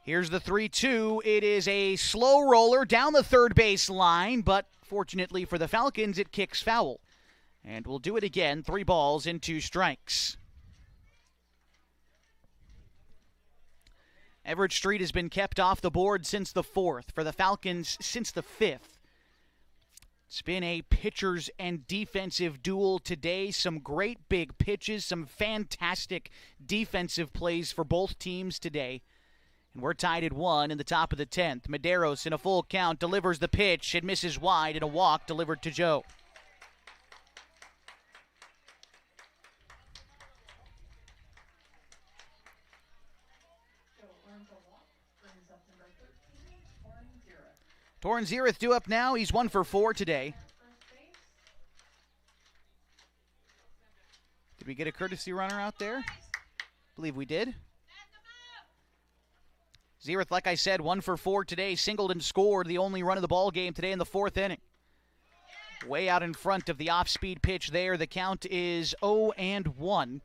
Here's the 3-2. It is a slow roller down the third base line, but fortunately for the Falcons, it kicks foul. And we'll do it again. 3 balls and 2 strikes. Everett Street has been kept off the board since the 4th. For the Falcons, since the 5th. It's been a pitchers and defensive duel today. Some great big pitches, some fantastic defensive plays for both teams today. And we're tied at 1 in the top of the 10th. Medeiros in a full count delivers the pitch. It misses wide and a walk delivered to Joe. Torrin Zereth due up now. He's 1 for 4 today. Did we get a courtesy runner out there? I believe we did. Zereth, like I said, 1 for 4 today. Singled and scored the only run of the ball game today in the 4th inning. Way out in front of the off-speed pitch there. The count is 0-1.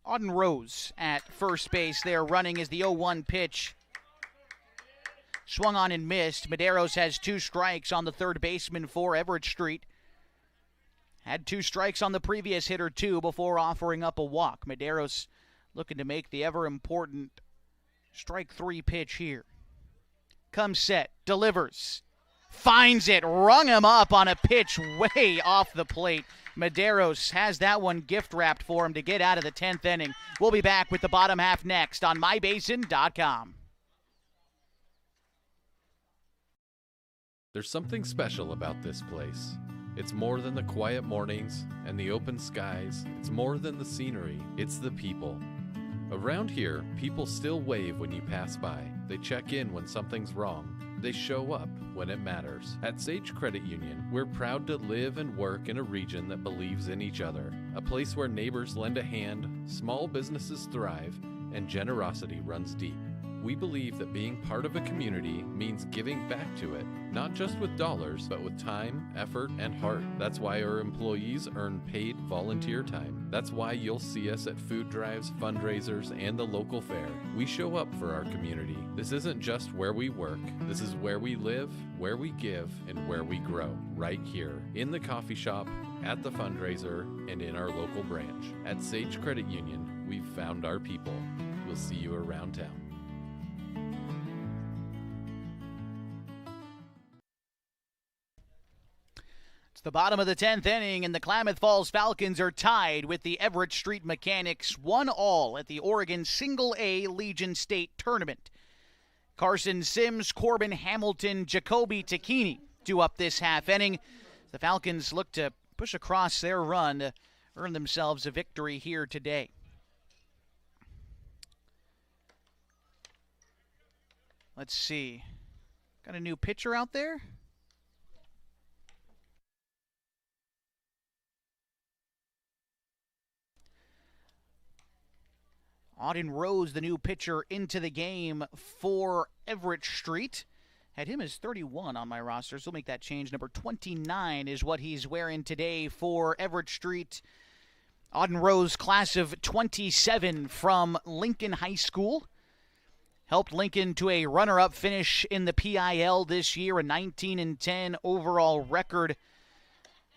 Auden Rose at first base there running as the 0-1 pitch. Swung on and missed. Medeiros has 2 strikes on the third baseman for Everett Street. Had 2 strikes on the previous hitter, too, before offering up a walk. Medeiros looking to make the ever-important strike 3 pitch here. Comes set, delivers, finds it, rung him up on a pitch way off the plate. Medeiros has that one gift-wrapped for him to get out of the 10th inning. We'll be back with the bottom half next on MyBasin.com. There's something special about this place. It's more than the quiet mornings and the open skies. It's more than the scenery. It's the people. Around here, people still wave when you pass by. They check in when something's wrong. They show up when it matters. At Sage Credit Union, we're proud to live and work in a region that believes in each other. A place where neighbors lend a hand, small businesses thrive, and generosity runs deep. We believe that being part of a community means giving back to it, not just with dollars, but with time, effort, and heart. That's why our employees earn paid volunteer time. That's why you'll see us at food drives, fundraisers, and the local fair. We show up for our community. This isn't just where we work. This is where we live, where we give, and where we grow. Right here, in the coffee shop, at the fundraiser, and in our local branch. At Sage Credit Union, we've found our people. We'll see you around town. It's the bottom of the 10th inning, and the Klamath Falls Falcons are tied with the Everett Street Mechanics 1-1 at the Oregon Single-A Legion State Tournament. Carson Sims, Corbin Hamilton, Jacoby Tacchini do up this half inning. The Falcons look to push across their run to earn themselves a victory here today. Let's see. Got a new pitcher out there? Auden Rose, the new pitcher, into the game for Everett Street. Had him as 31 on my roster, so we'll make that change. Number 29 is what he's wearing today for Everett Street. Auden Rose, class of 27 from Lincoln High School. Helped Lincoln to a runner-up finish in the PIL this year, a 19-10 overall record.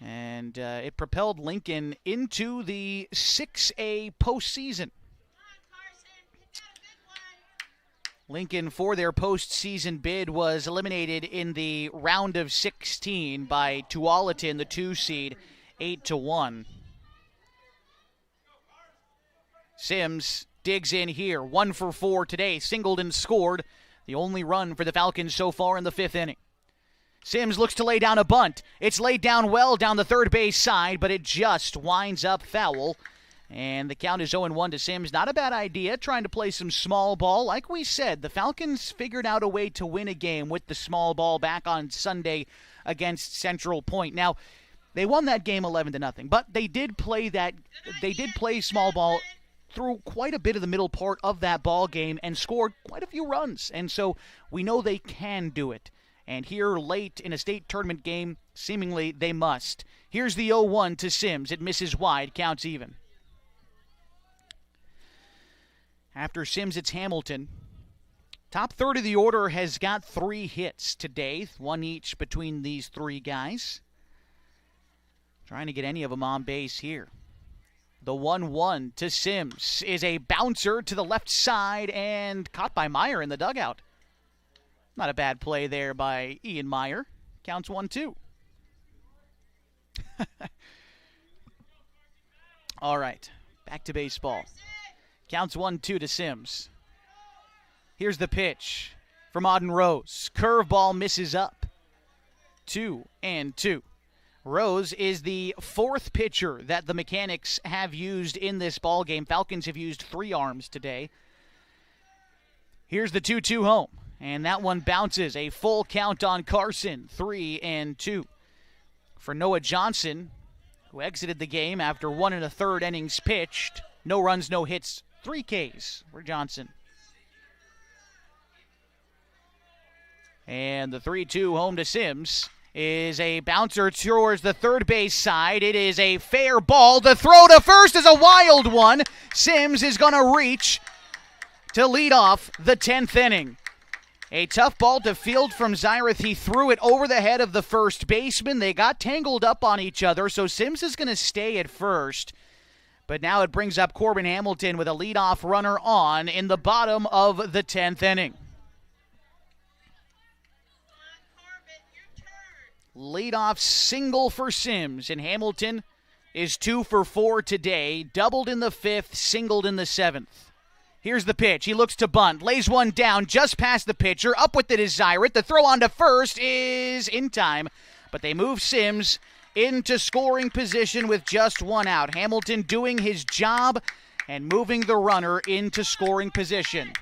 And it propelled Lincoln into the 6A postseason. Lincoln, for their postseason bid, was eliminated in the round of 16 by Tualatin, the 2 seed, 8-1. Sims digs in here, 1 for 4 today, singled and scored. The only run for the Falcons so far in the 5th inning. Sims looks to lay down a bunt. It's laid down well down the third base side, but it just winds up foul. And the count is 0-1 to Sims. Not a bad idea, trying to play some small ball. Like we said, the Falcons figured out a way to win a game with the small ball back on Sunday against Central Point. Now, they won that game 11-0, but they did play small ball through quite a bit of the middle part of that ball game and scored quite a few runs. And so we know they can do it. And here late in a state tournament game, seemingly they must. Here's the 0-1 to Sims. It misses wide, counts even. After Sims, it's Hamilton. Top third of the order has got 3 hits today, 1 each between these 3 guys. Trying to get any of them on base here. The 1-1 to Sims is a bouncer to the left side and caught by Meyer in the dugout. Not a bad play there by Ian Meyer. Counts 1-2. All right, back to baseball. Counts 1-2 to Sims. Here's the pitch from Auden Rose. Curveball misses up. 2-2. Rose is the 4th pitcher that the Mechanics have used in this ballgame. Falcons have used 3 arms today. Here's the 2-2 home. And that one bounces. A full count on Carson. 3-2. For Noah Johnson, who exited the game after 1 1/3 innings pitched. No runs, no hits. 3 Ks for Johnson. And the 3-2 home to Sims is a bouncer towards the third base side. It is a fair ball. The throw to first is a wild one. Sims is going to reach to lead off the 10th inning. A tough ball to field from Zyrith. He threw it over the head of the first baseman. They got tangled up on each other, so Sims is going to stay at first. But now it brings up Corbin Hamilton with a leadoff runner on in the bottom of the 10th inning. Leadoff single for Sims, and Hamilton is 2 for 4 today. Doubled in the 5th, singled in the 7th. Here's the pitch. He looks to bunt, lays one down just past the pitcher. Up with it is Zyrith. The throw on to first is in time, but they move Sims into scoring position with just 1 out. Hamilton doing his job and moving the runner into scoring position.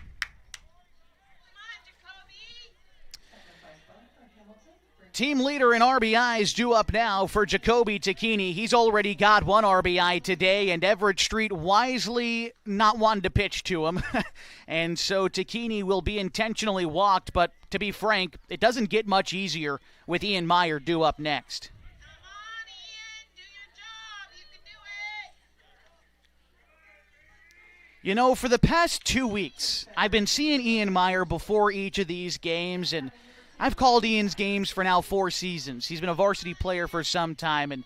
Team leader in RBIs due up now for Jacoby Tacchini. He's already got 1 RBI today, and Everett Street wisely not wanting to pitch to him. And so Tacchini will be intentionally walked, but to be frank, it doesn't get much easier with Ian Meyer due up next. You know, for the past 2 weeks, I've been seeing Ian Meyer before each of these games, and I've called Ian's games for now 4 seasons. He's been a varsity player for some time, and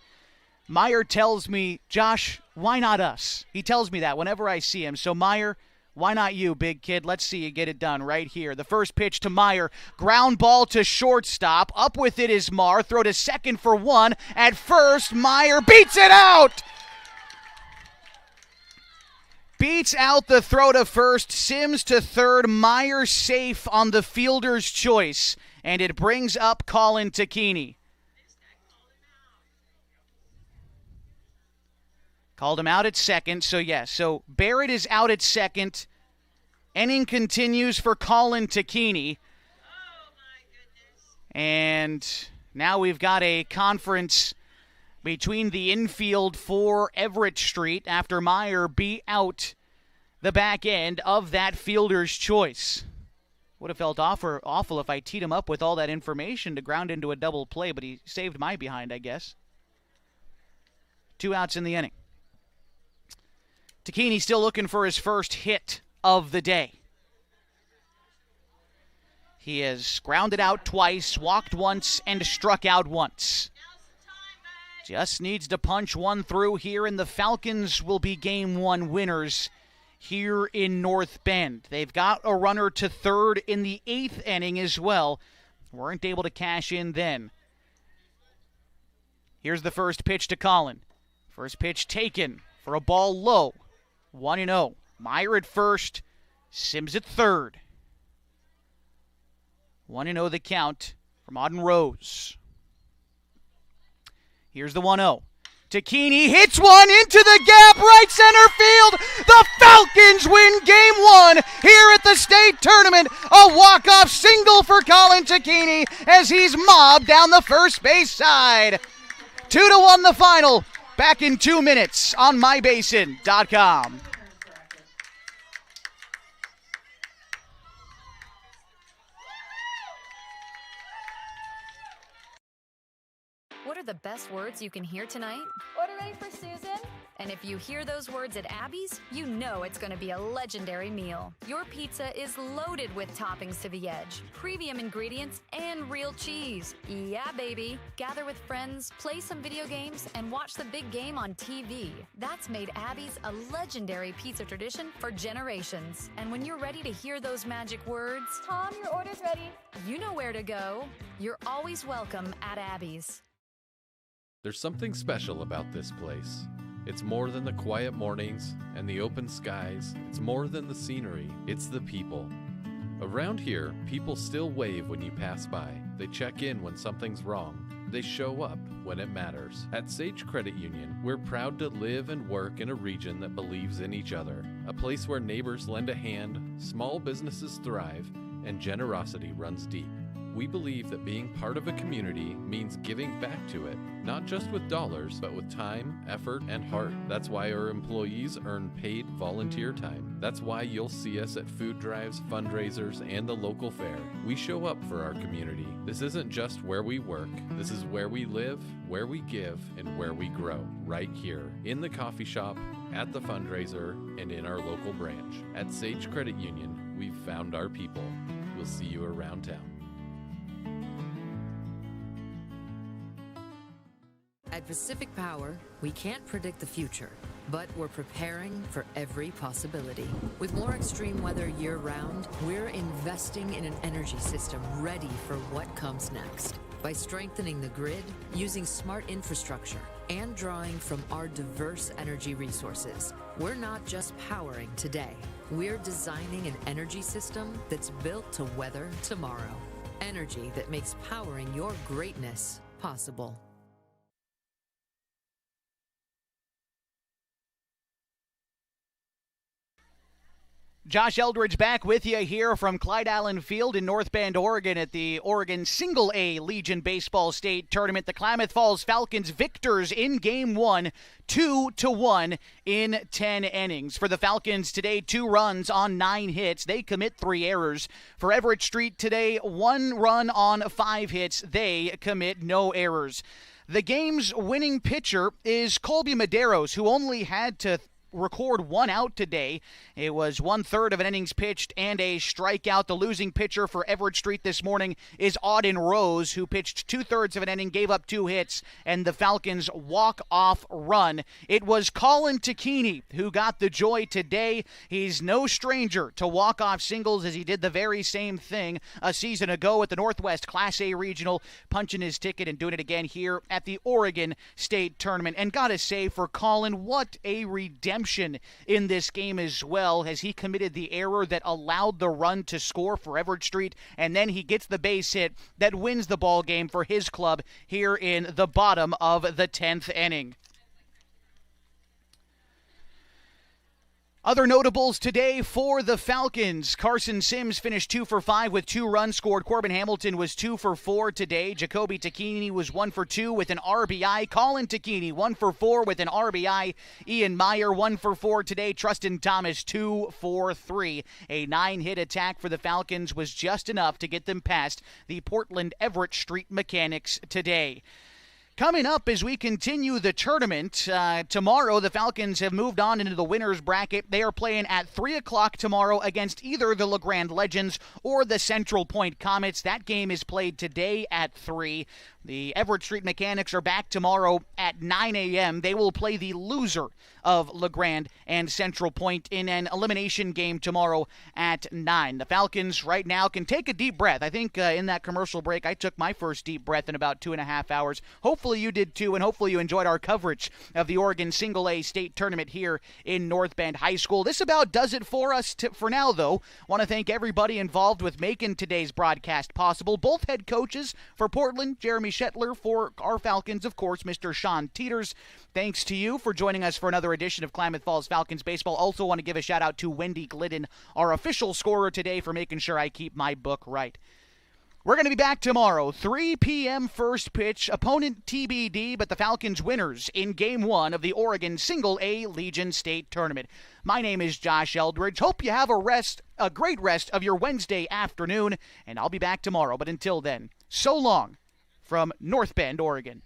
Meyer tells me, Josh, why not us? He tells me that whenever I see him. So, Meyer, why not you, big kid? Let's see you get it done right here. The first pitch to Meyer. Ground ball to shortstop. Up with it is Marr. Throw to second for 1. At first, Meyer beats it out! Beats out the throw to first. Sims to third. Meyer safe on the fielder's choice. And it brings up Colin Tacchini. Called him out at second, so yes. So Barrett is out at second. Inning continues for Colin Tacchini. And now we've got a conference between the infield for Everett Street after Meyer beat out the back end of that fielder's choice. Would have felt awful if I teed him up with all that information to ground into a double play, but he saved my behind, I guess. 2 outs in the inning. Takini still looking for his first hit of the day. He has grounded out twice, walked once, and struck out once. Just needs to punch one through here, and the Falcons will be Game 1 winners here in North Bend. They've got a runner to third in the 8th inning as well. Weren't able to cash in then. Here's the first pitch to Colin. First pitch taken for a ball low. 1-0. Meyer at first, Sims at third. 1-0 the count from Auden Rose. Here's the 1-0. Takini hits one into the gap, right center field. The Falcons win Game 1 here at the state tournament. A walk-off single for Colin Takini as he's mobbed down the first base side. 2-1 the final. Back in 2 minutes on mybasin.com. What are the best words you can hear tonight? Order ready for Susan? And if you hear those words at Abby's, you know it's going to be a legendary meal. Your pizza is loaded with toppings to the edge, premium ingredients, and real cheese. Yeah, baby. Gather with friends, play some video games, and watch the big game on TV. That's made Abby's a legendary pizza tradition for generations. And when you're ready to hear those magic words, Tom, your order's ready. You know where to go. You're always welcome at Abby's. There's something special about this place. It's more than the quiet mornings and the open skies. It's more than the scenery. It's the people. Around here, people still wave when you pass by. They check in when something's wrong. They show up when it matters. At Sage Credit Union, we're proud to live and work in a region that believes in each other. A place where neighbors lend a hand, small businesses thrive, and generosity runs deep. We believe that being part of a community means giving back to it, not just with dollars, but with time, effort, and heart. That's why our employees earn paid volunteer time. That's why you'll see us at food drives, fundraisers, and the local fair. We show up for our community. This isn't just where we work. This is where we live, where we give, and where we grow. Right here, in the coffee shop, at the fundraiser, and in our local branch. At Sage Credit Union, we've found our people. We'll see you around town. At Pacific Power, we can't predict the future, but we're preparing for every possibility. With more extreme weather year-round, we're investing in an energy system ready for what comes next. By strengthening the grid, using smart infrastructure, and drawing from our diverse energy resources, we're not just powering today. We're designing an energy system that's built to weather tomorrow. Energy that makes powering your greatness possible. Josh Eldridge back with you here from Clyde Allen Field in North Bend, Oregon at the Oregon Single A Legion Baseball State Tournament. The Klamath Falls Falcons victors in Game 1, 2-1 in 10 innings. For the Falcons today, 2 runs on 9 hits. They commit 3 errors. For Everett Street today, 1 run on 5 hits. They commit no errors. The game's winning pitcher is Colby Medeiros, who only had to record 1 out today. It was 1/3 of an innings pitched and a strikeout. The losing pitcher for Everett Street this morning is Auden Rose, who pitched 2/3 of an inning, gave up 2 hits, and the Falcons walk-off run. It was Colin Takini who got the joy today. He's no stranger to walk-off singles, as he did the very same thing a season ago at the Northwest Class A Regional, punching his ticket and doing it again here at the Oregon State Tournament. And gotta say, for Colin, what a redemption in this game as well, as he committed the error that allowed the run to score for Everett Street, and then he gets the base hit that wins the ball game for his club here in the bottom of the 10th inning. Other notables today for the Falcons. Carson Sims finished 2 for 5 with 2 runs scored. Corbin Hamilton was 2 for 4 today. Jacoby Takini was 1 for 2 with an RBI. Colin Takini 1 for 4 with an RBI. Ian Meyer 1 for 4 today. Trustin Thomas 2 for 3. A 9-hit attack for the Falcons was just enough to get them past the Portland Everett Street Mechanics today. Coming up as we continue the tournament, tomorrow the Falcons have moved on into the winner's bracket. They are playing at 3 o'clock tomorrow against either the LeGrand Legends or the Central Point Comets. That game is played today at 3. The Everett Street Mechanics are back tomorrow at 9 a.m. They will play the loser of LeGrand and Central Point in an elimination game tomorrow at 9. The Falcons right now can take a deep breath. I think in that commercial break, I took my first deep breath in about 2.5 hours. Hopefully you did too, and hopefully you enjoyed our coverage of the Oregon Single A State Tournament here in North Bend High School. This about does it for us for now, though. Want to thank everybody involved with making today's broadcast possible. Both head coaches for Portland, Jeremy Shetler, for our Falcons, of course, Mr. Sean Teeters. Thanks to you for joining us for another edition of Klamath Falls Falcons Baseball. Also want to give a shout out to Wendy Glidden, our official scorer today, for making sure I keep my book right. We're going to be back tomorrow, 3 p.m. first pitch, opponent TBD, but the Falcons winners in Game 1 of the Oregon Single A Legion State Tournament. My name is Josh Eldridge. Hope you have a great rest of your Wednesday afternoon, and I'll be back tomorrow. But until then, so long from North Bend, Oregon.